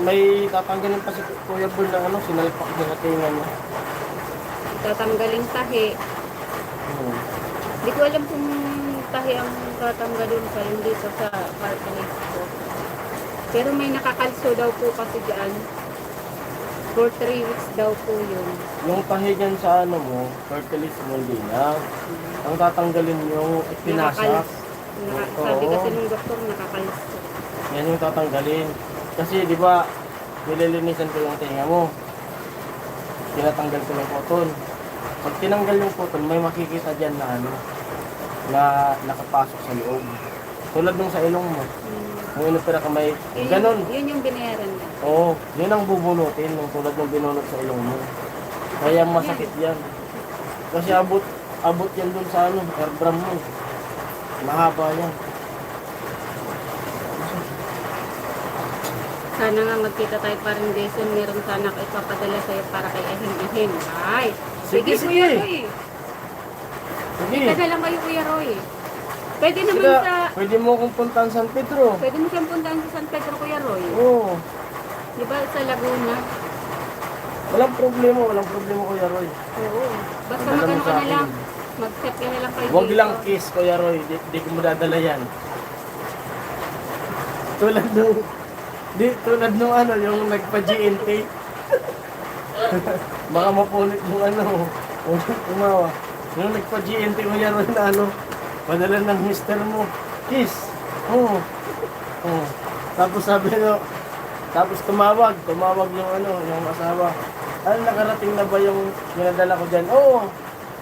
May tatanggalin pa si Kuya Bull na sinalpak niya sa tinga niya. Tatanggaling tahi. Hindi ko alam kung tahi ang tatanggalin pa yung dito sa cartilage ko. Pero may nakakalso daw po kasi dyan. For 3 weeks daw po yun. Yung tahi dyan sa cartilage mo hindi na. Ang tatanggalin yung ipinasa. Sabi kasi ng doktor nakakalso. Yan yung tatanggalin. Kasi di ba nililinisan ko yung tinga mo. Tinatanggal ko yung cotton. Pag tinanggal yung cotton, may makikita dyan na na nakapasok sa loob. Tulad nung sa ilong mo. Yung inopera ka may ganon. Yun yung binayaran niya. Oo, yun ang bubunutin yung tulad ng binunot sa ilong mo. Kaya masakit yan. Kasi abot yan dun sa airdrum mo. Mahaba yan. Sana nga magkita tayo parang Jason. Meron sana ako ipapadala sa'yo para kay Ahim-Ahim. Ay! Sige, Sige, Kuya sige. Roy. Sige. Kita na lang kayo, Kuya Roy. Pwede naman Sila, sa... pwede mo kong puntahan San Pedro. Pwede mo siyang puntahan sa San Pedro, Kuya Roy. Oo. Di ba sa Laguna? Walang problema Kuya Roy. Oo. Basta Padala mo magano sa ka na akin. lang. Mag-set ka na lang kayo Huwag dito. lang kiss Kuya Roy, di ko mo dadala yan. Tulad nung yung nagpa-GNT. Baka mapunit yung umawa. Yung nagpa-GNT Kuya Roy na padala ng mister mo. Kiss. Oo. Oo. Tapos sabi no, tapos tumawag yung ano, yung asawa. Ano, nakarating na ba yung dinadala ko dyan? Oo.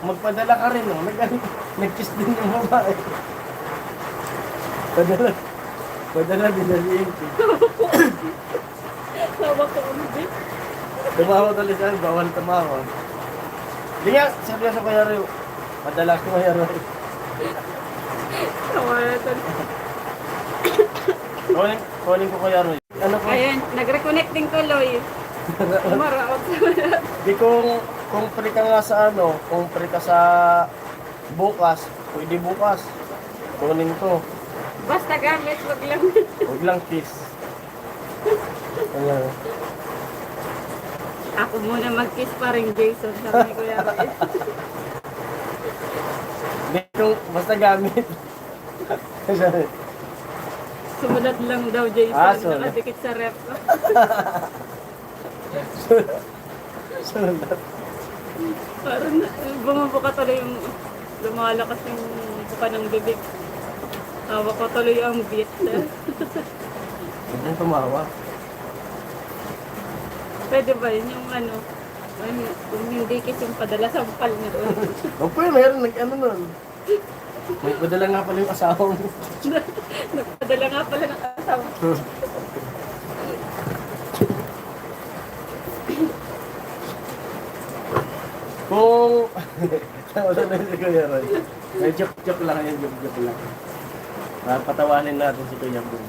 Magpadala ka rin, no? Nag-kiss din yung babae. Padala dinaliin ko. Tawa ko ulit. Tumawa tuloy sa'yo, bawal tumawa. Hindi nga, seryoso Kuya Roy. Padala ko Kuya Roy. Tawa na to. Calling ko Kuya Roy. Ano ko? Ayan, nag-reconnecting tuloy. Maraot sa Di kung pre ka nga sa ano, kung pre ka sa bukas, pwede bukas. Kunin ko. Basta gamit, wag lang. Huwag lang kiss. Ayan. Ako muna mag-kiss pa rin, Jason. Sabi ni Kuya Roy. Di kung basta gamit. Sumunod lang daw, Jason. Sumunod. Nakadikit sa rep. Sunod. Parang bumubuka tuloy yung lumalakas yung buka ng bibig. Tawa ko tuloy ang beat. Huwag mong tumawa. Pwede ba yun yung ano? Kung hindi kiss yung padala, sampal na doon. Huwag po yun, meron nag-ano nun. May padala nga pala yung asawa mo. Nagpadala nga pala ng asawa. Kung... Wala na si Kuya Roy. May joke lang yan, joke lang. Patawanin natin si Kuya Boy.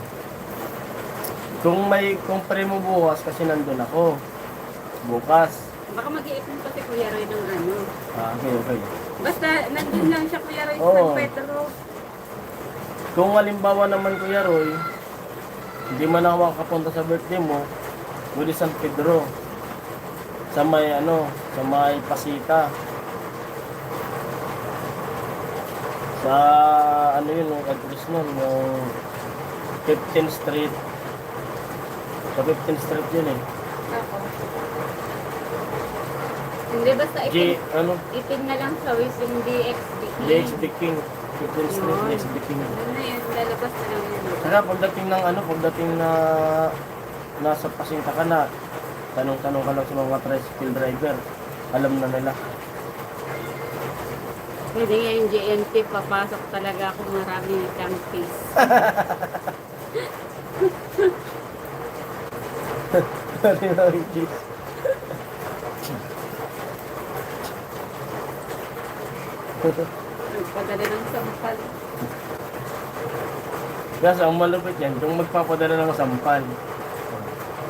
Kung pre mo bukas kasi nandun ako. Bukas. Baka mag-iipon pa si Kuya Roy ng ano. Okay. Basta nandun lang siya Kuya Roy sa Oo. San Pedro. Kung halimbawa naman Kuya Roy, hindi man ako makapunta sa birthday mo, pwede San Pedro. Sa may sa may Pasita. Sa yung address nun, yung 15th Street. Sa 15th Street yun eh. Ako. Hindi basta ipin na lang sa Wiz yung DXB. DXB King. 15th Street, Yun. DXB King. Ano na yun, lalabas na lang yun. Saka pagdating na nasa Pasinta ka na, tanong-tanong ka lang sa mga tricycle driver, alam na nila. Pwede nga yung JNT, papasok talaga ako maraming campis. Nagpadala ng sampal. Kasi ang malupit yan, kung magpapadala ng sampal.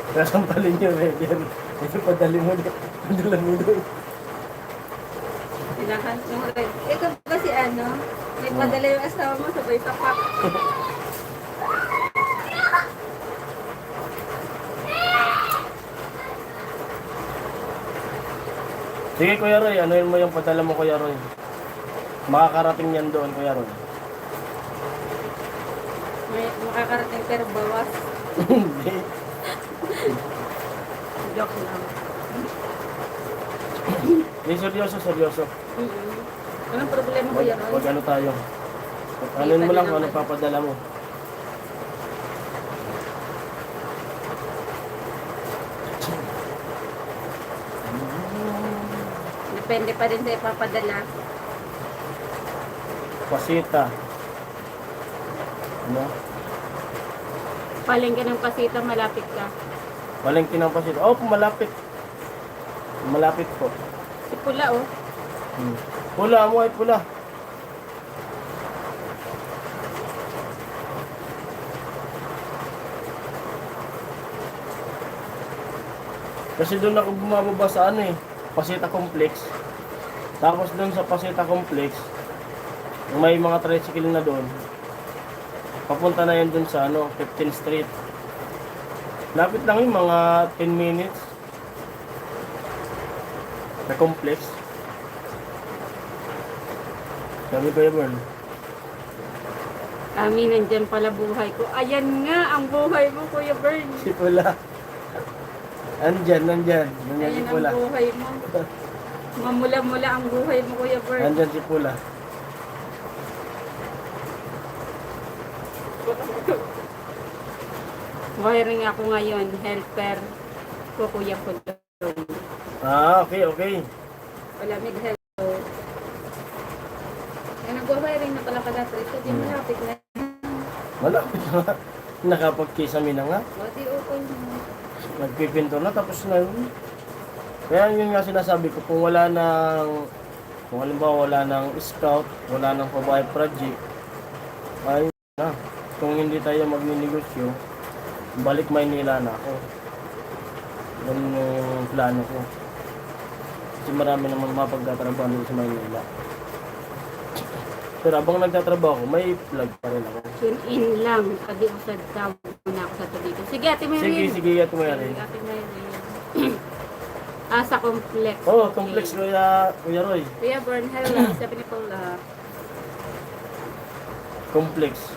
Kaya sampalin nyo, Reder. Kasi padali mo doon. Padala mo doon. Nilakas yung red. Ikaw kasi ano, may padala yung asawa mo sabay tapak. Sige Kuya Roy, anuin mo yung padala mo Kuya Roy. Makakarating yan doon Kuya Roy. May makakarating pero bawas. Hindi. Joke lang. Hindi, seryoso. Anong problema ko yan? Wag ano tayo. Anuin mo lang kung ano papadala mo. Depende pa rin sa ipapadala. Pasita. Ano? Palengke ng Pasita, malapit ka. Palengke ng Pasita. Oh, malapit. Malapit po. Si Pula oh. Pula mo ay pula. Kasi doon ako bumababa sa Pasita Complex. Tapos doon sa Pasita Complex, may mga tricycle na doon. Papunta na yan doon sa 15th Street. Lapit lang yung mga 10 minutes. Sa complex. Sabi ko yun. Kami nandyan pala buhay ko. Ayan nga ang buhay mo, Kuya Bern. Si Pula. Nandyan si Ayan Pula. ang buhay mo. Mamula-mula ang buhay mo, Kuya Bern. Nandyan si Pula. Wiring ako ngayon, helper ko kuya ko doon. Okay, okay. Wala hello. Nag-wiring na pala pala ito, di malapit na. Malapit na. Nakapag-kisame na nga. O, di open mo. Nagpipinto na tapos na yun. Kaya yun nga sinasabi ko, kung wala nang, kung halimbawa wala nang scout, wala nang pabahay project, ay na. Kung hindi tayo magninegosyo, balik Maynila na ako. Yan yung plano ko. Kasi marami naman mapagtatrabaho dito sa Maynila. Pero habang nagtatrabaho ako, may vlog pa rin ako. Tune in lang. Pwede ko sa tawag na ako sa tuloy ko. Sige, Ate Mary. Sige, at mayari. Ate Mary. Sa complex. Oh, complex Kuya Roy. Kuya Born, hello. Sabi ni Paula. Complex.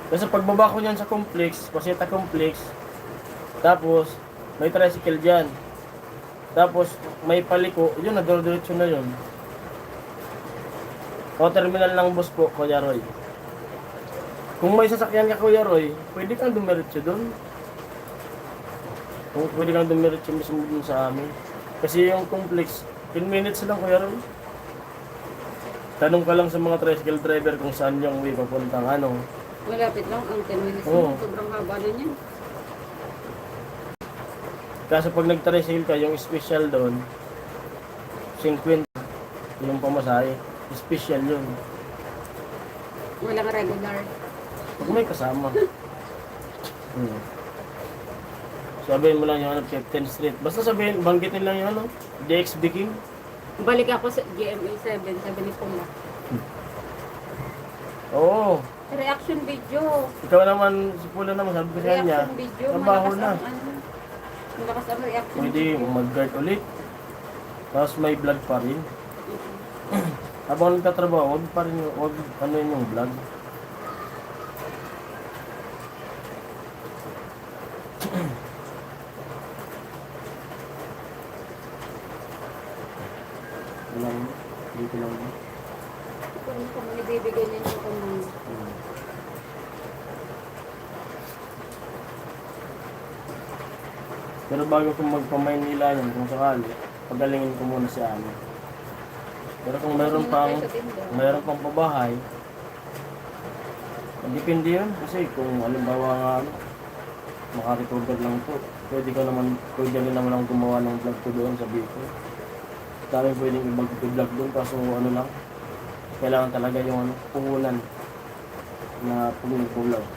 Kasi pagbaba ko niyan sa complex, Paseta complex, tapos may tricycle dyan. Tapos may paliko, yun, nagdodiretso na yun. O terminal ng bus po, Kuya Roy. Kung may sasakyan ka, Kuya Roy, pwede kang dumiretso doon. Kung pwede kang dumiretso mismo dun sa amin. Kasi yung complex, 10 minutes lang, Kuya Roy. Tanong ka lang sa mga tricycle driver kung saan yung way papuntang ano. Malapit lang ang 10 minutes. Oo. Sobrang haba na niyan. Kaso pag nag-tricycle ka, yung special doon, 50 yung pamasahe. Special yun. Walang regular. Pag may kasama. Sabihin mo lang yung ano, 15th Street. Basta sabihin, banggitin lang yung ano, DXB King. Balik ako sa GMA 7, sabi ni Paula. Oo. Reaction video. Ikaw naman, si Pula naman, sabi ko sa kanya, Reaction video. trabaho na. Malakas ang reaction Pwede video. mag-guard ulit. Tapos may vlog pa rin. Habang nagtatrabaho, wag pa rin yung, wag ano yun yung vlog. Walang, dito lang. Kung nibibigay niya yung kung Pero bago ko magpa-Maynila yun, kung sakali, pagalingin ko muna si Ami. Pero kung mayroon pang pabahay, depende yun. Kasi kung halimbawa nga, makarecover lang to, pwede rin naman ang gumawa ng vlog ko doon sa Bicol. Dami pwedeng ibang vlog doon, kaso ano lang, kailangan talaga yung ano, puhunan na vlog.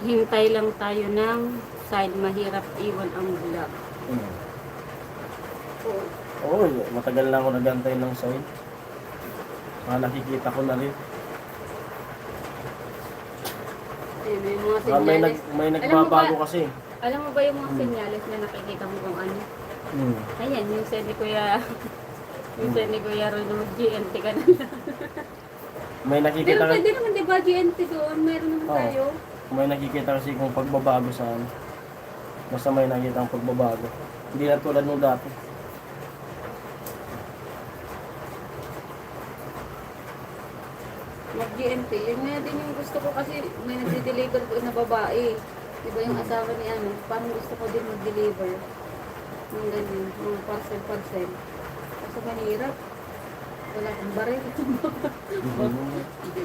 hintay lang tayo ng side, mahirap iwan ang vlog. Oo, matagal na ako nagantay ng sign. Nakikita ko na rin. May mga May, senyales. may nagbabago kasi. Alam mo ba yung mga senyales na nakikita mo kung ano? Ayan, yung send ni Kuya, yung send ni Kuya Ron, GNT ka na lang. May Pero nakikita pwede naman diba GNT doon, meron naman Oo. tayo. May nakikita kasi kung pagbabago sa ano. Basta may nakikita ang pagbabago. Hindi na tulad nung dati. Mag-GNT, yun nga din yung gusto ko kasi may nag-deliver ko na babae. Diba yung asawa ni ano, parang gusto ko din mag-deliver. Yung ganyan, mga parcel. Kasi mahirap. Wala akong baril.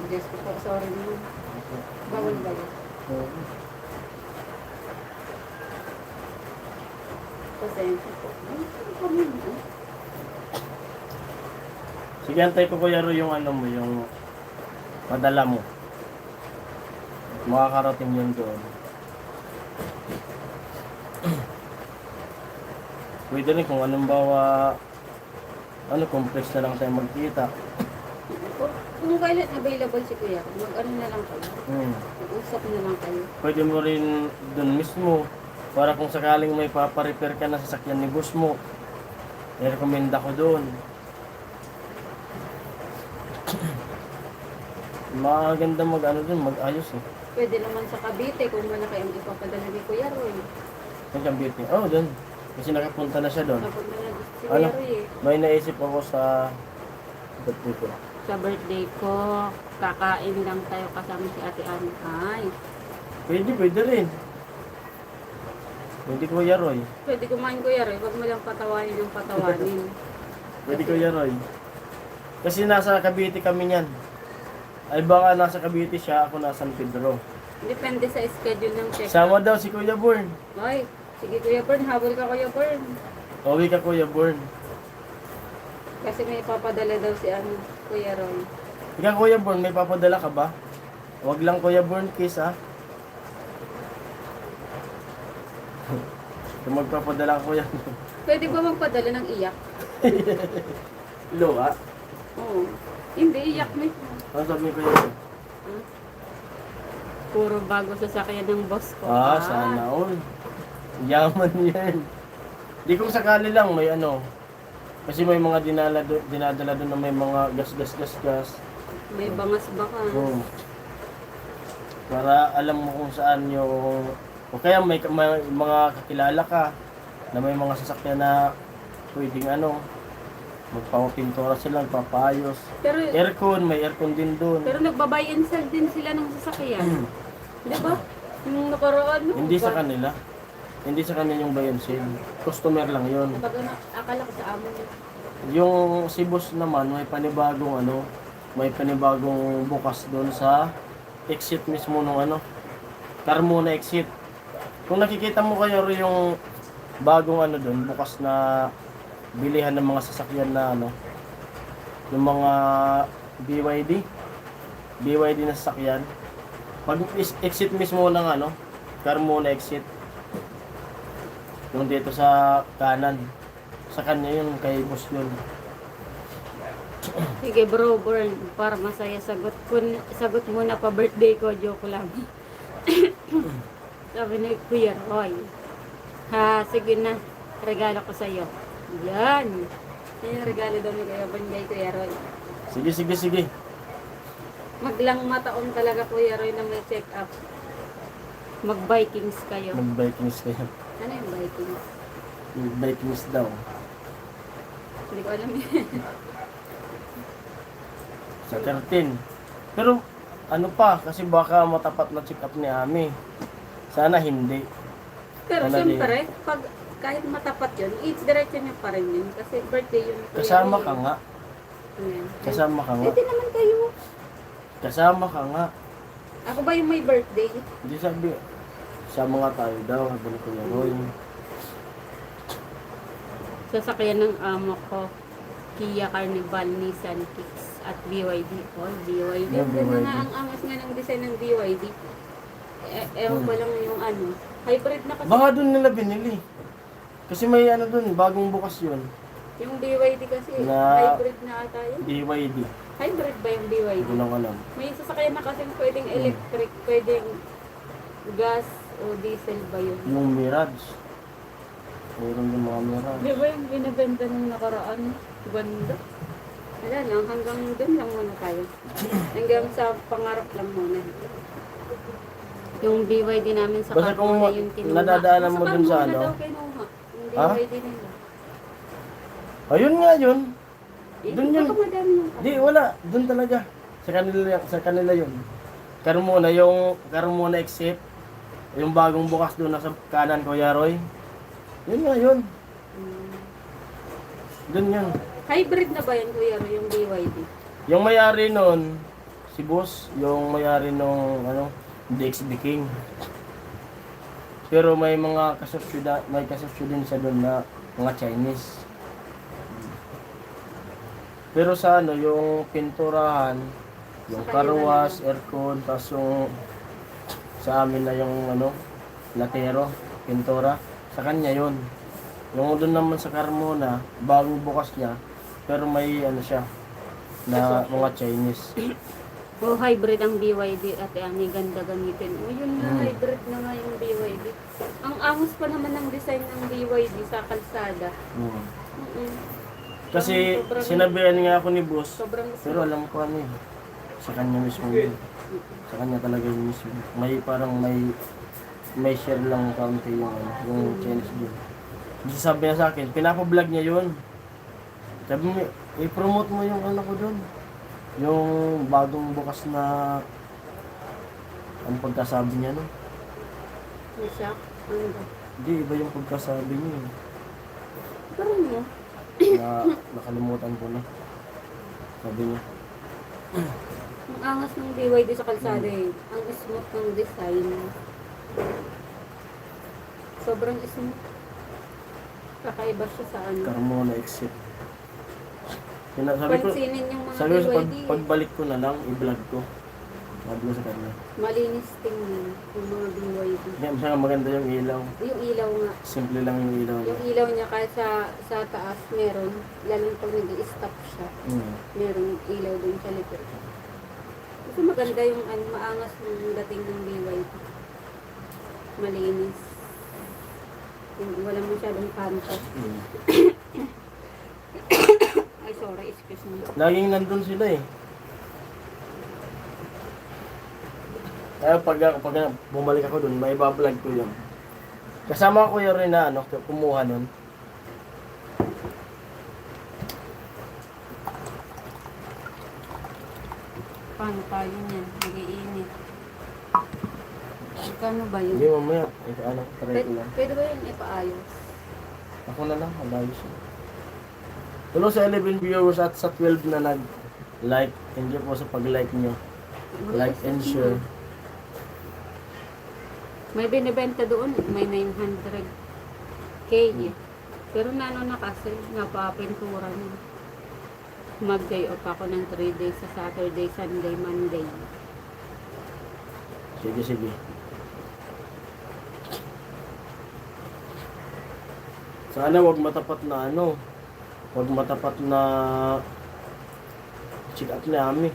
Just ko po, sorry naman. Bawal. Pasensya po. Ay, kami mo. Sige, antay ko Kuya Ro yung ano mo, yung padala mo. Makakarating yun doon. Pwede rin kung anong bawa, complex na lang tayo magkita. Kung kailan available si Kuya, mag-ano na lang kayo. Mag-usap na lang kayo. Pwede mo rin doon mismo, para kung sakaling may paparepair ka na sasakyan ni boss mo, i-recommend ako doon. Maganda mag-ayos eh. Pwede naman sa Cavite kung malaki ang ipapadala ni Kuya Roy. Ang Cavite. Oh, doon. Kasi nakapunta na siya doon. Napunta na si Ano? Kuya Roy eh. May naisip ako sa dito. sa birthday ko, kakain lang tayo kasama si Ate Ann. Ay, Pwede rin. Pwede Kuya Roy. pwede kumain Kuya Roy, wag mo lang patawanin yung patawanin. Pwede Kuya Roy. Kasi nasa Cavite kami niyan. Ay baka nasa Cavite siya, ako nasa San Pedro. Depende sa schedule ng check. Sama daw si Kuya Born. Ay, sige Kuya Bern, habol ka Kuya Bern. Uwi ka Kuya Born. Kasi may papadala daw si Kuya Roy. Ikaw Kuya Born, may papadala ka ba? Huwag lang Kuya Born kiss ha. Kung magpapadala ka Kuya. Pwede ba magpadala ng iyak? Luha. Oo. Hindi, iyak mismo. Ano sabi ko yun? Puro bago sasakyan ng boss ko. Sana all. Yaman yan. Di kung sakali lang may ano. Kasi may mga dinadala doon na may mga gas. May bangas baka. Oo. Para alam mo kung saan yung... O kaya may mga kakilala ka na may mga sasakyan na pwedeng ano, magpapintura sila, magpapayos. Pero, Aircon, may aircon din doon. pero nagbabuy and sell din sila ng sasakyan. Di ba? Yung nakaraan, no? Hindi sa kanila. Hindi sa kanila yung buy and sell. Customer lang yun. Kapag akala ko sa amo. Yung si boss naman, may panibagong ano, may panibagong bukas doon sa exit mismo nung ano, Carmona exit. Kung nakikita mo kayo yung bagong ano doon, bukas na bilihan ng mga sasakyan na ano, yung mga BYD na sasakyan. Pag exit mismo ng ano, Carmona exit, yung dito sa kanan, sa kanya yun, kay boss yun. Sige bro, Born, para masaya sagot mo na pa birthday ko, joke lang. Sabi ni Kuya Roy, ha, sige na, regalo ko sa'yo. Yan. Yan yung regalo daw ni Kuya Born kay Kuya Roy. Sige. Maglang mataon talaga Kuya Roy na may check up. Mag-Vikings kayo. Mag-Vikings kayo. Ano yung Vikings? Mag-Vikings daw. Hindi ko alam yun. Sa 13. Pero ano pa, kasi baka matapat na check up ni Ami. Sana hindi. Pero Wala siyempre, pag kahit matapat yun, it's diretso niya pa rin yun. Kasi birthday yun. ni Kuya Kasama Roy. ka nga. Ayan. Kasama ka nga. Pwede naman kayo. Kasama ka nga. Ako ba yung may birthday? Hindi sabi, sama nga tayo daw, sabi ni Kuya Roy. Sasakyan ng amo ko, Kia Carnival, Nissan Kicks at BYD. Oh, BYD. Yeah, Ganda BYD. nga ang angas nga ng design ng BYD. Ewan ko lang yung ano. Hybrid na kasi. Baka doon nila binili. Kasi may ano doon, bagong bukas yun. Yung BYD kasi, Na- hybrid na ata yun. BYD. Hybrid ba yung BYD? Hindi ko lang alam. May sasakyan na kasi pwedeng electric, pwedeng gas o diesel ba yun? Yung Mirage. Meron yung mga Mirage. Di ba yung binibenta nung nakaraan? Ganda. Wala lang, hanggang dun lang muna tayo. Hanggang sa pangarap lang muna. Yung BYD namin sa Basta kung Carmona yung kinuha. nadadaanan mo dun sa Carmona ano? daw kinuha. Yung Ha? BYD nila. Ayun nga yun. Eh, Dun yun. baka madami yung Di, wala. Doon talaga. Sa kanila yun. Carmona, yung Carmona exit. Yung bagong bukas doon nasa kanan, Kuya Roy. Yun nga yun. Doon yun. Hybrid na ba yan, Kuya Roy, yung BYD? Yung may-ari nun, si boss, yung may-ari nung ano, DXB King. Pero may mga kasosyo din sa doon na mga Chinese. Pero sa ano, yung pinturahan, yung Sa car kanila wash, aircon, tapos yung sa amin na yung ano, latero, pintura, sa kanya yun. Yung doon naman sa Carmona, bagong bukas niya, pero may ano siya, na mga Chinese. O hybrid ang BYD at ani ganda gamitin. O yun nga, hybrid na nga yung BYD. Ang angus pa naman ng design ng BYD sa kalsada. Hmm. Mm-mm. Kasi Sobrang- sinabihan nga ako ni boss, Sobrang pero alam ko ano eh, sa kanya mismo yun. Sa kanya talaga yun mismo. May parang may share lang kaunti yung ano, yung Chinese doon. Kasi sabi niya sa akin, pinapablog niya yun. Sabi mo, i-promote mo yung ano ko doon. Yung bagong bukas na ang pagkasabi niya, no? May shock. Ano ba? Hindi, iba yung pagkasabi niya. eh. Parang mo. Nakalimutan ko na. Sabi niya. Ang angas ng BYD sa kalsada eh. Ang smooth ng design. Sobrang smooth. Kakaiba siya sa ano. Carmona exit. Sabi ko, Pansinin yung mga sabi ko sa BYD. pagbalik ko na lang, i-vlog ko. Sabi ko sa kanya. Malinis tingnan yung mga BYD. Kaya siya maganda yung ilaw. Yung ilaw nga. Simple lang yung ilaw niya. Yung ilaw niya kahit sa taas meron. Lalo pag nag-i-stop siya. Meron ilaw dun sa likod. Kasi maganda yung ano, maangas yung dating ng BYD. Malinis. Wala masyadong kanto. Ay, sorry, excuse me. Laging nandun sila eh. Kaya pag bumalik ako dun, may bablog ko yun. Kasama ko yun rin na ano, kumuha nun. Paano tayo niyan? Nag-iinit. Kano ba yun? Hindi mamaya, ano, try ko lang. Pwede ba yun ipaayos? Ako na lang, malayos yun. Tulo sa 11 viewers at sa 12 na nag-like. Thank you po sa pag-like nyo. Like and share. May binibenta doon, may 900K. Pero nano na kasi, napapintura niya. Mag-day off ako ng 3 days sa Saturday, Sunday, Monday. Sige, sige. Sana wag matapat na ano. Wag matapat na check-up ni Ami.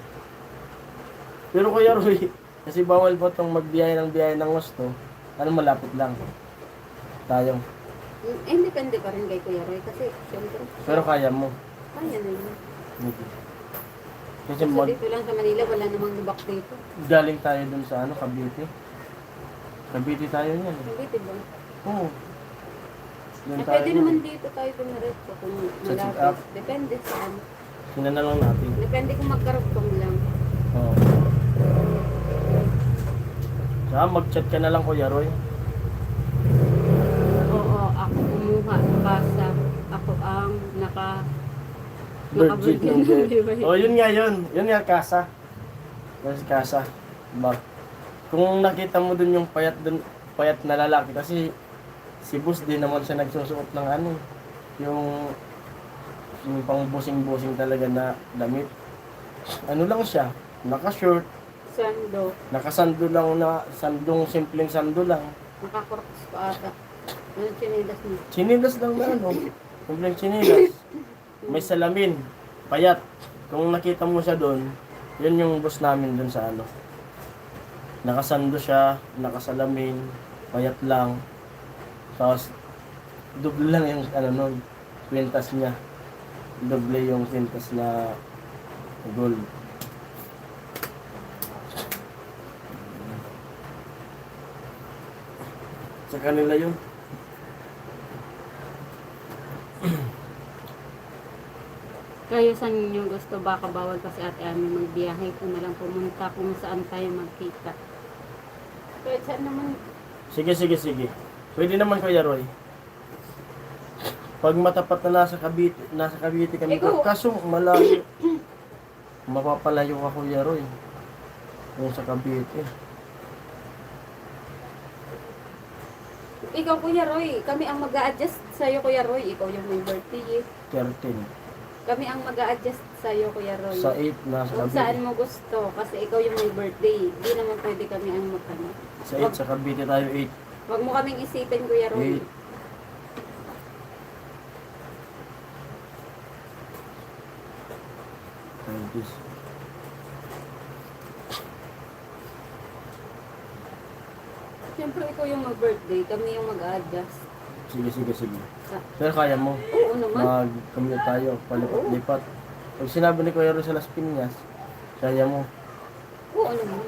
Pero Kuya Roy, kasi bawal po itong magbiyaya ng gusto. Ano malapit lang. Tayo. Depende pa rin kay Kuya Roy kasi syempre, Pero kaya mo. kaya na yun. Kasi Kasi dito lang sa Manila, wala namang lubak dito. galing tayo dun sa ano, Cavite. Cavite tayo niyan. Hindi, diba? Oo. Dun Eh, tayo. pwede naman dito tayo pumiretso kung Sa check-up? malapit. Depende sa ano. Sinan na lang natin. Depende kung magkarugtong lang. Oo. Saka mag-chat ka na lang Kuya Roy. Oo, ako kumuha basa. Ako ang Virgin naka-virgin ng ng Virgin. BYD. Oh, yun nga yun. Yun nga, Kasa. Kasi Kasa. Diba? Kung nakita mo dun yung payat na lalaki, kasi si Boss din naman siya nagsusuot ng ano, yung pang busing-busing talaga na damit. Ano lang siya, naka-short, Sando. nakasando lang na, simpleng sando lang. Nakakorks pa ata. Ano chinilas mo? Chinilas lang na ano, simpleng chinilas. May salamin, payat. Kung nakita mo siya doon, yun yung boss namin doon sa ano. Nakasando siya, nakasalamin, payat lang. Tapos, doble lang yung ano nun, kwintas niya. Doble yung kwintas na gold. Sa kanila yun. Kayo saan nyo gusto? Baka bawal pa si Ate Ami magbiyahe. Kung na lang pumunta kung saan tayo magkita. Kahit saan naman. Sige, sige, sige. Pwede naman Kuya Roy. Pag matapat na nasa Cavite kami. Ikaw- Kaso malayo. Mapapalayo ka Kuya Roy. Kung sa Cavite. Ikaw Kuya Roy, kami ang mag-a-adjust sa'yo Kuya Roy. Ikaw yung may birthday. 13. Kami ang mag-a-adjust sa'yo Kuya Roy. Sa 8 nasa Kung saan Cavite. mo gusto. Kasi ikaw yung may birthday. Hindi naman pwede kami ang makano. Sa 8 sa Cavite tayo 8. Huwag mo kaming isipin Kuya Roy. 8. This. Siyempre ikaw yung mag-birthday. Kami yung mag-a-adjust. Sige, sige, sige. Sa- Pero kaya mo. Oo naman. Mag-commute tayo. Palipat-lipat. Pag sinabi ni Kuya Roy sa Las Piñas, kaya mo. Oo naman.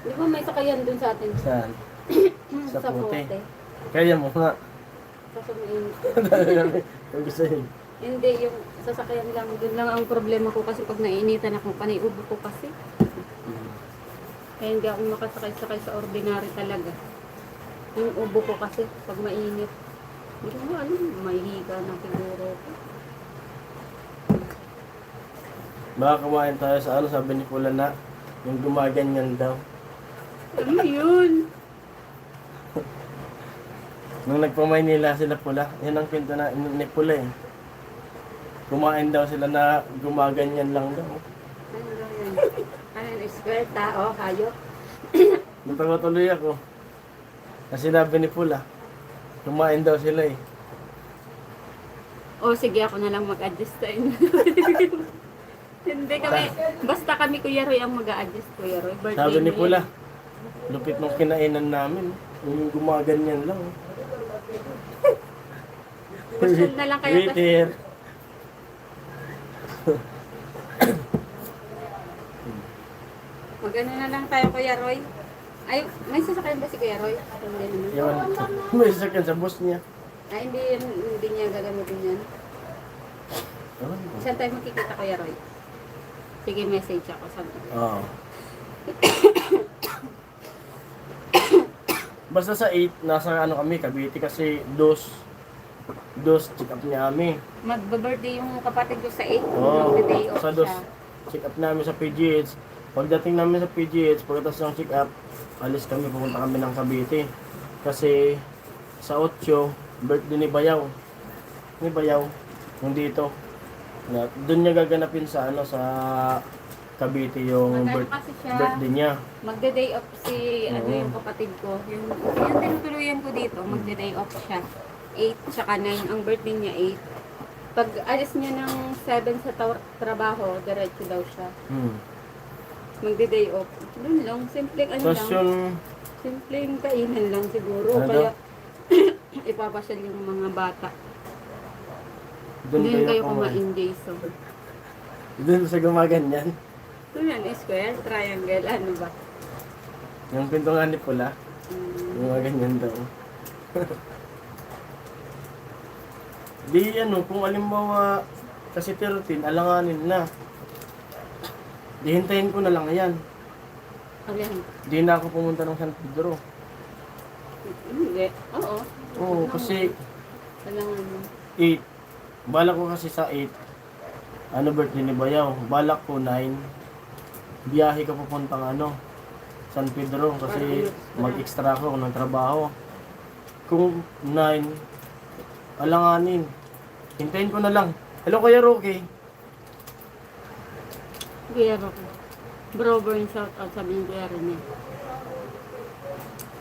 Di ba may sakayan dun sa atin? Saan? Sa Sa Pote. Pote. Kaya mo nga. Kaso mainit. Kung gusto yun. Hindi, yung sasakyan lang. Doon lang ang problema ko kasi pag nainitan ako, panay ubo ko kasi. Kaya hindi ako makasakay-sakay sa ordinary talaga. Yung ubo ko kasi pag mainit. Hindi ko alam, mahihiga na siguro ko. Baka kumain tayo sa ano, sabi ni Pula na, yung gumaganyan daw. Ano yun? Nung nagpamaynila sila Pula, yan ang kwento na ni Pula eh. Kumain daw sila na gumaganyan lang daw. Ano daw yun? Ano yun? Square, tao, hayop? Natawa tuloy ako. Kasi sinabi ni Pula, kumain daw sila eh. O sige, ako na lang mag-adjust sa inyo. Hindi kami, basta kami Kuya Roy ang mag-a-adjust, Kuya Roy. Birthday Sabi ni mo Pula, yan. lupit nung kinainan namin. Yung gumaganyan lang. Question na lang kayo. Waiter. Mag-ano na lang tayo, Kuya Roy. Ay, may sasakyan ba si Kuya Roy? Hindi naman. Yun. May sasakyan sa bus niya. Ay, hindi niya gagamitin yan. Saan tayo makikita, Kuya Roy? Sige, message ako. Saan? Oo. Basta sa 8, nasa ano kami, Cavite kasi dos check up niya kami. Magba-birthday yung kapatid ko sa 8. Oo. Mag-day off Sa dos siya. check up namin sa PGH. Pagdating namin sa PGH, pagkatapos ng check up, alis kami, pupunta kami ng Cavite. Kasi sa 8, birthday ni Bayaw. Ni Bayaw, yung dito. Doon niya gaganapin sa ano sa Cavite yung Magano kasi siya? birthday niya. Magde-day off si ano Oo. yung kapatid ko. Yung tinutuluyan ko dito, magde-day off siya. 8 tsaka 9. Ang birthday niya 8. Pag alis niya ng 7 sa trabaho, diretso daw siya. Magde-day off. Doon lang, simpleng ano Tapos lang. yung Simpleng kainan lang siguro. Ano Kaya ipapasyal yung mga bata. doon Doon kayo kumain. kumain, Jason. Doon sa gumaganyan. Ano yan? Square? Triangle? Ano ba? Yung pinto nga ni Pula, gumaganyan daw. Di ano, kung alimbawa kasi 13, alanganin na. Di hintayin ko na lang yan. Ayan. Di na ako pumunta ng San Pedro. Hindi. Oo. Oo, kasi Kailangan mo. 8. Balak ko kasi sa 8. Ano birthday ni Bayaw? Balak ko 9. Biyahe ka papuntang ano, San Pedro kasi mag-extra ako ng trabaho. Kung 9, alanganin. Hintayin ko na lang. Hello Kuya Rocky. Kuya Rocky. Bro, burn shout out sabi ni Kuya Rene.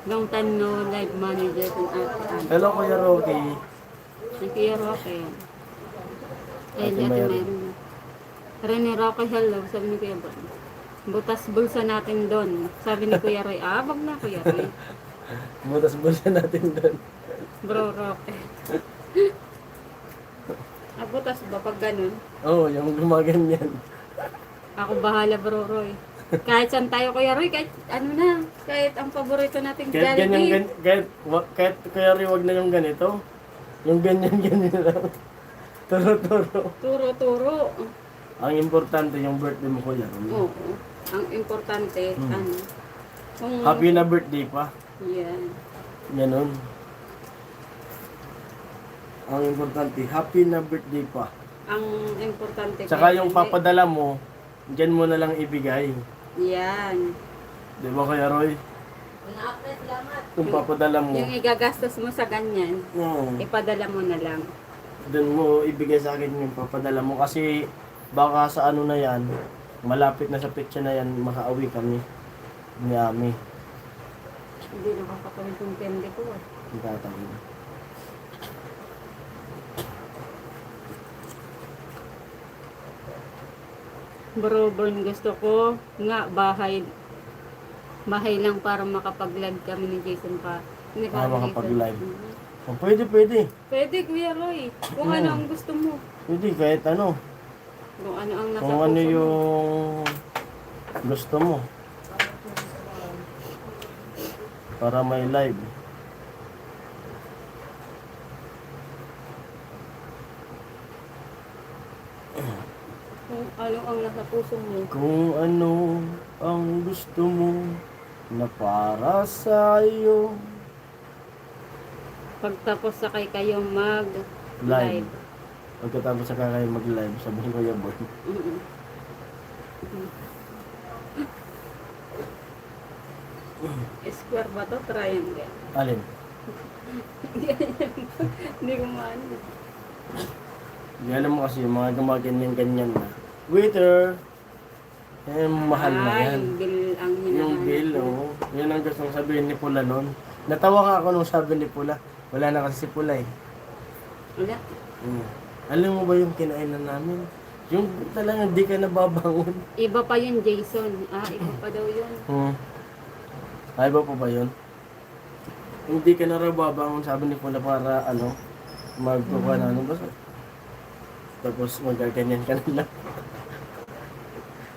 Long time no live manager kung ate. Hello Kuya Rocky. Si Kuya Rocky. Eh, Ate Ate Mary. Mary. Rene Rocky, hello. Sabi ni Kuya Bron. Butas bulsa natin doon. Sabi ni Kuya Roy, wag na Kuya Roy. Butas bulsa natin doon. Bro Rocky. Butas ba pag ganun? Oo, yung gumaganyan. Ako bahala Bro Roy. Kahit saan tayo Kuya Roy, kahit ano na, kahit ang paborito nating Kahit ganyan, Jollibee. kahit Kuya Rocky wag na yung ganito. Yung ganyan lang. Turo-turo. Turo-turo. Ang importante yung birthday mo Kuya Rocky. Oo. Ang importante, ano, kung, Happy na birthday pa. yan. Ganun. Ang importante, happy na birthday pa. Ang importante. Tsaka kaya yung hindi- papadala mo, dyan mo na lang ibigay. Yan. Di ba Kuya Roy? Yung papadala mo, Yung igagastos mo sa ganyan, ipadala mo na lang. dun mo ibigay sa akin yung papadala mo. Kasi baka sa ano na yan, malapit na sa petsa na yan, makauwi kami. Ni Ami. Hindi nakakapamit yung candy ko. Ang tatawin. Bro, Born, gusto ko nga bahay lang para makapag-live kami ni Jason pa. Hindi Ah, Jason. makapag-live. Mhm. Oh, pwede. Pwede, Kuya Roy. Kung ano ang gusto mo. Pwede kahit ano. Kung ano ang nasa Kung ano puso mo. yung gusto mo. Para may live. Ano ang nasa puso mo? Kung ano ang gusto mo na para sa iyo. Pagtapos sakay kayo Live. mag-live. Pagkatapos sa kakay mag-live, sabi ko yung boy. Mm-mm. Square ba to? Triangle. Alin? Hindi ko maano. Hindi alam mo kasi yung mga gumaganyan-ganyan na. Waiter! Eh, mahal na yan. Yung bill ang hinahanap. Yung bill, oh. Yan ang gustong sabihin ni Pula noon. Natawa nga ako nung sabi ni Pula. Wala na kasi si Pula eh. Wala. Alam mo ba yung kinainan namin? Yung talagang di ka nababangon. Iba pa yun, Jason. Iba pa daw yun. Ay ba pa ba yun? Hindi ka na raw babangon, sabi ni Pula para magkukuha na basta. Tapos magaganyan ka na lang.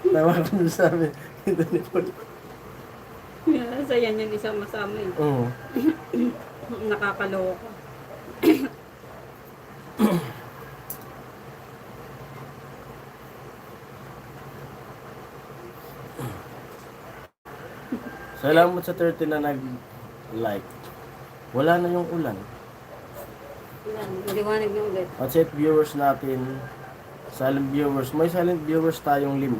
Tawa ko nung sabi ito ni Pula. Sa yan yung isang masama eh. Oo. Nakakaloko. Salamat sa 30 na nag-like. Wala na yung ulan. Yan, maliwanag na ulit. At set viewers natin, silent viewers. May silent viewers tayong 5.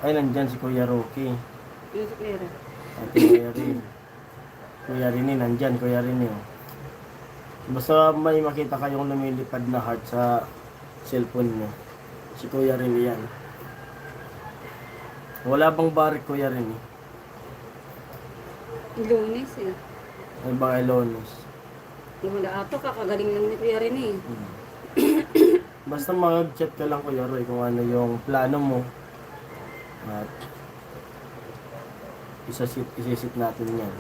Ay, nandyan si Kuya Rocky. Yung sa pera. At Kuya Rin. Kuya Rini, nandyan. Kuya Rini, oh. Basta may makita kayong lumilipad na heart sa cellphone nyo. Si Kuya Rini yan. Wala bang barik, Kuya Rini? Lunes eh. Ay bang Elones? Wala ato, kakagaling lang ni Kuya rin eh. Basta mag-chat ka lang, Kuya Roy, kung ano yung plano mo. At isisit natin yan.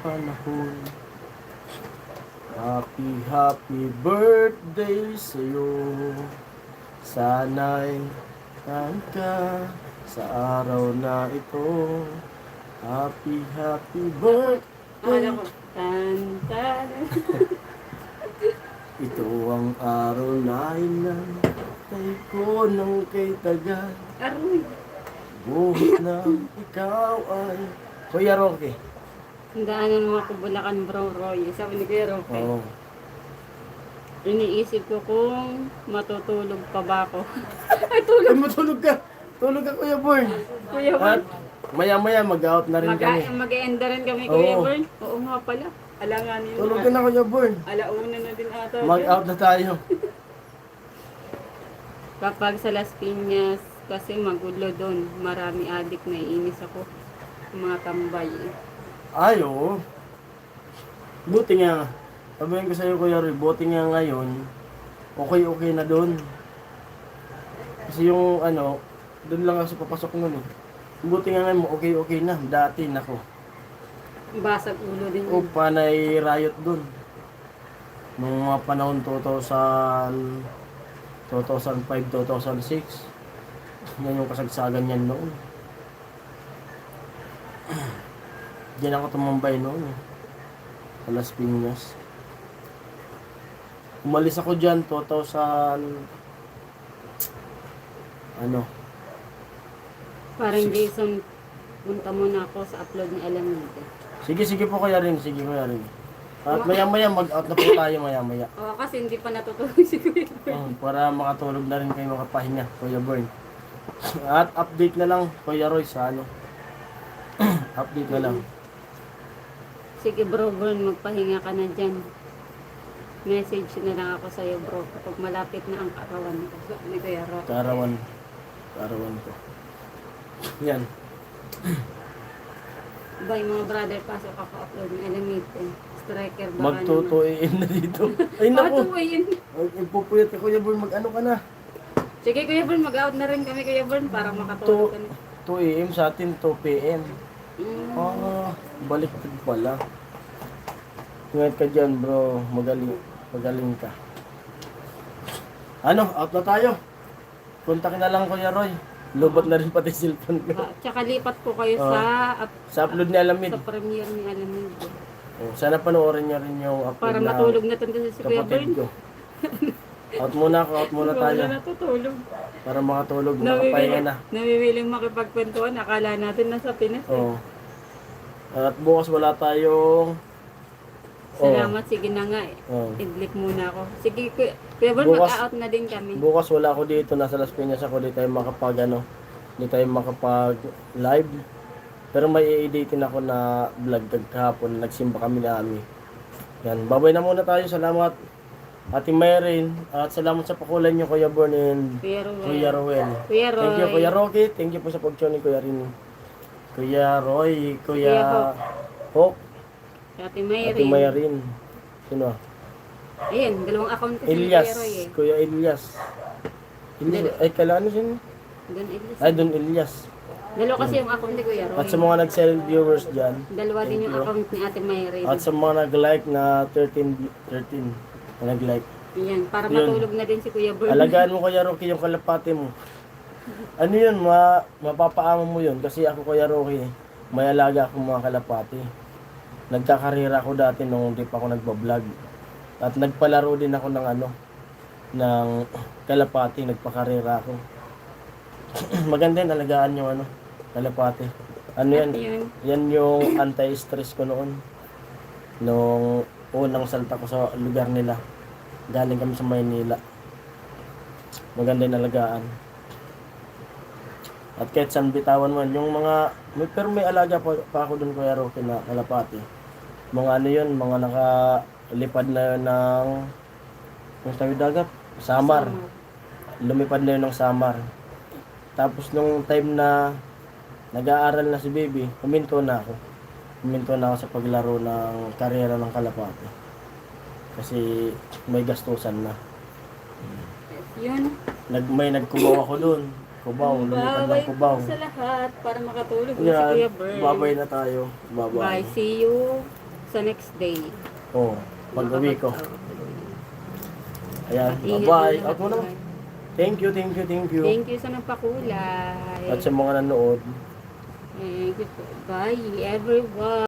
Panahon. Happy birthday sa'yo. Sana'y ka sa araw na ito. Happy birthday. Akala ko, tan. Ito ang araw na inantay ko ng kay tagal. Aroy. Buhit na ikaw ay... Kuya Rocky. Ang daanan mga kubulakan, bro Roy. Sabi ni Kuya Roque. Oo. Iniisip ko kung matutulog pa ba ako. Ay, tulog. Ay, matulog ka. Tulog ka, Kuya Born. Kuya At Born. maya-maya mag-out na rin kami. Mag-e-enda rin kami, Kuya Oo. Born. Oo nga pala. Alanganin Tulog ka na, Kuya Born. Alauna na din ata. Mag-out na tayo. Kapag sa Las Piñas, kasi magulo doon. Marami adik, naiinis ako. Mga tambay. Ay, oo. Buti nga. Sabihin ko sa'yo, Kuya Roy, buti nga ngayon, okay na doon. Kasi yung doon lang kasi papasok nun eh. Buti nga ngayon, okay na. Dati, nako. Basag ulo din. O, panay riot doon. Nung mga panahon 2005, 2006. Yan yung kasagsagan yan noon. Diyan ako tumambay noon eh. Sa Las Piñas. Umalis ako dyan 2000... Parang Jason, punta muna ako sa upload ni Alameda. Sige po Kuya Rin. Sige Kuya Rin. At maya-maya mag-out na po tayo maya-maya. Oo, kasi hindi pa natutulog si Kuya. Para makatulog na rin kayo makapahinga, Kuya Burn. At update na lang, Kuya Roy, sa update na lang. Sige bro, magpahinga ka na dyan. Message na lang ako sa'yo bro kapag malapit na ang karawan ko. Ni Kuya Roque. Karawan ko. Yan. Ba, yung mga brother, pasok ako upload ng Alameda. Striker ba Magtutuin na dito. Ay naku! Matutuin. Ipupuyat ka Kuya Burn, mag-ano ka na? Sige Kuya Burn, mag-out na rin kami Kuya Burn para makatulog ka na. 2 AM sa atin, 2 PM. Mm. Baliktad pala. Ingat ka dyan bro, magaling ka. Out na tayo. Kontakin na lang Kuya Roy. Lubot na rin pati cellphone ko. Tsaka lipat po kayo Oo. Sa upload ni Alamid. sa premiere ni Alamid. Sana panoorin niyo rin yung upload Para na matulog na tanda si Kuya kapatid Bern. ko. Out muna ako, out muna tayo. Wala natutulog. Para makatulog, makapahinga na. Nawiwiling makipagkwentuhan. Akala natin nasa Pinas. Oo. At bukas wala tayong... Salamat, sige na nga eh. Oo. Idlik muna ako. Sige, Kuya Bern, Bukas- mag-out na din kami. Bukas wala ako dito, nasa Las Piñas ako, di tayo makapag live. Pero may i-editin ako na vlog kahapon, nagsimba kami na Ami. Yan, babay na muna tayo, salamat Ate Mayrin, at salamat sa pakulan niyo Kuya Born and Kuya Roy. Kuya Roel. Kuya Roy. Thank you Kuya Rocky, thank you po sa pag-tune ni Kuya Rin. Kuya Roy, Kuya Kuya Hawk, Ate Mayrin. Ate Mayrin. Sino? Ayan, dalawang account kasi ni Elias, Kuya Roy eh. Kuya Elias. Ay, kailangan siya. Doon Elias. Ay, Don Elias. Dalawa kasi yung account ni Kuya Roy. At sa mga nag-sell viewers dyan, Dalawa din yung Thank you. account ni Ate Mayrin. at sa mga nag-like na 13 na nag-like. Ayan, para Yun. matulog na din si Kuya Bern. Alagaan mo Kuya Rocky yung kalapate mo. Ano yun, mapapaamo mo yun. Kasi ako Kuya Rocky, may alaga akong mga kalapate. Nagkakarira ako dati nung di pa ako nagbablog. At nagpalaro din ako ng ng kalapate, nagpakarira ako. Maganda yun, alagaan yung kalapate. Ano yan? Yun. Yan yung anti-stress ko noon. Nung unang salta ko sa lugar nila. Galing kami sa Maynila. Maganda yung alagaan. At kahit saan bitawan man, yung mga, pero may alaga pa ako dun Kuya Rocky na kalapati. Mga yun, mga nakalipad na yun ng, yung tawid dagat, Samar. Lumipad na yun ng Samar. Tapos nung time na nag-aaral na si Baby, huminto na ako. Huminto na ako sa paglaro ng karera ng kalapati. Kasi may gastusan na. Yun. May nagkubaw ako doon. Kubaw, lumipad Babay ng kubaw. po sa lahat para makatulog si Yan, Kuya Bern. babay na tayo. Babay. Bye. See you sa next day. Oh, pag-uwi ko. Ayan, Ingat bye-bye. na Out mo na. bye. Thank you, thank you, thank you. Thank you sa nagpakulay. At sa mga nanood. Thank you po. Bye everyone.